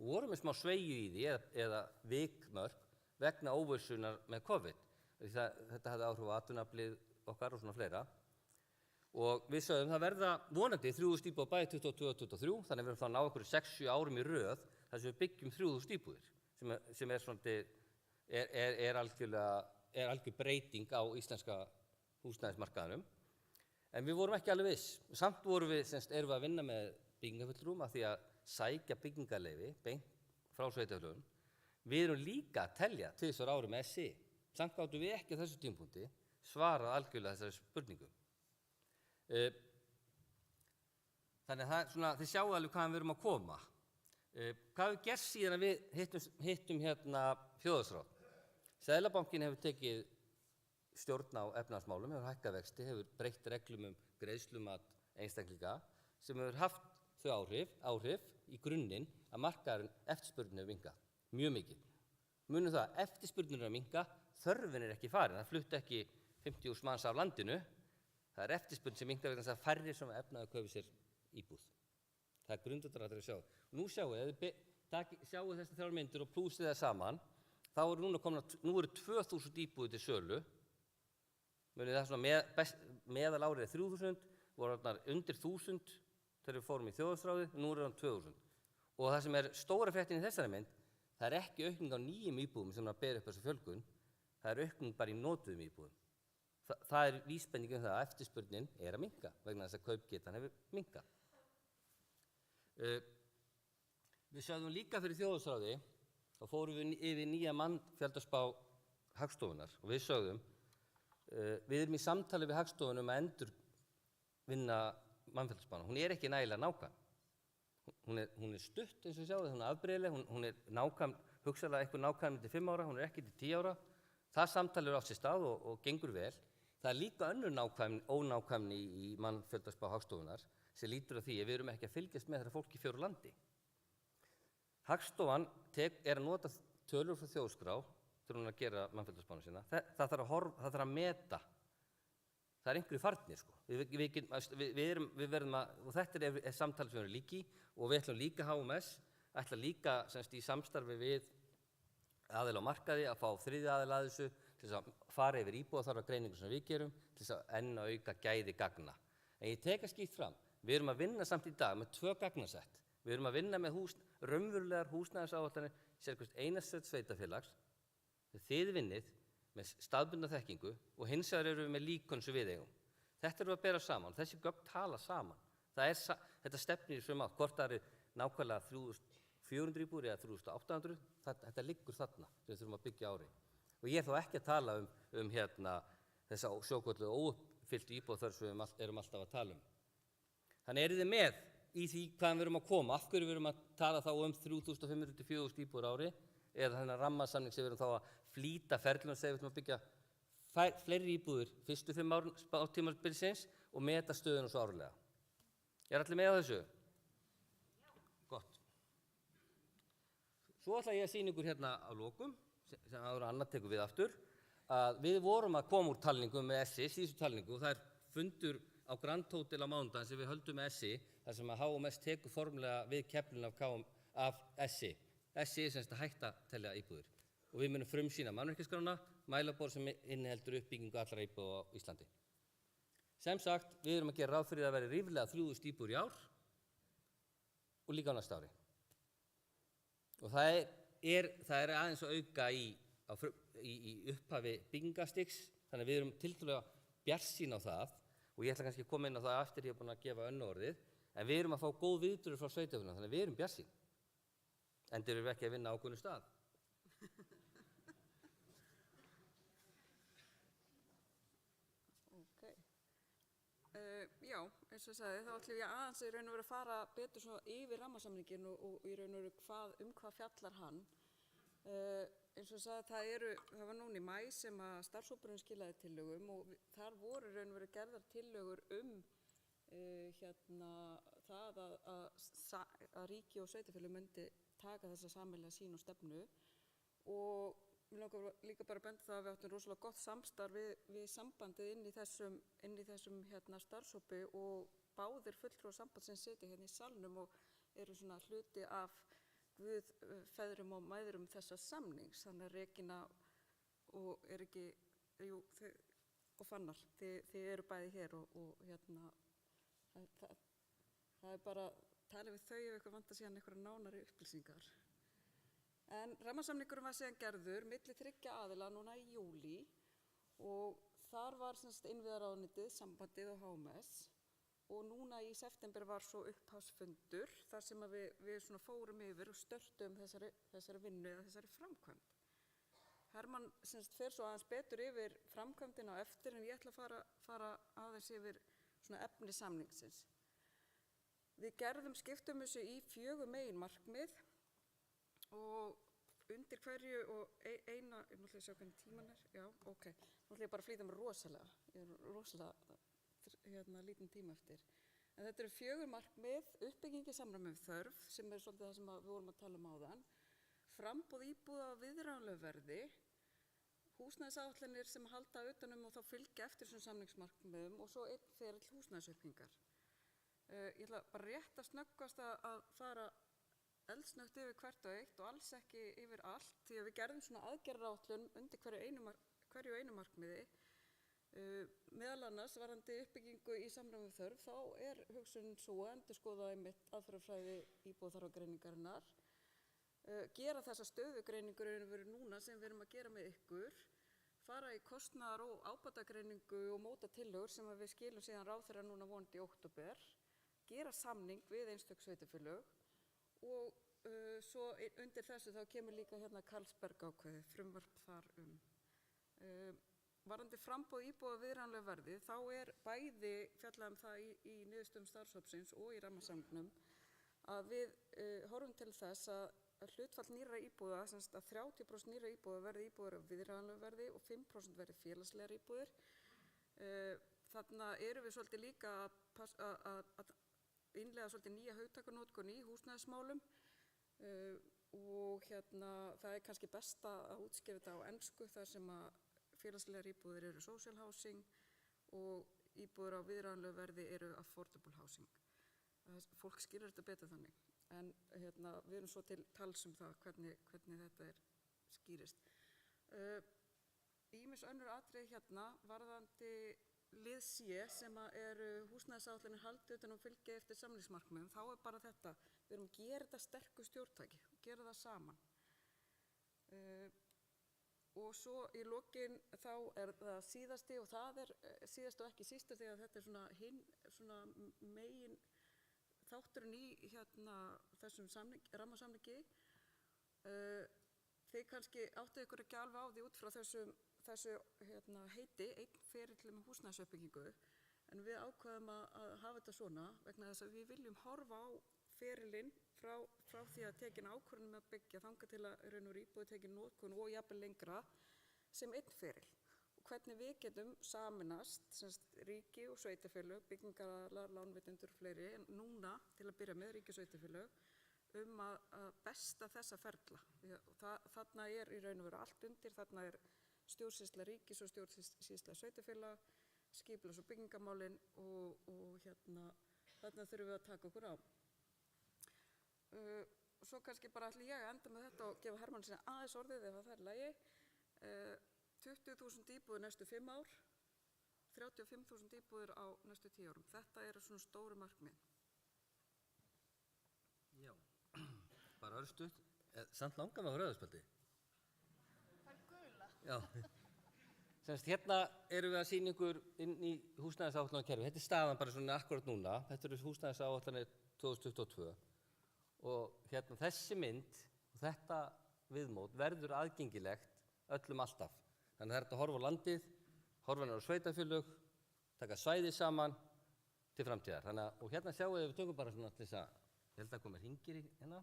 vorum með smá sveigju í því eða vikmörk vegna óvissunar með COVID. Þetta hafði áhrif á atvinnuaflið okkar og svona fleira. Og við sögðum það verða vonandi 3000 íbúða bæði 22 og 23, þannig við erum þá að ná okkur 6-7 árum í röð þar sem við byggjum 3000 íbúðir sem er algjörlega er algjör breyting á íslenska húsnæðismarkaðinum. En við vorum ekki alveg viss. Samt erum við að vinna með byggingafulltrúum af því að sækja byggingarleyfi beint frá sveitarfélögum. Við erum líka að telja 2 ári með SI. Samt gátum við ekki á þessu tímapunkti svarað algjörlega þessari spurningu. Þannig að þið sjáu alveg hvaðan við erum að koma. Hvað hefur gerst síðan að við hittum þjóðhagsráð? Seðlabankinn hefur tekið stjórn á efnahagsmálum, hefur hækkað vexti, hefur breytt reglum greiðslumat einstaklinga sem hefur haft þau áhrif í grunninn að markaðurinn eftirspurnin hefur minnkað mjög mikið. Munum það, eftirspurnin er að minnka, þörfin er ekki farin, það flutti ekki 50.000 manns af landinu, það er eftirspurnin sem minnkar vegna þess að færri sem efnaði að kaupa sér íbúð. Það er grundvallaratriði að sjá. Nú sjáu þessar 3 myndir og plúsið það saman, þá eru nú eru 2.000 íbúðir til sölu. Munið það svona meðal árið 3.000, voru undir 1.000 þegar við fórum í þjóðhagsráðið, nú eru það 2.000. Og það sem er stóra fréttin í þessari mynd, það er ekki aukning á nýjum íbúðum sem að bera upp þessu fjölgun, það er aukning bara í notuðum íbúðum. Það er vísbending það að eftirspurnin er að minnka vegna þess að kaupgetan hefur minnkað. Við sögðum líka fyrir þjóðhagsráði og fórum við yfir nýja mannfjöldaspá Hagstofunnar og við sögðum við erum í samtali við Hagstofunum að endurvinna mannfjöldaspána. Hún er ekki nægilega nákvæm. Hún er stutt eins og við sjáum, hún er afbrigðileg, hún er nákvæm, hugsanlega eitthvað nákvæm til 5 ára, hún er ekki til 10 ára. Það samtali átt sér stað og gengur vel. Það er líka önnur ónákvæmni í mannfjöldaspá Hagstofunnar sem lítur að því að við erum ekki að fylgjast með þegar fólki fer úr landi. Hagstofan er að nota tölur frá þjóðskrá þegar hún er að gera mannfjöldaspána sína. Það þarf að meta. Það er einhverju farnir, sko. Við verðum að, og þetta er samtal sem við erum líki og við ætlum líka HMS, ætla líka í samstarfi við aðila á markaði að fá 3. aðila að þessu til þess að fara yfir íbúðaþarfagreiningu sem við gerum til þess að enn að auka gæði gagna. En ég tek að skýrt fram, við erum að vinna samt í dag með 2 gagnasett. Við erum að vinna með raunverulegar húsnæðisáætlanir sérhvert einastrætt sveitafélags. Þið vinnið með staðbundna þekkingu og hins vegar eru við með líkön sem við eigum. Þetta eru að bera saman, þessi gögn tala saman. Þetta stefnir í sömu átt, hvort það er nákvæmlega 3.400 íbúðir eða 3.800, þetta liggur þarna sem við þurfum að byggja ári. Og ég er þá ekki að tala um þessa sjókvöldu óuppfylltu íbúðaþörf sem við erum alltaf að tala um. Þannig eru þið með í því hvaðan við erum að koma, af hverju við erum að tala þá um 3.500 til 4.000 íbúðir ári eða þennan rammasamning sem við erum þá að flýta ferlum og segja við ætlum að byggja fleiri íbúðir fyrstu 5 árum tímabilsins og meta stöðuna svo árlega. Er allir með á þessu? Gott. Svo ætla ég að sýna ykkur hérna á lokum, sem áður annað tekur við aftur, að við vorum að koma úr talningum með SI, síðustu talningu, og það er fundur á Grand Hotel á mánudaginn sem við höldum með SI, þar sem að HMS tekur formlega við keflinu af SI. SI er semst að hætta að telja íbúðir. Og við munum frumsýna mannvirkjaskrána, mælaborð sem inniheldur uppbyggingu allra íbúða á Íslandi. Sem sagt, við erum að gera ráð fyrir að vera ríflega 3.000 íbúðir í ár og líka á næsta ári. Og það er aðeins að auka í upphafi byggingastigs, þannig að við erum tiltölulega bjartsýn á það og ég ætla kannski að koma inn á það eftir ég er búin að gefa önnu orðið, en við erum að fá góð viðbrögð frá sveitarfélögum, þannig að við erum bjartsýn. Enda erum við ekki að vinna á ákveðnum stað. Já, eins og ég sagði, þá ætlum ég aðeins í raun og veru að fara betur svo yfir rammasamninginn og í raun og veru hvað fjallar hann. Eins og ég sagði, það var núna í maí sem að starfshópurinn skilaði tillögum og þar voru í raun og veru gerðar tillögur það að ríki og sveitarfélög myndi taka þessa sameiginlega sýn og stefnu og mér langar líka bara að benda það að við áttum rosalega gott samstarf við sambandið inn í þessum starfshópi og báðir fulltrúar sambandsins sitja hérna í salnum og eru svona hluti af guðfeðrum og mæðrum þessa samnings. Þannig að Regína og og Fannar, þið eru bæði hér og það er bara tala við þau ef eitthvað vantar síðan einhverja nánari upplýsingar. En rammasamningurinn var síðan gerður milli 3 aðila núna í júlí og þar var innviðaráðuneytið, sambandið og HMS og núna í september var svo upphafsfundur þar sem að við svona fórum yfir og störtum þessari vinnu eða þessari framkvæmd. Hermann fer svo aðeins betur yfir framkvæmdina á eftir en ég ætla að fara aðeins yfir svona efni samningsins. Við skiptum þessu í 4 meginmarkmið og undir hverju og eina, ég ætla að sjá hvernig tíman er, já, ok, nú ætla ég bara að flýta mér rosalega, ég er rosalega lítinn tíma eftir. En þetta eru 4 markmið, uppbygging í samræmi við þörf, sem er svolítið það sem við vorum að tala um áðan, framboð íbúða á viðráðanlegu verði, húsnæðisáætlanir sem halda utanum og þá fylgja eftir þessum samningsmarkmiðum og svo einn ferill húsnæðisuppbyggingar. Ég ætla bara rétt að snöggvast að fara eldsnögt yfir hvert og eitt og alls ekki yfir allt, því að við gerðum svona aðgerðaráætlun undir hverju einu markmiði. Meðal annars varðandi uppbyggingu í samræmi við þörf, þá er hugsunin svo að endurskoða einmitt aðferðafræði íbúðaþarfagreiningarinnar, gera þessa stöðugreiningu núna sem við erum að gera með ykkur, fara í kostnaðar- og ábatagreiningu og móta tillögur sem við skilum síðan ráðherra núna vonandi í október, gera samning við einstök sveitarfélög og svo undir þessu þá kemur líka Karlsberg ákvæði, frumvarp þar Varðandi framboð íbúða viðráðanlegu verði, þá er bæði fjallað um það í niðurstöðum starfshópsins og í rammasamningnum að við horfum til þess að hlutfall nýrra íbúða, að 30% nýrra íbúða verði íbúðar á viðráðanlegu verði og 5% verði félagslegar íbúðir. Þarna erum við svolítið líka að innleiða svolítið nýja hugtakanotkun í húsnæðismálum og það er kannski best að útskýra þetta á ensku þar sem að félagslegar íbúðir eru social housing og íbúðir á viðráðanlegu verði eru affordable housing. Fólk skilur þetta betur þannig, en við erum svo til tals um það hvernig þetta skýrist. Ýmis önnur atriði varðandi lið C sem eru húsnæðisáætlanir haldið utan og fylgja eftir samningsmarkmiðum, þá er bara þetta, við erum að gera þetta sterku stjórntæki, gera það saman. Og svo í lokin þá er það síðasti og það er síðast og ekki sísta því að þetta er svona megin þátturinn í þessum rammasamningi. Þið kannski áttu ykkur ekki alveg á því út frá þessu heiti, einn ferill með húsnæðisuppbyggingu, en við ákveðum að hafa þetta svona vegna þess að við viljum horfa á ferilinn frá því að tekin ákvörðun með að byggja þangað til að raun og íbúð tekin í notkun og jafnvel lengra sem einn ferill. Og hvernig við getum saminast, ríki og sveitarfélög, byggingaraðilar, lánveitendur og fleiri, en núna til að byrja með ríki og sveitarfélög, að besta þessa ferla. Þarna er í raun og veru allt undir, þarna er stjórnsýsla ríkis og stjórnsýsla sveitarfélaga, skipulags- og byggingamálin og þarna þurfum við að taka okkur á. Svo kannski bara ætla ég að enda með þetta og gefa Hermanni sinni aðeins orðið ef það er í lagi. 20.000 íbúðir næstu 5 ár, 35.000 íbúðir á næstu 10 árum. Þetta eru svona stóru markmið. Já, bara örstutt. Samt langar með rauðarspjaldi. Það er gula. Já. Hérna erum við að sýna ykkur inn í húsnæðisáætlunarkerfi. Þetta er staðan bara svona akkurat núna. Þetta eru húsnæðisáætlanir 2022. Og þessi mynd og þetta viðmót verður aðgengilegt öllum alltaf. Þannig að það er hægt að horfa á landið, horfa á sveitarfélög, taka svæði saman til framtíðar. Og hérna sjáum við tökum bara svona til þess að, ég held að koma hringir hérna.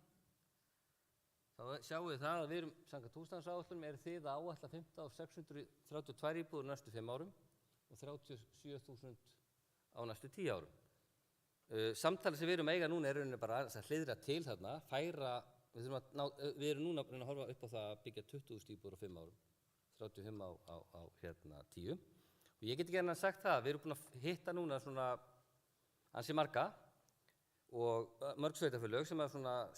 Þá sjáum við það að við erum, samkvæmt húsnæðisáætlunum, þið að áætla 15.632 íbúðir næstu 5 árum og 37.000 á næstu 10 árum. Samtalið sem við erum að eiga núna er rauninni bara að hliðra til þarna, við erum núna að horfa upp á það að byggja 20.000 íbúðir á 5 árum, 35 á 10. Og ég get ekki enn að sagt það, við erum búin að hitta núna svona ansi marga og mörg sveitarfélög sem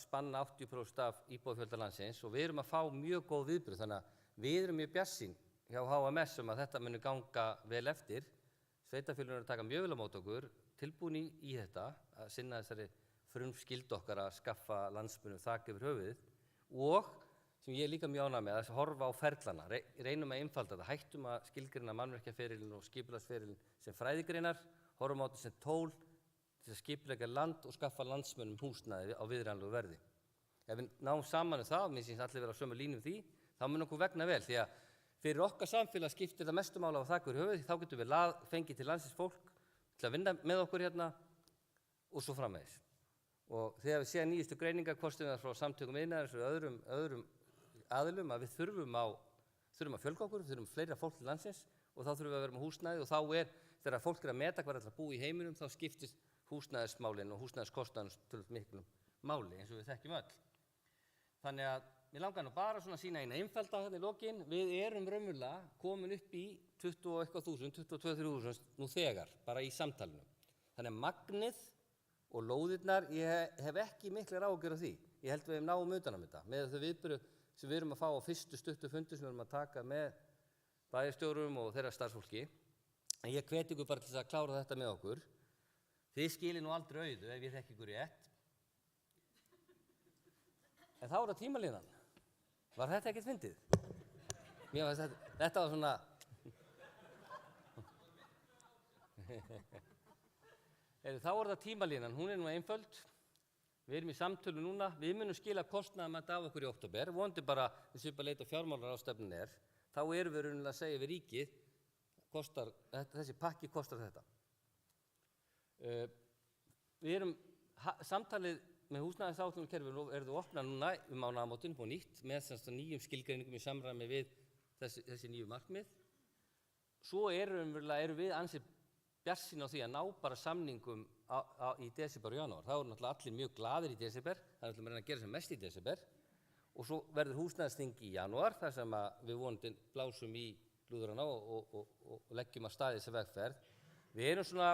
spanna 80% af íbúðafjölda landsins og við erum að fá mjög góð viðbrögð, þannig að við erum mjög bjartsýn hjá HMS að þetta muni ganga vel eftir. Sveitarfélögin eru að taka mjög vel á móti okkur, tilbúin í þetta að sinna þessari frumskyldu okkar að skaffa landsmönnum þak yfir höfuðið og sem ég er líka mjög ánægður með, að horfa á ferlana, reynum að einfalda það, hættum að skilgreina mannvirkjaferilinn og skipulagsferilinn sem fræðigreinar, horfum á þetta sem tól til að skipuleggja land og skaffa landsmönnum húsnæði á viðræðanlegu verði. Ef við náum saman það, mér finnst allir vera á sömu línu því, þá mun okkur vegna vel, því að fyrir okkar samfélag skiptir það mestu máli á þak yfir höfuð, þá getum við fengið til landsins fólk til að vinna með okkur hérna og svo framvegis. Og þegar við séum nýjustu greiningar, hvort sem það frá samtökum iðnaðarins og öðrum aðilum, að við þurfum að fjölga okkur, við þurfum fleira fólk til landsins og þá þurfum við að vera með húsnæði og þá þegar fólk er að meta hvað ætlar að búa í heiminum, þá skiptist húsnæðismálin og húsnæðiskostnaðurinn töluvert miklu máli eins og við þekkjum öll. Þannig að mér langar nú bara svona að sýna eina einfalda hérna í lokin. Við erum raunverulega komin upp í 20 og eitthvað þúsund, 22-23.000 nú þegar, bara í samtalinu. Þannig að magnið og lóðirnar, ég hef ekki miklar áhyggjur af því. Ég held við náum utan um þetta með þau viðbrögð sem við erum að fá á fyrstu stuttu fundi sem við erum að taka með bæjarstjórum og þeirra starfsfólki. En ég hvet ykkur bara til þess að klára þetta með okkur. Þið skilir nú aldrei auðu ef ég þekki ykkur rétt. En þá er það tímalínan. Var þetta ekkert fyndið? Mér fannst þetta var svona... Þá er það tímalínan, hún er nú einföld. Við erum í samtölu núna, við munum skila kostnaðarmat af okkur í október, vonandi bara eins og bara leita fjármálaráðstefnun þá erum við raunverulega að segja við ríkið, þessi pakki kostar þetta. Við erum, samtalið með húsnæðisáætlunarkerfinu eru þú opnað núna mánaðamótin på nýtt með nýjum skilgreiningum í samræmi við þessi nýju markmið. Svo erum við ansið bjartsýn á því að ná bara samningum í desember og janúar. Það voru náttúrulega allir mjög glaðir í desember, það er náttúrulega að reyna að gera sem mest í desember og svo verður húsnæðisþing í janúar þar sem við vonandi blásum í lúðrana og leggjum að staði þessi vegferð. Við erum svona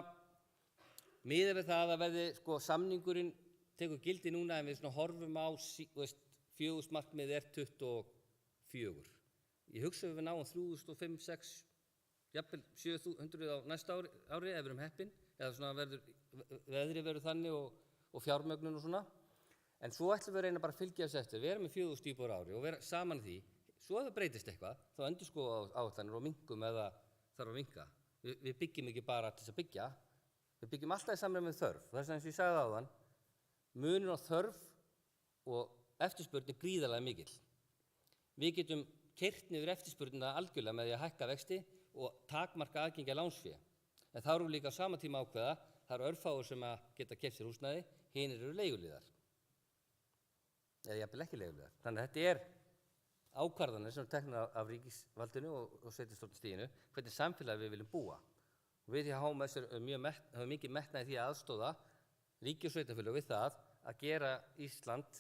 miðað við það að verði samningurinn tekur gildi núna en við horfum á fjögursmarkmið 24. Ég hugsa við náum 3.500, 6, jafnvel 700 á næsta ári ef við erum heppin, eða svona veðri verður þannig og fjármögnun og svona. En svo ætlum við að reyna bara að fylgja þessu eftir. Við erum með 4.000 íbúar á ári og vera saman því. Svo ef það breytist eitthvað, þá endurskoða áætlanir og minkum eða þarf að minnka. Við byggjum ekki bara til þess að byggja, við byggjum alltaf í samræmi með þörf. Þess vegna eins og ég sagði áðan, munur á þörf og eftirspurn er gríðarlega mikill. Við getum keyrt niður eftirspurnina algjörlega með því að hækka vexti og takmarka aðgengi að lánsfé. En þá erum við líka á sama tíma ákveða, það eru örfáir sem að geta keypt sér húsnæði, hinir eru leiguliðar. Eða jafnvel ekki leiguliðar. Þannig að þetta ákvarðanir sem eru teknar af ríkisvaldinu og sveitarstjórnarstiginu, hvernig samfélagi við viljum búa. Og við hjá HMS höfum mikið metnað í því að aðstoða ríki og sveitarfélög við það að gera Ísland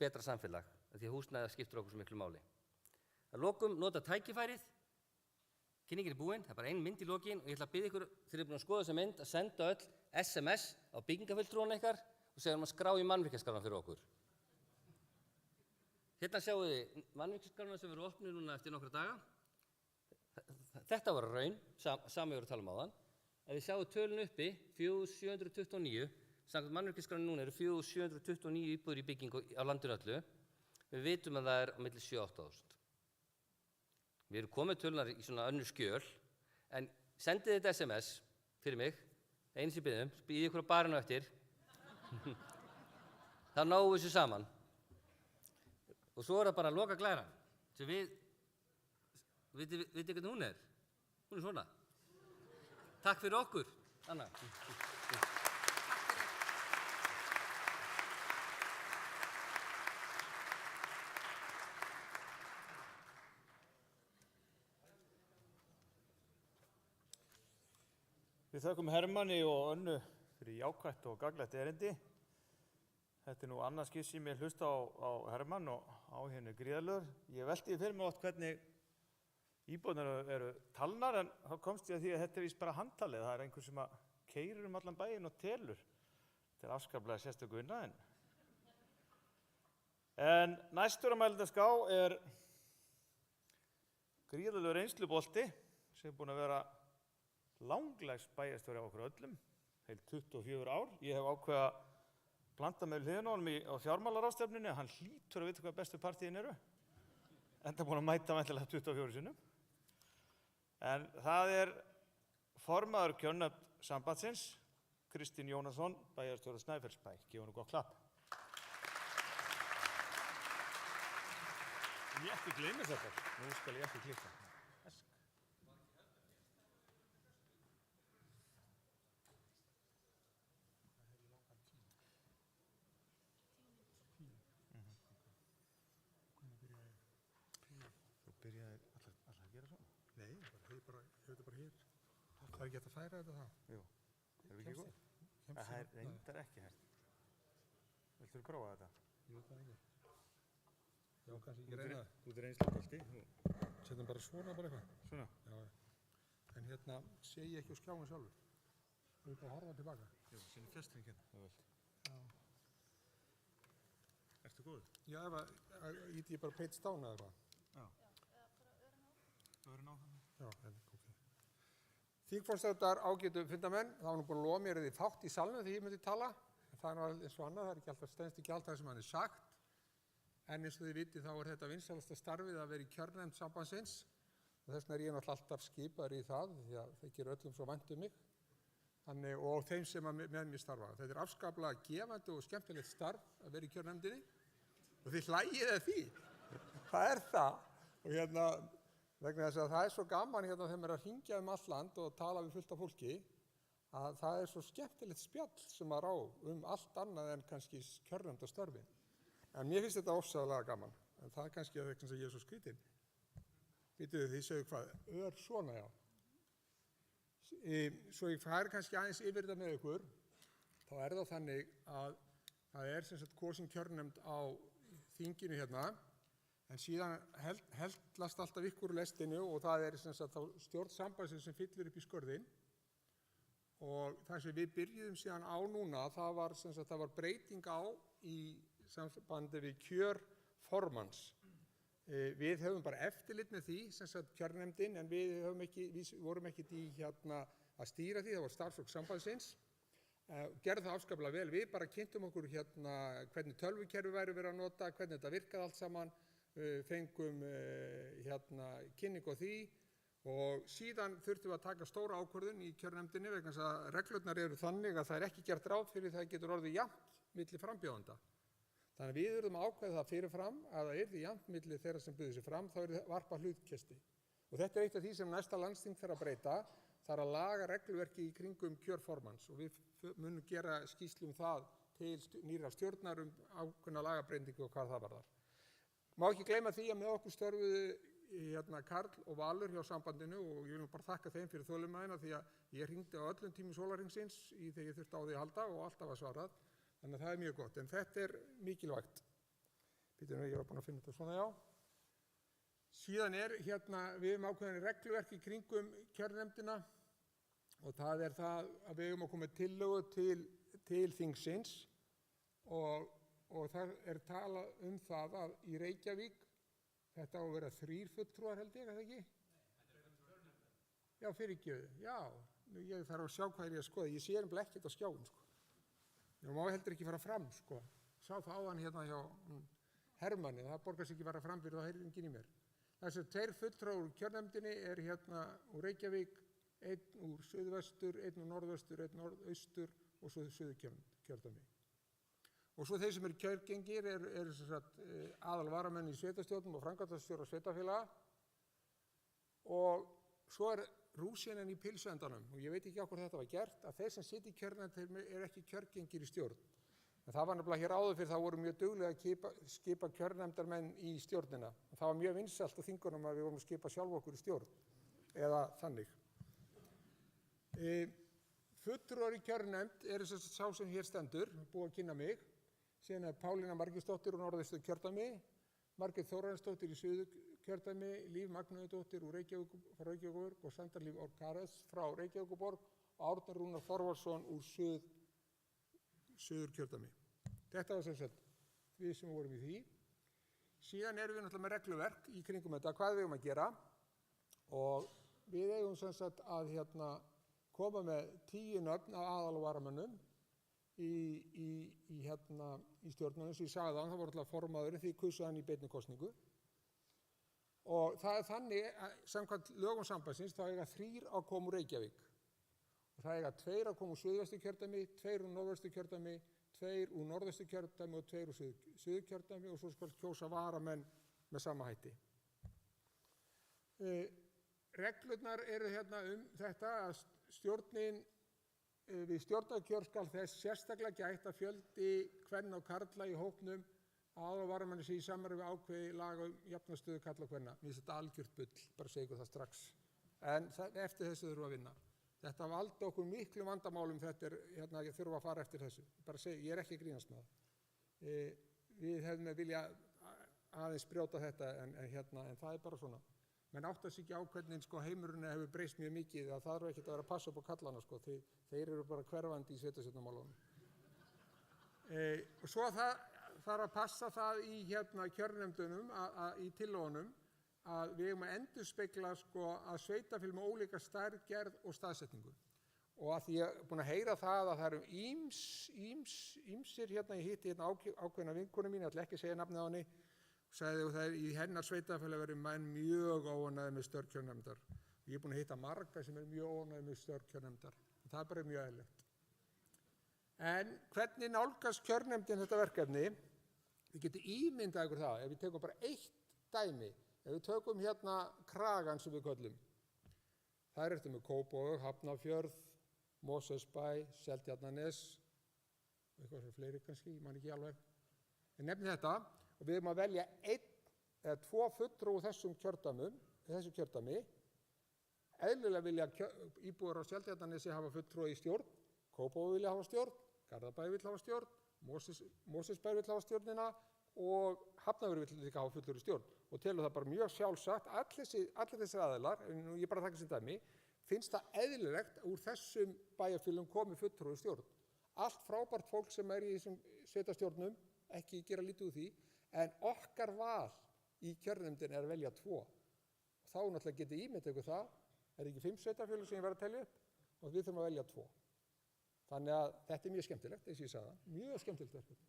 betra samfélag, því að húsnæði skiptir okkur svo miklu máli. Að lokum nota tækifærið. Kynningin er búin, það er bara ein mynd í lokin og ég ætla að biðja ykkur, þegar þið eruð búin að skoða þessa mynd, að senda öll SMS á byggingafulltrúana ykkar og segja að skrá í mannvirkjaskrána fyrir okkur. Hérna sjáum við mannvirkjaskrána sem verður opnuð núna eftir nokkra daga. Þetta var raun, sami voru að tala um áðan. Ef við sjáum tölun uppi, 4.729, samkvæmt mannvirkjaskrána núna eru 4.729 íbúðir í byggingu á landinu öllu. Við vitum að það er á milli 7.000-8.000. Við erum komið tölunar í svona önnur skjöl, en sendið þetta SMS fyrir mig, eins í biðum, býðið ykkur á barinu eftir, þá náum við þessu saman. Og svo er það bara að loka glæran, sem vitið hvernig hún er? Hún er svona. Takk fyrir okkur, Anna. Við þökkum Hermanni og Önnu fyrir jákvætt og gagnlegt erindi. Þetta er nú annað skipti sem ég hlusta á Hermann og á henni gríðarlegur. Ég velti fyrir mig oft hvernig íbúðirnar eru talnar, en þá komst ég að því að þetta er víst bara handtalið. Það er einhver sem að keyrir allan bæinn og telur. Þetta er afskaplega sérstök vinna. En næstur á mælendaskrá er gríðarlegur reynslubolti sem er búinn að vera langlegst bæjarstjóri á okkur öllum, heil 24 ár. Ég hef ákveðið að Blanda með hliðina á honum á fjármálaráðstefnunni, hann hlýtur að vita hvað bestu partíin eru. Enda búin að mæta væntanlega 24 sinnum. En það er formaður kjörnefnd sambandsins, Kristinn Jónasson, bæjarstjóri Snæfellsbæ. Gefum honum gott klapp. Ég ekki gleymi þetta. Nú skal ég ekki klikka. Þú byrjaði alltaf að gera svona? Nei, ég veit þetta bara hér. Það er ekki hægt að færa þetta þá? Jú. Erum við ekki góð? Það er reyndar ekki hægt. Viltu þú prófa þetta? Ég veit það ekki. Já, kannski ekki reyna það. Þú ert reynslubolti. Setjum bara svona bara eitthvað. Svona? Já. En hérna sé ég ekki á skjáin sjálfur. Þú ert að horfa tilbaka. Já, sinni fjastring hérna. Það völd. Já. Ertu góður? Já, íti ég bara page down eða eitthvað. Já. Það verður náðan. Já, ok. Þingforsetar ágætu fundarmenn, það var nú búin að lofa mér því fátt í salnum þegar ég myndi tala. Það er eins og annað, það er ekki alltaf stendst ekki alltaf sem hann er sagt. En eins og þið viti þá er þetta vinsælasta starfið að vera í kjörnefnd sambandsins. Og þess vegna er ég náttúrulega alltaf skipaður í það, því að það gerir öllum svo vænt mig. Þannig, og þeim sem með mér starfa. Þetta er afskaplega gefandi og skemmtilegt starf að vera í kjörnefndinni. Og þið hlægið að því. Það er það. Og vegna þess að það er svo gaman þegar maður er að hringja allt land og tala við fullt af fólki, að það er svo skemmtilegt spjall sem maður á allt annað en kannski kjörnefndastörfin. En mér finnst þetta ofsalega gaman, en það er kannski að ég er svo skrítinn. Vitið þið sögðu hvað, svona já. Svo ég fær kannski aðeins yfir þetta með ykkur, þá er það þannig að það er sem sagt kosin kjörnefnd á þinginu hérna, en síðan heldlast alltaf ykkur úr lestinni og það er sem sagt stjórn sambandsins sem fyllir upp í skörðin. Og það sem við byrjuðum síðan á núna, það var breyting á í sambandi við kjör formanns. Við höfum bara eftirlit með því, sem sagt kjörnefndin, en við vorum ekkert í að stýra því, það var starfsfólk sambandsins. Gerði það afskaplega vel, við bara kynntum okkur hvernig tölvukerfi væri verið að nota, hvernig þetta virkaði allt saman, fengum kynning á því og síðan þurftum við að taka stóra ákvörðun í kjörnefndinni vegna þess að reglurnar eru þannig að það er ekki gert ráð fyrir það getur orðið jafnt milli frambjóðenda. Þannig að við urðum að ákveða það fyrirfram að það yrði jafnt milli þeirra sem buðu sig fram, þá yrði varpa hlutkesti. Og þetta er eitt af því sem næsta landsþing þarf að breyta, það er að laga regluverki í kringum kjör formanns og við munum gera skýrslu það til nýrra stjórnar ákveðna lagabreytingu og hvað það varðar. Má ekki gleyma því að með okkur störfuðu Karl og Valur hjá sambandinu og ég vil bara þakka þeim fyrir þolinmæðina því að ég hringdi á öllum tímum sólarhringsins þegar ég þurfti á því að halda og alltaf var svarað. Þannig að það er mjög gott, en þetta er mikilvægt. Býtum við, ég var búin að finna þetta svona, já. Síðan við höfum ákveðin regluverk í kringum kjörnefndina og það er það að við höfum að koma tillögu til þingsins og það er talað það að í Reykjavík, þetta á að vera 3 fulltrúar held ég, er það ekki? Já, fyrirgefðu, já, ég þarf að sjá hvað ég að skoða, ég sé ekkert á skjáin, sko. Ég má heldur ekki fara fram, sko. Sá það áðan hjá Hermanni, það borgar sig ekki fara fram fyrir það heyrði enginn í mér. Þessi 2 fulltrúar úr kjörnefndinni er úr Reykjavík, 1 úr suðvestur, 1 úr norðvestur, 1 norðaustur og svo suðurkjördæmi. Og svo þeir sem eru kjörgengir eru aðalvaramenn í sveitarstjórnum og framkvæmdastjórar sveitarfélaga og svo er rúsínan í pylsuendanum og ég veit ekki á hvað þetta var gert að þeir sem sitja í kjörnefnd eru ekki kjörgengir í stjórn. En það var nefnilega hér áður fyrir það voru mjög duglega að skipa kjörnefndarmenn í stjórnina. Og það var mjög vinsælt á þingunum að við vorum að skipa sjálf okkur í stjórn eða þannig. Fulltrúar í kjörnefnd eru sá sem hér stendur, búið að kynna mig. Síðan er Pálína Margeirsdóttir úr Norðausturkjördæmi, Margrét Þórarinsdóttir í Suðurkjördæmi, Líf Magnúðardóttir úr Reykjavíkurborg og Sandra Líf Orkares frá Reykjavíkurborg og Árni Rúnar Þorvaldsson úr Suðurkjördæmi. Þetta var sem sagt við sem vorum í því. Síðan erum við náttúrulega með regluverk í kringum þetta, hvað við eigum að gera og við eigum sem sagt að koma með 10 nöfn af aðalvaramönnum í stjórnunum, eins og ég sagði það voru alltaf formaðurinn því kusu hann í beinni kosningu. Og það er þannig að samkvæmt lögum sambandsins þá eiga 3 að koma úr Reykjavík. Og það eiga 2 að koma úr Suðvesturkjördæmi, 2 úr Norðvesturkjördæmi, 2 úr Norðvesturkjördæmi og 2 úr Suðurkjördæmi og svo skal kjósa varamenn með sama hætti. Reglurnar eru hérna þetta að stjórnin við stjórnarkjör skal þess sérstaklega gætt að fjöldi kvenna og karla í hópnum að og varamenn sé í samræmi við ákveði laga jafna stöðu karla og kvenna. Mér finnst þetta algjört bull, bara segi ykkur það strax. En eftir þessu þurfum við að vinna. Þetta valda okkur miklu vandamálum, þetta ég þurfa að fara eftir þessu. Bara segi, ég ekki að grínast með það. Við hefðum vilja aðeins brjóta þetta en það bara svona. Menn átta sig ekki á hvernig heimurinn hefur breyst mjög mikið, það þarf ekkert að vera að passa upp á kallana, þeir eru bara hverfandi í sveitarstjórnarmálunum. Og svo þarf að passa það í kjörnefndunum, í tillögunum, að við eigum að endurspegla að sveitarfélög með ólíka stærð, gerð og staðsetningu. Og að því ég er búinn að heyra það að það eru ýmsir ég hitti ákveðna vinkonu mín, ég ætla ekki að segja nafnið á henni, sagði og það í hennar sveitarfélagi verið menn mjög óánægðir með störf kjörnefndar. Ég er búinn að hitta marga sem mjög óánægðir með störf kjörnefndar. Það er bara mjög eðlilegt. En hvernig nálgast kjörnefndin þetta verkefni? Við getum ímyndað ykkur það, ef við tekum bara eitt dæmi, ef við tökum Kragann sem við köllum. Það er eftir með Kópavog, Hafnarfjörð, Mosfellsbæ, Seltjarnarnes, eitthvað svo fleiri kannski, ég man ekki alveg. Ég nefni þetta. Og við erum að velja 1 eða 2 fulltrúa úr þessu kjördæmi. Eðlilega vilja íbúar á Seltjarnarnesi hafa fulltrúa í stjórn, Kópavog vilja hafa stjórn, Garðabæ vill hafa stjórn, Mosfellsbær vill hafa stjórnina og Hafnarfjörður vill líka hafa fulltrúa í stjórn. Og telur það bara mjög sjálfsagt, allir þessir aðilar, ég bara taka sem dæmi, finnst það eðlilegt að úr þessum bæjarfélögum komi fulltrúa í stjórn. Allt frábært fólk sem í þessum sveitarstjórnum, ekki gera lítið úr því, en okkar val í kjörnefndin er að velja 2. Og þá náttúrulega getið ímyndað ykkur það, ekki 5 sveitarfélög sem ég var að telja upp, og við þurfum að velja 2. Þannig að þetta er mjög skemmtilegt, eins og ég sagði það, mjög skemmtilegt verkefni.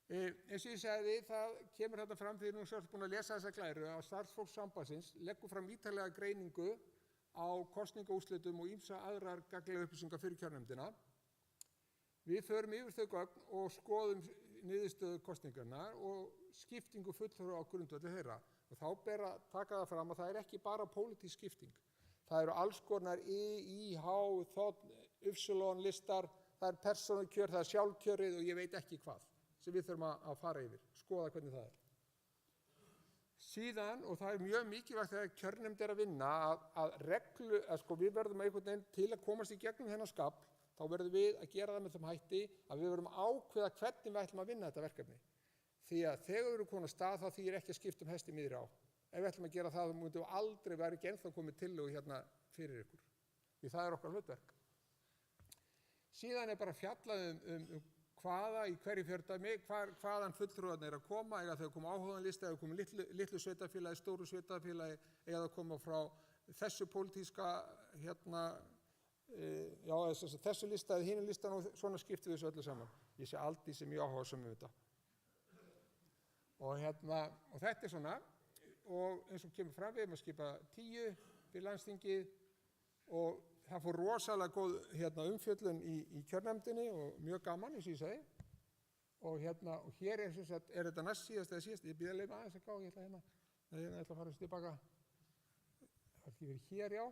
Eins og ég sagði, það kemur þetta fram því nú sjálf búin að lesa þessa glæru að starfsfólk sambandsins leggur fram ítarlega greiningu á kosningaúrslitum og ýmsa aðrar gagnlegar upplýsingar fyrir kjörnefndina. Við förum yfir þau gögn og skoðum niðurstöðu kosningarnar og skiptingu fulltrúa á grundvelli þeirra. Og þá ber að taka það fram að það er ekki bara pólitísk skipting. Það eru alls konar IH, listar, það er persónukjör, það er sjálfkjörið og ég veit ekki hvað sem við þurfum að fara yfir, skoða hvernig það er. Síðan, og það er mjög mikilvægt þegar kjörnefnd er að vinna, við verðum einhvern veginn til að komast í gegnum þennan skafl, þá verðum við að gera það með þeim hætti að við verðum ákveða hvernig við ætlum að vinna þetta verkefni. Því að þegar við erum komin af stað þá þýðir ekki að skipta hesti miðri á. Ef við ætlum að gera það, þá myndum við aldrei vera ekki ennþá komið tillögu fyrir ykkur. Því það er okkar hlutverk. Síðan er bara fjallað hvaða í hverju kjördæmi, hvaðan fulltrúarnir er að koma, eða þau koma áhugaðanlista, eða koma litlu sveitarfélagi, stóru sveitarfélagi, eða koma frá þessu pólitíska þessu lista eða hinu listan og svona skiptum við þessu öllu saman. Ég sé Aldís sem mjög áhugasöm þetta. Og þetta er svona, og eins og kemur fram við erum að skipa 10 fyrir landsþingið og það fór rosalega góð umfjöllun í kjörnefndinni og mjög gaman eins og ég segi. Og hér er þetta næst síðast eða síðast, ég býð að leiða aðeins að gá, ég ætla að fara tilbaka. Það er ekki verið hér, já.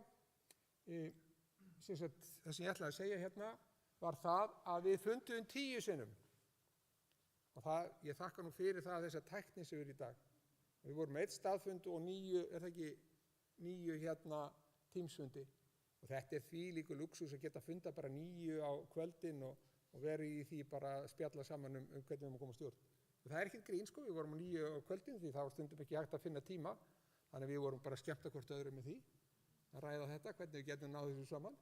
Það sem ég ætlaði að segja var það að við funduðum 10 sinnum. Og ég þakka nú fyrir það að þessa tækni sem við í dag. Við vorum með 1 staðfund og 9 tímsfundi. Og þetta er því líka luxus að geta funda bara 9 á kvöldin og verið í því bara að spjalla saman hvernig við erum að koma stjórn. Og það er ekkert grín, við vorum á 9 á kvöldin því það var stundum ekki hægt að finna tíma. Þannig við vorum bara að skemmta hvort öðru með því. Að ræða þetta, hvernig við getum náð þessu saman.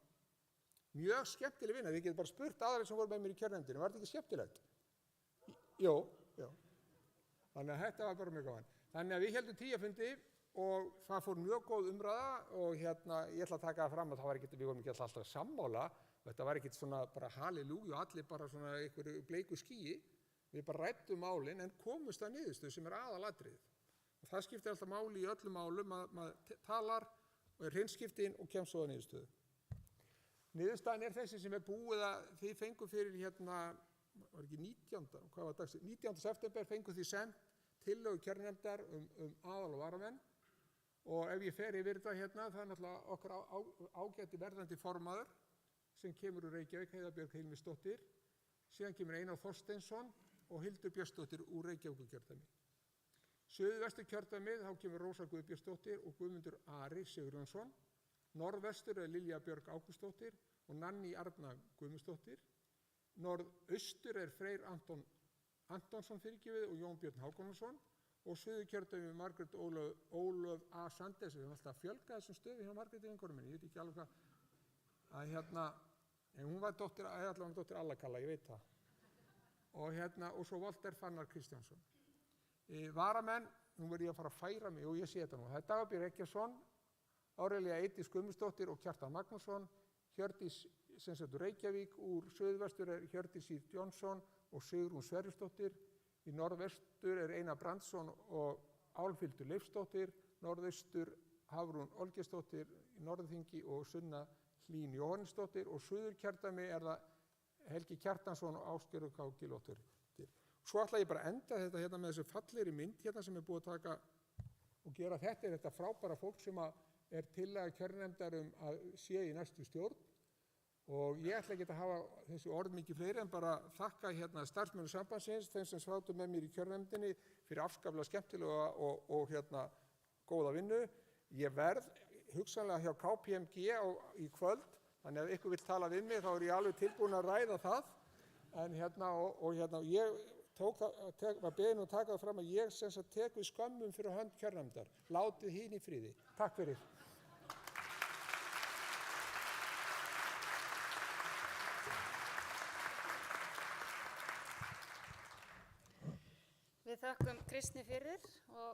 Mjög skemmtileg vinna, við getum bara spurt aðra sem voru með mér í kjörnefndinni, var þetta ekki skemmtilegt? Jó. Þannig að þetta var bara mjög gaman. Þannig að við heldum 10 fundi og það fór mjög góð umræða og ég ætla að taka það fram að það var ekkert, við vorum ekki alltaf sammála, þetta var ekkert svona bara halleluja og allir bara svona einhverju bleiku skýi, við bara ræddum málin en komumst að niðurstöðu sem aðalatriðið. Og það skiptir alltaf máli í öllum málum að maður talar og hreinskiptinn og kemst svo að niðurstöðu. Niðurstaðan þessi sem búið að þið fengu fyrir var ekki 19. september fengu þið sent tillögu kjörnefndar aðal- og varamenn og ef ég fer yfir þetta það er náttúrulega okkar ágæti verðandi formaður sem kemur úr Reykjavík, Heiða Björg Hilmisdóttir, síðan kemur Einar Þorsteinsson og Hildur Björnsdóttir úr Reykjavíkurkjördæmi. Suðvesturkjördæmið þá kemur Rósa Guðbjörnsdóttir og Guðmundur Ari Sigurjónsson. Norðvestur Lilja Björg Ágústsdóttir og Nanný Arna Guðmundsdóttir. Norðaustur Freyr Antonsson og Jón Björn Hákonarson og Suðurkjördæmi Margrét Ólöf A. Sandes. Við höfum alltaf fjölgað þessum stöðum hjá Margréti vinkonu minni, ég veit ekki alveg hvað, en hún var dóttir Alla Kalla, ég veit það. Og svo Walter Fannar Kristjánsson. Varamenn, nú verð ég að fara að færa mig, og ég sé þetta nú, það er Dagbjörn Reykjason, Árelía Eydís Guðmundsdóttir og Kjartan Magnússon, Hjördís Reykjavík, úr Suðvestur Hjördís Ýr Jónsson og Sigrún Sverrisdóttir, í norðvestur Einar Brandsson og Álfhildur Leifsdóttir, norðaustur Hafrún Olgeirsdóttir í Norðurþingi og Sunna Hlín Jóhannesdóttir og Suðurkjördæmi það Helgi Kjartansson og Ásgerður K. Gylfadóttir. Svo ætla ég bara að enda þetta með þessu fallegri mynd sem búið að taka og gera þetta frábæra fólk sem tillaga kjörnefndar að sé í næstu stjórn og ég ætla ekki að hafa þessi orð mikið fleiri en bara þakka starfsmönnum sambandsins, þeim sem sátu með mér í kjörnefndinni fyrir afskaplega skemmtilega og góða vinnu. Ég verð hugsanlega hjá KPMG í kvöld, þannig að ef ykkur vill tala við mig þá ég alveg tilbúin að ræða það en ég var beðinn að taka það fram að ég tek við skömmum fyrir hönd kjörnefndar. Látið hinn í friði. Takk fyrir. Við þökkum Kristni fyrir og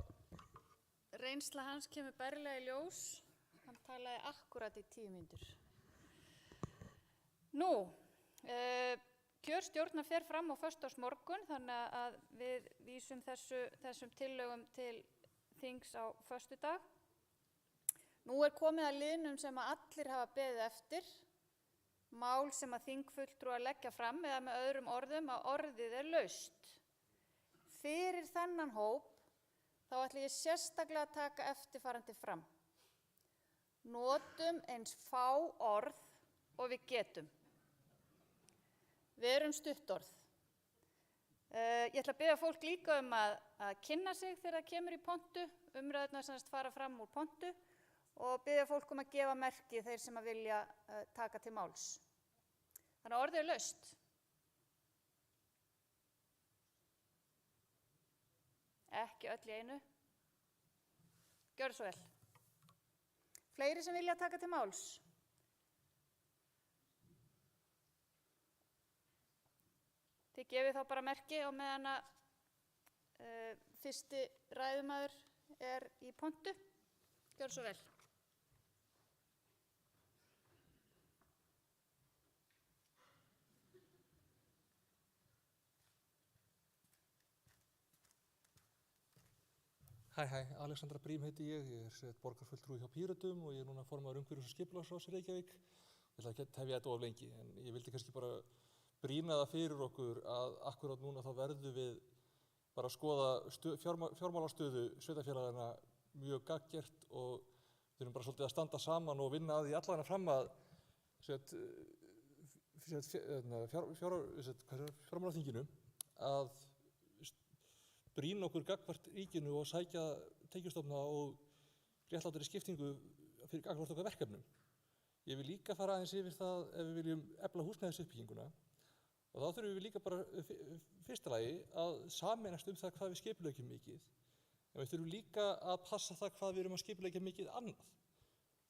reynsla hans kemur berlega í ljós. Hann talaði akkúrat í 10 mínútur. Kjör stjórnar fer fram á föstudagsmorgun þannig að við vísum þessum tillögum til þings á föstudag. Nú komið að liðnum sem allir hafa beðið eftir, mál sem þingfulltrúar leggja fram eða með öðrum orðum að orðið laust. Fyrir þennan hóp þá ætla ég sérstaklega að taka eftirfarandi fram. Notum eins fá orð og við getum. Við erum stuttorð. Ég ætla að biðja fólk líka að kynna sig þegar það kemur í pontu, umræðurnar fara fram úr pontu og biðja fólk að gefa merki þeir sem vilja taka til máls. Þannig að orðið laust. Ekki öll í einu. Gjörðu svo vel. Fleiri sem vilja taka til máls. Þið gefið þá bara merki á meðan að fyrsti ræðumaður í pontu. Gjörðu svo vel. Hæ, Alexandra Brím heiti ég borgarfulltrúi hjá Pírötum og ég núna formaður umhverfis- og skipulagsráðs í Reykjavík. Ég ætla ekki að tefja þetta of lengi, en ég vildi kannski bara brýna það fyrir okkur að akkúrat núna þá verðum við bara að skoða fjármálastöðu sveitarfélaganna mjög gagngert og við erum bara svolítið að standa saman og vinna að því allavega fram að fjármálaþinginu að brýna okkur gagnvart ríkinu og sækja tekjustofna og réttlátari skiptingu fyrir gagnvart okkar verkefnum. Ég vil líka fara aðeins yfir það ef við viljum efla húsnæðisuppbygginguna og þá þurfum við líka bara fyrsta lagi að sameinast það hvað við skipuleggjum mikið en við þurfum líka að passa það hvað við erum að skipuleggja mikið annað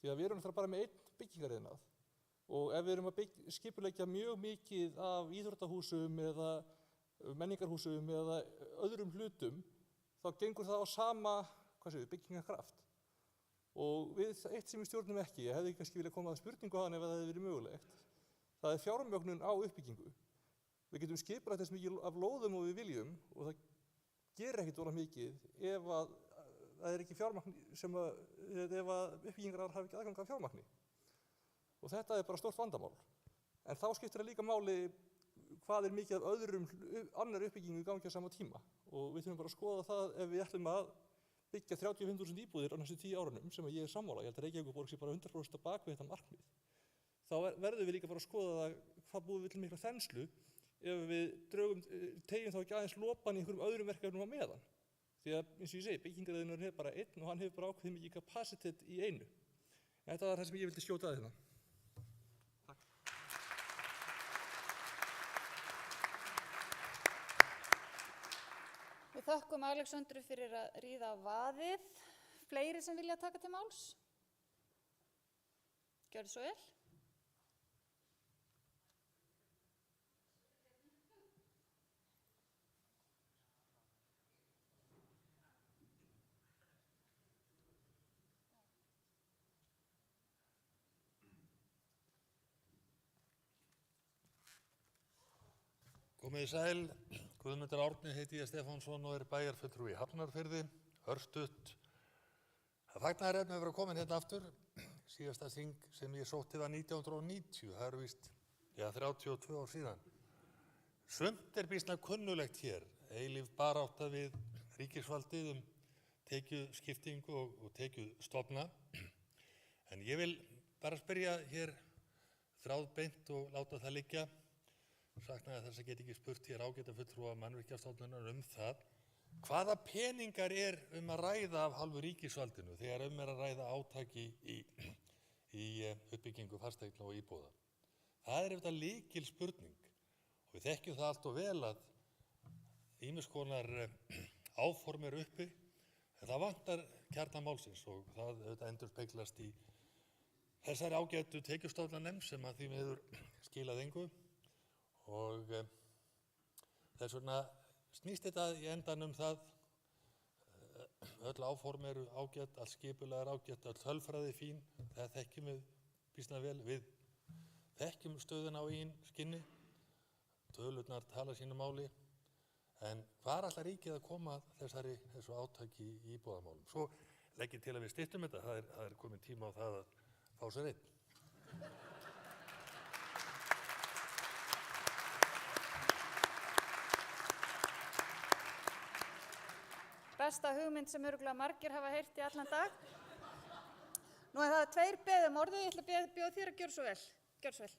því að við erum bara með einn byggingariðnað og ef við erum að skipuleggja mjög mikið af íþróttahúsum eða menningarhúsum eða öðrum hlutum þá gengur það á sama byggingarkraft Og við eitt sem við stjórnum ekki, ég hefði kannski viljað koma að spurningu á hann ef það hefði verið mögulegt, það er fjármögnun á uppbyggingu. Við getum skipulagt þess mikið af lóðum og við viljum og það gerir ekkert vola mikið ef að það er ekki fjármagn ef að uppbyggingar hafa ekki aðgang að fjármagni. Og þetta er bara stórt vandamál. En þá skiptir það líka máli hvað er mikið af annar uppbyggingu í gangi á sama tíma. Og við þurfum bara að skoða það ef við ætlum að byggja 35.000 íbúðir á næstu 10 árunum, sem ég er sammála. Ég held að Reykjavíkurborg sé bara 100% á bak við þetta markmið. Þá verðum við líka bara að skoða það hvað búum við til mikla þenslu ef við tegjum þá ekki aðeins lopan í einhverjum öðrum verkefnum á meðan. Því að, eins og ég segi, byggingariðnaðurinn er bara einn og hann hefur bara ákveðið mikið kapasitet í einu. Þetta var það sem ég vildi skjóta að hérna. Við þökkum Alexöndru fyrir að ríða á vaðið. Fleiri sem vilja taka til máls? Gjörðu svo vel. Komið í sæl, Guðmundur Árni heiti ég Stefánsson og er bæjarfulltrúi í Hafnarfirði, örstutt. Það fagnaðarefni að vera komin hérna aftur. Síðasta þing sem ég sótti var 1990, það eru víst 32 ár síðan. Sumt er býsna kunnulegt hér, eilíf barátta við ríkisvaldið tekjuskiptingu og tekjustofna. En ég vil bara spyrja hér þráðbeint og láta það liggja. Saknaði þess að geta ekki spurt hér ágæta fulltrúa Mannvirkjastofnunar það. Hvaða peningar er að ræða af hálfu ríkisvaldinu þegar að ræða átaki í uppbyggingu fasteigna og íbúða? Það er auðvitað lykil spurning og við þekkjum það allt og vel að ýmiss konar áform eru uppi en það vantar kjarna málsins og það auðvitað endurspeglast í þessari ágætu tekjustofnanefnd sem að því miður skilað engu. Og þess vegna snýst þetta í endan það, öll áform eru ágætt, allt skipulag er ágætt, öll tölfræði fín, það þekkjum við býsna vel, við þekkjum stöðuna á eigin skinni, tölurnar tala sínu máli, en hvar ætlar ríkið að koma þessu átaki í íbúðamálum? Svo legg ég til að við styttum þetta, það er komin tíma á það að fá sér einn. Besta hugmynd sem örugglega margir hafa heyrt í allan dag. Nú er það 2 beðið orðið, ég ætla að bjóða þér að gjöra svo vel. Gjörðu svo vel.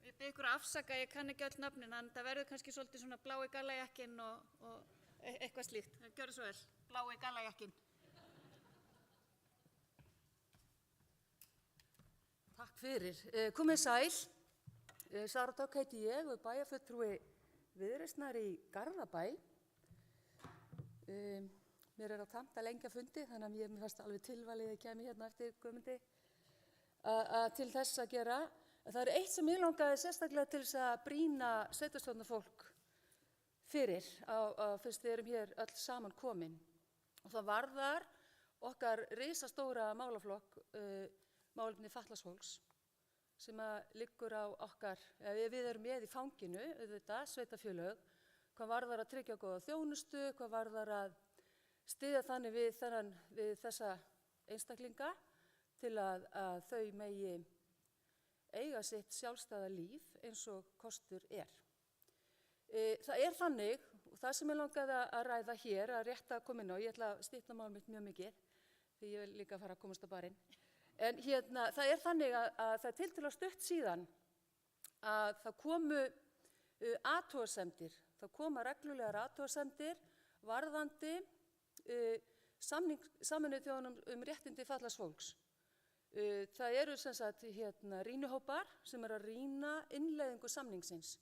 Ég bið ykkur að afsaka, ég kann ekki öll nöfnin, en það verður kannski svolítið svona blái gallajakkinn og eitthvað slíkt. Gjörðu svo vel, blái gallajakkinn. Takk fyrir. Komið sæl. Sara Dögg heiti ég og er bæjarfulltrúi Viðreisnar í Garðabæ. Mér er á tamt að lengja fundi, þannig að mér fannst alveg tilvalið að ég kemi hérna eftir Guðmundi til þess að gera. Það er eitt sem ég langaði sérstaklega til þess að brýna sveitarstjórnarfólk fyrir fyrst við erum hér öll saman komin. Og það varðar okkar risastóra málaflokk, málefni fatlaðs fólks, sem liggur á okkar, við erum með í fanginu, auðvitað, sveitarfélög, hvað varðar að tryggja góða þjónustu, hvað varðar að styðja þannig við þessa einstaklinga til að þau megi eiga sitt sjálfstæða líf eins og kostur er. Það er þannig, og það sem ég langaði að ræða hér, að rétt að koma inn á, ég ætla að stytta mál mitt mjög mikið, því ég vil líka fara að komast á barinn. En það er þannig að það er tiltölulega stutt síðan að það komu athugasemdir, það koma reglulegar athugasemdir varðandi Sameinuðu þjóðanna réttindi fatlaðs fólks. Það eru sem sagt rýnuhópar sem eru að rýna innleiðingu samningsins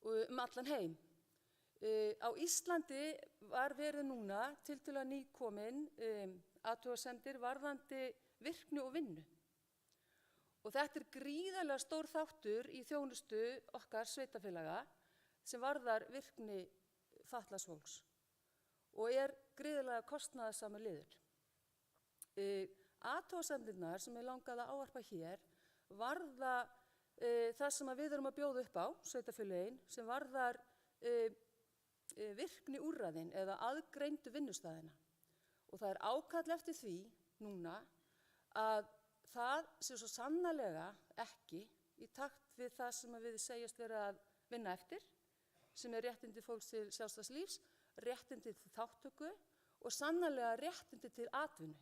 allan heim. Á Íslandi var verið núna tiltölulega nýkomin athugasemdir varðandi virkni og vinnu. Og þetta er gríðarlega stór þáttur í þjónustu okkar sveitarfélaga sem varðar virkni fatlaðs fólks og er gríðarlega kostnaðarsamur liður. Athugasemdirnar sem ég langaði að ávarpa hér varða það sem við erum að bjóða upp á, sveitarfélögin, sem varðar virkni úrræðin eða aðgreindu vinnustæðina. Og það er ákall eftir því núna að það sé svo sannarlega ekki í takt við það sem við segjast vera að vinna eftir, sem er réttindi fólks til sjálfstæðs lífs, réttindi til þátttöku og sannarlega réttindi til atvinnu.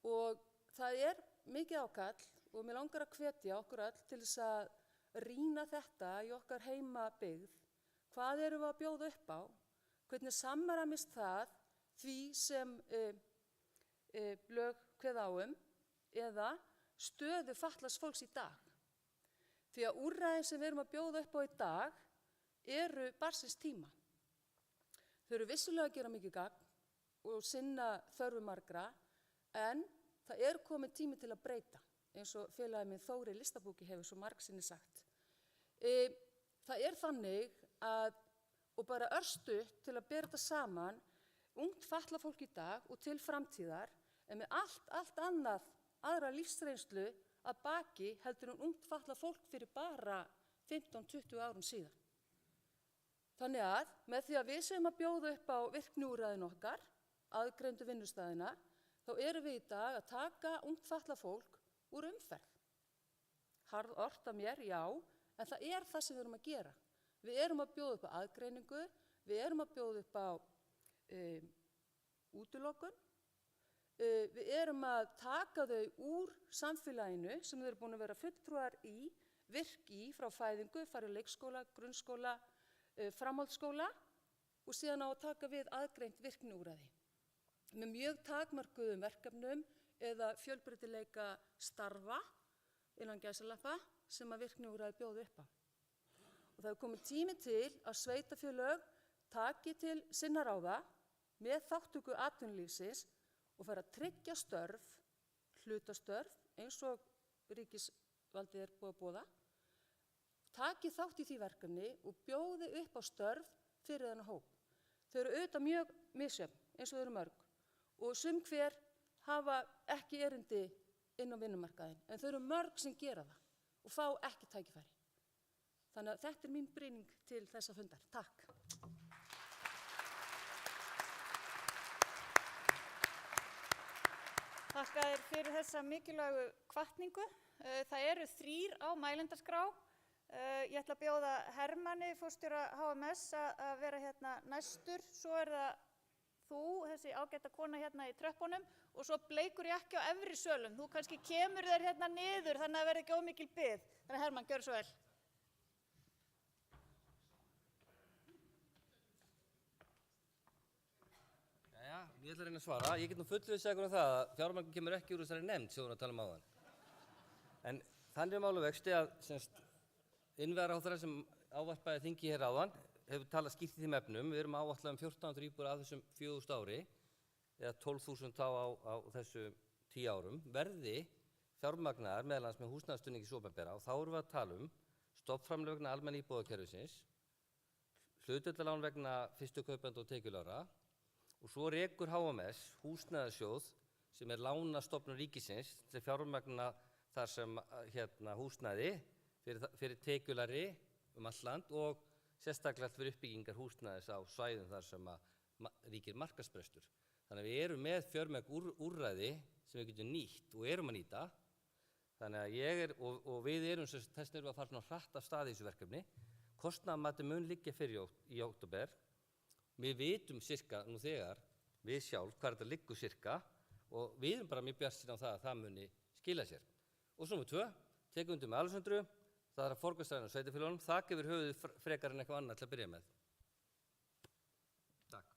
Og það er mikið ákall og mér langar að hvetja okkur öll til þess að rýna þetta í okkar heimabyggð. Hvað erum við að bjóða upp á? Hvernig samræmist það því sem lög kveða á eða stöðu fatlaðs fólks í dag? Því að úrræðin sem við erum að bjóða upp á í dag eru barnsins tíma. Þau eru vissulega að gera mikið gagn og sinna þörfum margra, en það er komið tími til að breyta, eins og félagi minn Þóri Listabóki hefur svo margsinni sagt. Það er þannig að, og bara örstutt til að bera þetta saman, ungt fatlað fólk í dag og til framtíðar er með allt aðra lífsreynslu að baki heldur ungt fatlað fólk fyrir bara 15-20 árum síðan. Þannig að með því að við séum að bjóða upp á virkniúrræðin okkar, aðgreindu vinnustæðina, þá erum við í dag að taka ungt fatlað fólk úr umferð. Harð orð af mér, já, en það er það sem við erum að gera. Við erum að bjóða upp á aðgreiningu, við erum að bjóða upp á útilokun, við erum að taka þau úr samfélaginu sem þau eru búin að vera fulltrúar í, virk í frá fæðingu, farið leikskóla, grunnskóla, framhaldsskóla og síðan á að taka við aðgreint virkniúrræði með mjög takmörkuðum verkefnum eða fjölbreytileika starfa innan gæsalappa sem að virkniúrræði bjóða upp á. Og það er komið tími til að sveitarfélög taki til sinna ráða með þátttöku atvinnulífsins og fara að tryggja störf, hlutastörf, eins og ríkisvaldið er búið að boða, taki þátt í því verkefni og bjóði upp á störf fyrir þennan hóp. Þau eru auðvitað mjög misjöfn, eins og þau eru mörg, og sum hver hafa ekki erindi inn á vinnumarkaðinn, en þau eru mörg sem gera það og fá ekki tækifæri. Þannig að þetta er mín brýning til þessa fundar. Takk. Þakka þér fyrir þessa mikilvægu hvatningu. Það eru 3 á mælendaskrá. Ég ætla að bjóða Hermanni, forstjóra HMS, að vera hérna næstur. Svo er það þú, þessi ágæta kona hérna í tröppunum, og svo bleikur jakki á efri sölum. Þú kannski kemur þér hérna niður, þannig að verði ekki ómikil bið. Þannig Hermann, gjör svo vel. Jæja, ég ætla að reyna að svara. Ég get nú fullvissað ykkur það að fjármagn kemur ekki úr þessari nefnd sem við vorum að tala um áðan. En þannig er máli vexti að innviðaráðherra sem ávarpaði þingi hér áðan hefur talað skýrt í þeim efnum. Við erum áætlað 1400 íbúðir af þessum 4000 ári, eða 12.000 þá á þessu 10 árum, verði fjármagnaðar meðal annars með húsnæðisstuðningi hins opinbera, og þá erum við að tala um stofnframlög vegna almenna íbúðakerfisins, hlutdeildarlán vegna fyrstu kaupenda og tekjulágra, og svo rekur HMS húsnæðissjóð sem er lánastofnun ríkisins til fjármagna þar sem húsnæði fyrir tekjulári allt land og sérstaklega fyrir uppbyggingar húsnæðis á svæðum þar sem ríkir markaðsbrestur. Þannig að við erum með fjármagn úrræði sem við getum nýtt og erum að nýta. Þannig að við erum þess að fara svona hratt af stað í þessu verkefni. Kostnaðarmati mun liggja fyrir í október. Við vitum sirka nú þegar, við sjálf, hvað þetta liggur sirka, og við erum bara mjög bjartsýn á það að það muni skila sér. Og svo númer 2, tekum undir með Alessandru, það er að forgangsraðin á sveitarfélögunum, þak yfir höfuðið frekar en eitthvað annað til að byrja með. Takk.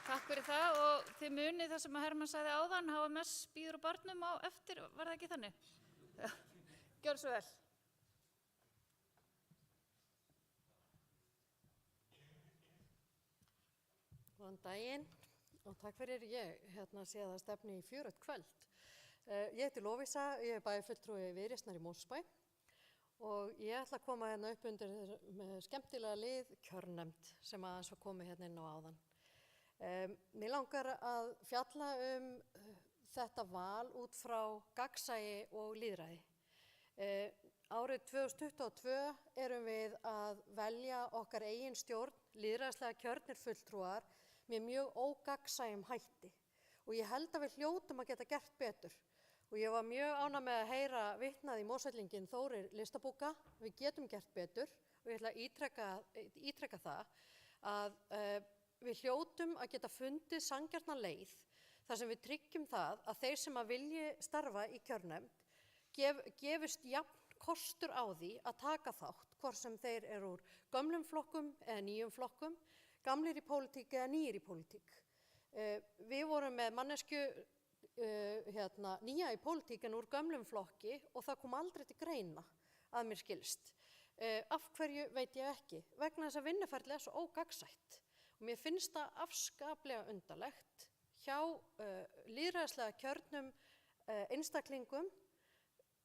Takk fyrir það, og þið munið það sem að Hermann sagði áðan, HMS býður á barnum á eftir, var það ekki þannig? Gjör svo vel. Góðan daginn og takk fyrir. Ég sé það stefni í 4 kvöld. Ég heiti Lovísa, ég er bæjarfulltrúi Viðreisnar í Mosfellsbæ og ég ætla að koma hérna upp undir með skemmtilega lið kjörnefnd sem aðeins var komið hérna inn á áðan. Mér langar að fjalla þetta val út frá gagnsæi og lýðræði. Árið 2022 erum við að velja okkar eigin stjórn, lýðræðislega kjörnir fulltrúar, með mjög ógagnsæjum hætti og ég held að við hljótum að geta gert betur. Og ég var mjög ánægð með að heyra vitnað í Mosfellinginn Þórir Listabúka. Við getum gert betur og ég ætla að ítreka það að við hljótum að geta fundið sanngjarna leið þar sem við tryggjum það að þeir sem að vilji starfa í kjörnefnd gefist jafn kostur á því að taka þátt, hvort sem þeir eru úr gömlum flokkum eða nýjum flokkum, gamlir í pólitík eða nýjir í pólitík. Við vorum með mannesku nýja í pólitík en úr gömlum flokki og það kom aldrei til greina að mér skilst. Af hverju veit ég ekki, vegna þess að vinnuferlið er svo ógagnsætt. Og mér finnst það afskaplega undarlegt hjá lýðræðislega kjörnum einstaklingum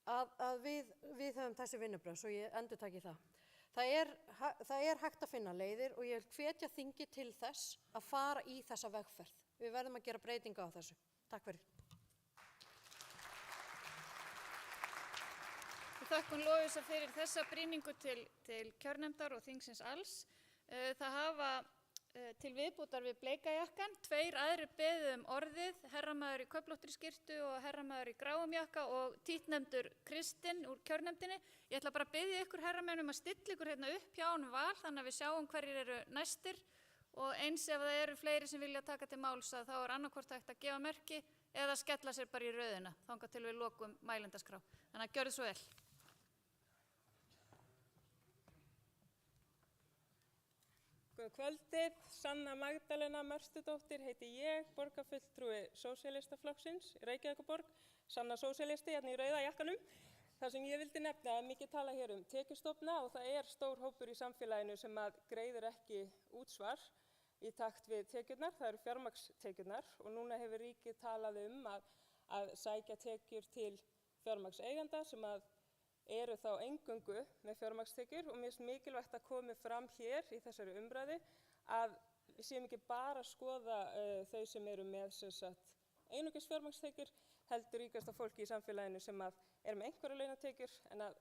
að við höfum þessi vinnubrögð, svo ég endurtaki það. Það er hægt að finna leiðir og ég vil hvetja þingið til þess að fara í þessa vegferð. Við verðum að gera breytinga á þessu. Takk fyrir. Við þökkum Lovísa fyrir þessa brýningu til kjörnefndar og þingsins alls. Það hafa til viðbútar við bleikajakkann, 2 aðrir beðið orðið, herramaður í köflóttri skyrtu og herramaður í gráum jakka og títtnefndur Kristinn úr kjörnefndinni. Ég ætla bara að biðja ykkur herramennum að stilla ykkur hérna upp hjá honum val þannig að við sjáum hverjir eru næstir og eins ef það eru fleiri sem vilja taka til máls að þá er annarkvort hægt að gefa merki eða skella sér bara í röðina þangað til við lokum mælendaskrá. Þannig að gjörðu svo vel. Góða kvöldið, Sanna Magdalena Mörstudóttir heiti ég, borgarfulltrúi Sósíalistaflokksins í Reykjavíkurborg, Sanna sósíalisti hérna í rauða jakkanum. Það sem ég vildi nefna að mikið tala hér tekjustofna og það er stór hópur í samfélaginu sem að greiðir ekki útsvar í takt við tekjurnar, það eru fjármagnstekjurnar og núna hefur ríkið talað að sækja tekjur til fjármagnseigenda sem að eru þá eingöngu með fjármagnstekjur og mér finnst mikilvægt að komi fram hér í þessari umræðu að við séum ekki bara að skoða þau sem eru með einungis fjármagnstekjur, heldur ríkasta fólki í samfélaginu sem að er með einhverja launatekjur en að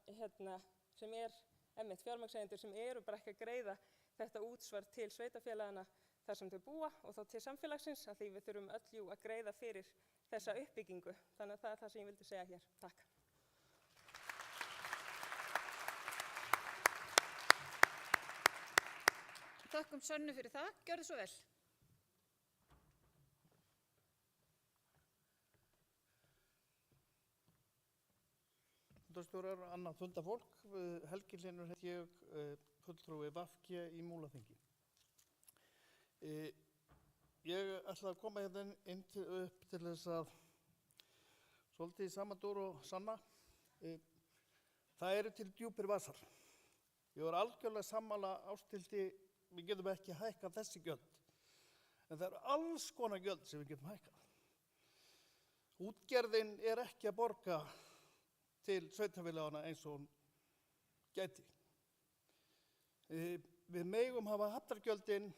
sem einmitt fjármagnseigendur sem eru bara ekki að greiða þetta útsvar til sveitarfélagana þar sem þau búa og þá til samfélagsins að því við þurfum öll að greiða fyrir þessa uppbyggingu. Þannig að það er það sem ég vildi segja hér. Takk. Þökkum Sönnu fyrir það. Gjörðu svo vel. Fundarstjórar, annað fundafólk, Helgi Hlynur heiti ég, fulltrúi VG í Múlaþingi. Ég ætla að koma hérna upp til þess að svolítið í samandur og Sanna. Það eru til djúpir vasar. Ég var algjörlega sammála Ásthildi, við getum ekki hækkað þessi gjöld. En það eru alls konar gjöld sem við getum hækkað. Útgerðin er ekki að borga til sveitarfélagana eins og hún gæti. Við megum hafa hafnargjöldin,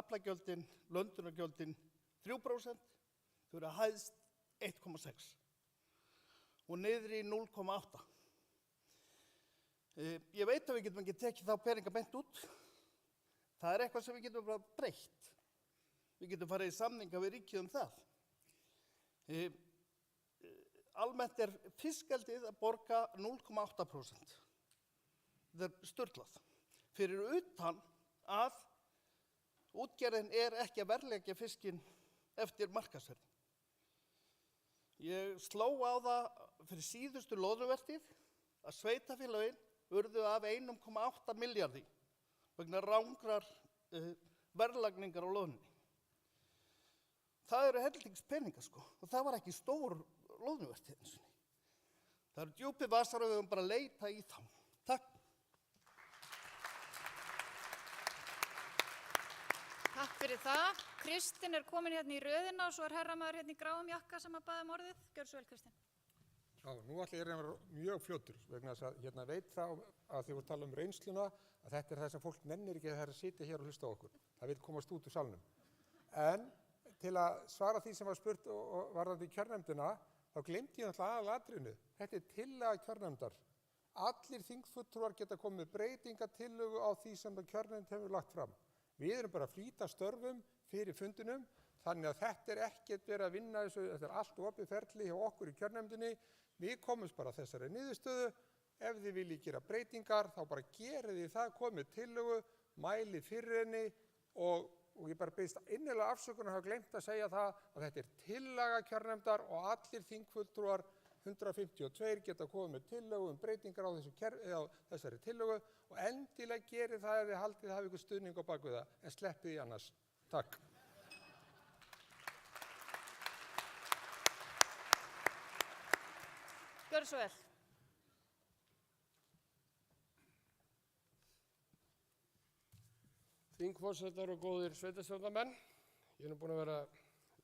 aflagjöldin, löndunargjöldin 3%, þau eru að hæðst 1,6 og niður í 0,8. Ég veit að við getum ekki tekið þá peninga beint út. Það er eitthvað sem við getum bara breytt. Við getum farið í samninga við ríkið um það. Almennt er fiskeldið að borga 0,8%. Það er sturlað. Fyrir utan að útgerðin er ekki að verðleggja fiskinn eftir markaðsverði. Ég sló á það fyrir síðustu loðnuvertíð að sveitarfélögin urðu af 1,8 milljarði vegna rangrar verðlagningar á loðnunni. Það eru hellingspeningar og það var ekki stór loðnuvertíð eins og niður. Það eru djúpi vasar og við höfum bara að leita í þá. Takk. Takk fyrir það. Kristinn er komin hérna í röðina og svo er herramaður hérna í gráum jakka sem að baða orðið. Gjörðu svo vel, Kristinn. Já, nú ætla ég að vera mjög fljótur vegna þess að hérna veit þá að þið voru að tala um reynsluna að þetta er það sem fólk nennir ekki að það er að sitja hér og hlusta á okkur. Það vil komast út úr salnum. En til að svara því sem var spurt og varðandi kjörnefndina, þá glemdi ég náttúrulega aðalatriðinu. Þetta er tillaga kjörnefndar. Allir þingfulltrúar geta komið breytingatillögu á því sem kjörnefnd hefur lagt fram. Við erum bara að flýta störfum fyrir fundinum, þannig að þetta er ekkert verið að vinna þessu, þetta er allt opið ferli hjá okkur í kjörnefndinni. Við komumst bara að þessari niðurstöðu. Ef þið viljið gera breytingar, þá bara gerið þið það, komið tillögu, mælið fyrir henni og ég bara beðist innilega afsökunar að hafa glemt að segja það að þetta er tillaga kjörnefndar og allir þingfulltrúar 152 geta komið með tillögu breytingar á þessari tillögu og endilega gerið það ef þið haldið hafa ykkur stuðning á bak við það, en sleppið því annars. Takk. Gjörðu svo vel. Þingforsetar og góðir sveitarstjórnarmenn, ég er nú búinn að vera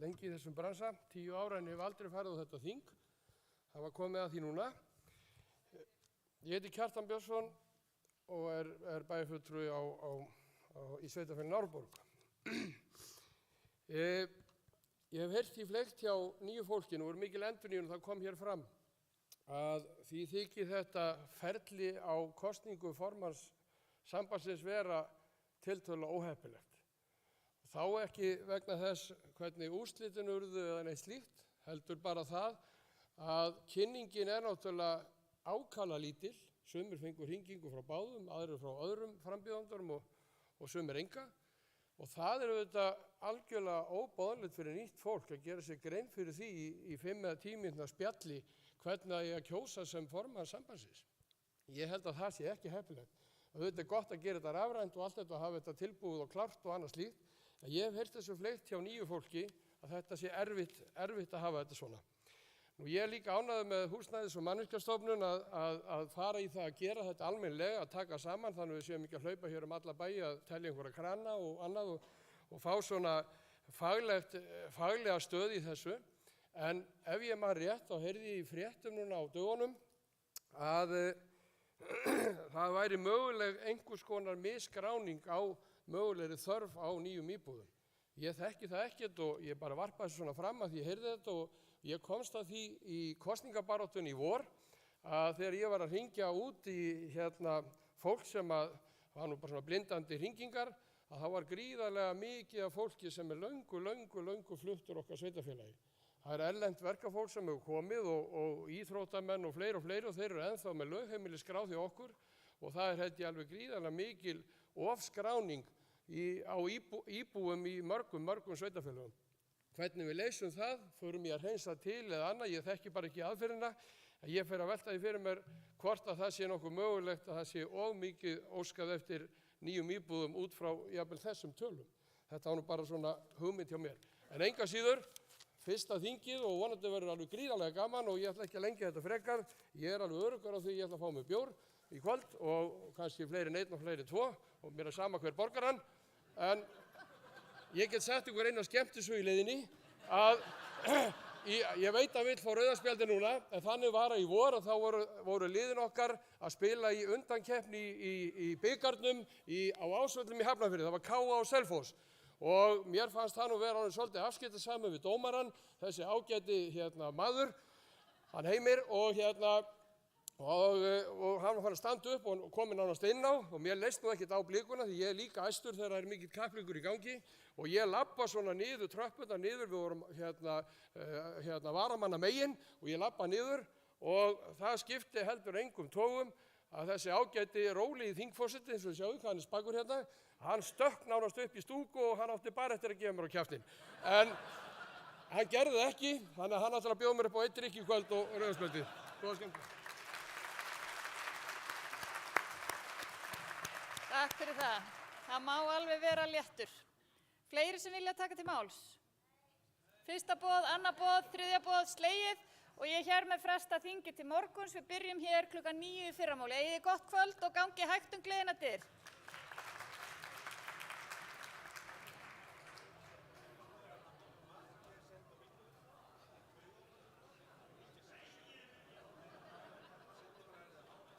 lengi í þessum bransa, 10 ára en ég hef aldrei farið á þetta þing. Það var komið að því núna. Ég heiti Kjartan Björnsson og er bæjarfulltrúi í sveitarfélaginu Árborg. Ég hef heyrt í fleygt hjá nýju fólkinu og mikil endurnýjun og það kom hér fram að því þykir þetta ferli á kosningu formanns sambandsins vera tiltölulega óheppilegt. Þá ekki vegna þess hvernig úrslitin urðu eða neitt slíkt, heldur bara það að kynningin er náttúrulega ákala lítil, sumir fengur hringingu frá báðum, aðrir frá öðrum frambjóðandurum og sumir enga. Og það er auðvitað algjörlega óboðlegt fyrir nýtt fólk að gera sér grein fyrir því í 5 eða 10 mínútna spjalli hvernig að ég að kjósa sem formann sambandsins. Ég held að það sé ekki heppilegt. Auðvitað er gott að gera þetta rafrænt og allt þetta og hafa þetta tilbúið og klárt og annað slíkt. En ég hef heyrt þessu fleygt hjá nýju fólki að þetta sé erfitt að hafa þetta svona. Nú ég er líka ánægður með Húsnæðis- og mannvirkjastofnun að fara í það að gera þetta almennilega, að taka saman þannig við séum ekki að hlaupa hér alla bæi að telja einhverja krana og annað og fá svona faglega stöð í þessu. En ef ég man rétt þá heyrði ég í fréttum núna á dögunum að það væri möguleg einhvers konar misskráning á mögulegri þörf á nýjum íbúðum. Ég þekki það ekkert og ég bara varpaði svona fram að ég heyrði þetta og ég komst að því í kosningabaráttunni í vor að þegar ég var að hringja út í fólk sem var nú bara svona blindandi hringingar að það var gríðarlega mikið af fólki sem er löngu fluttur okkar sveitarfélagi. Það er erlent verkafólk sem hefur komið og íþróttamenn og fleiri og þeir eru ennþá með lögheimili skráð hjá okkur og það er held ég alveg gríðarlega mikil ofskráning á íbúum í mörgum sveitarfélögum. Hvernig við leysum það, förum ég að hreinsa til eða annað, ég þekki bara ekki aðferðina, en ég fer að velta því fyrir mér hvort að það sé nokkuð mögulegt að það sé of mikið óskað eftir nýjum íbúðum út frá jafnvel þessum tölum. Þetta var nú bara svona hugmynd hjá mér. En enga síður, fyrsta þingið og vonandi verður alveg gríðarlega gaman og ég ætla ekki að lengja þetta frekar. Ég er alveg öruggur á því ég ætla að fá mig bjór í kvöld og kannski fleiri en einn og fleiri 2 og mér er sama hver borgar hann. En ég get sagt ykkur eina skemmtisögu í leiðinni að ég veit að vill fá rauðaspjaldi núna en þannig var að í vor og þá voru liðin okkar að spila í undankeppni í bikarnum á Ásvöllum í Hafnarfirði. Það var KA og Selfoss. Og mér fannst það nú vera orðinn svolítið afskiptassamur við dómarann, þessi ágæti maður, hann Heimir, og hann var farin að standa upp og kominn nánast inn á og mér leist nú ekkert á blikuna því ég er líka æstur þegar það er mikill kappleikur í gangi og ég labba svona niður tröppurnar niður, við vorum varamanna megin og ég labba niður og það skipti heldur engum tógum að þessi ágæti rólegi þingforseti, eins og þið sjáu hvað hann er spakur hérna, hann stökk nánast upp í stúku og hann átti bara eftir að gefa mér á kjaftinn. En hann gerði það ekki, þannig að hann ætlar að bjóða mér upp á 1 drykk í kvöld og rauðaspjaldið. Góða skemmtun. Takk fyrir það. Það má alveg vera léttur. Fleiri sem vilja taka til máls? Fyrsta boð, annað boð, þriðja boð, slegið og ég hér með fresta þingi til morguns. Við byrjum hér klukkan 9 í fyrramálið. Eigið gott kvöld og gangi hægt gleðina dyr.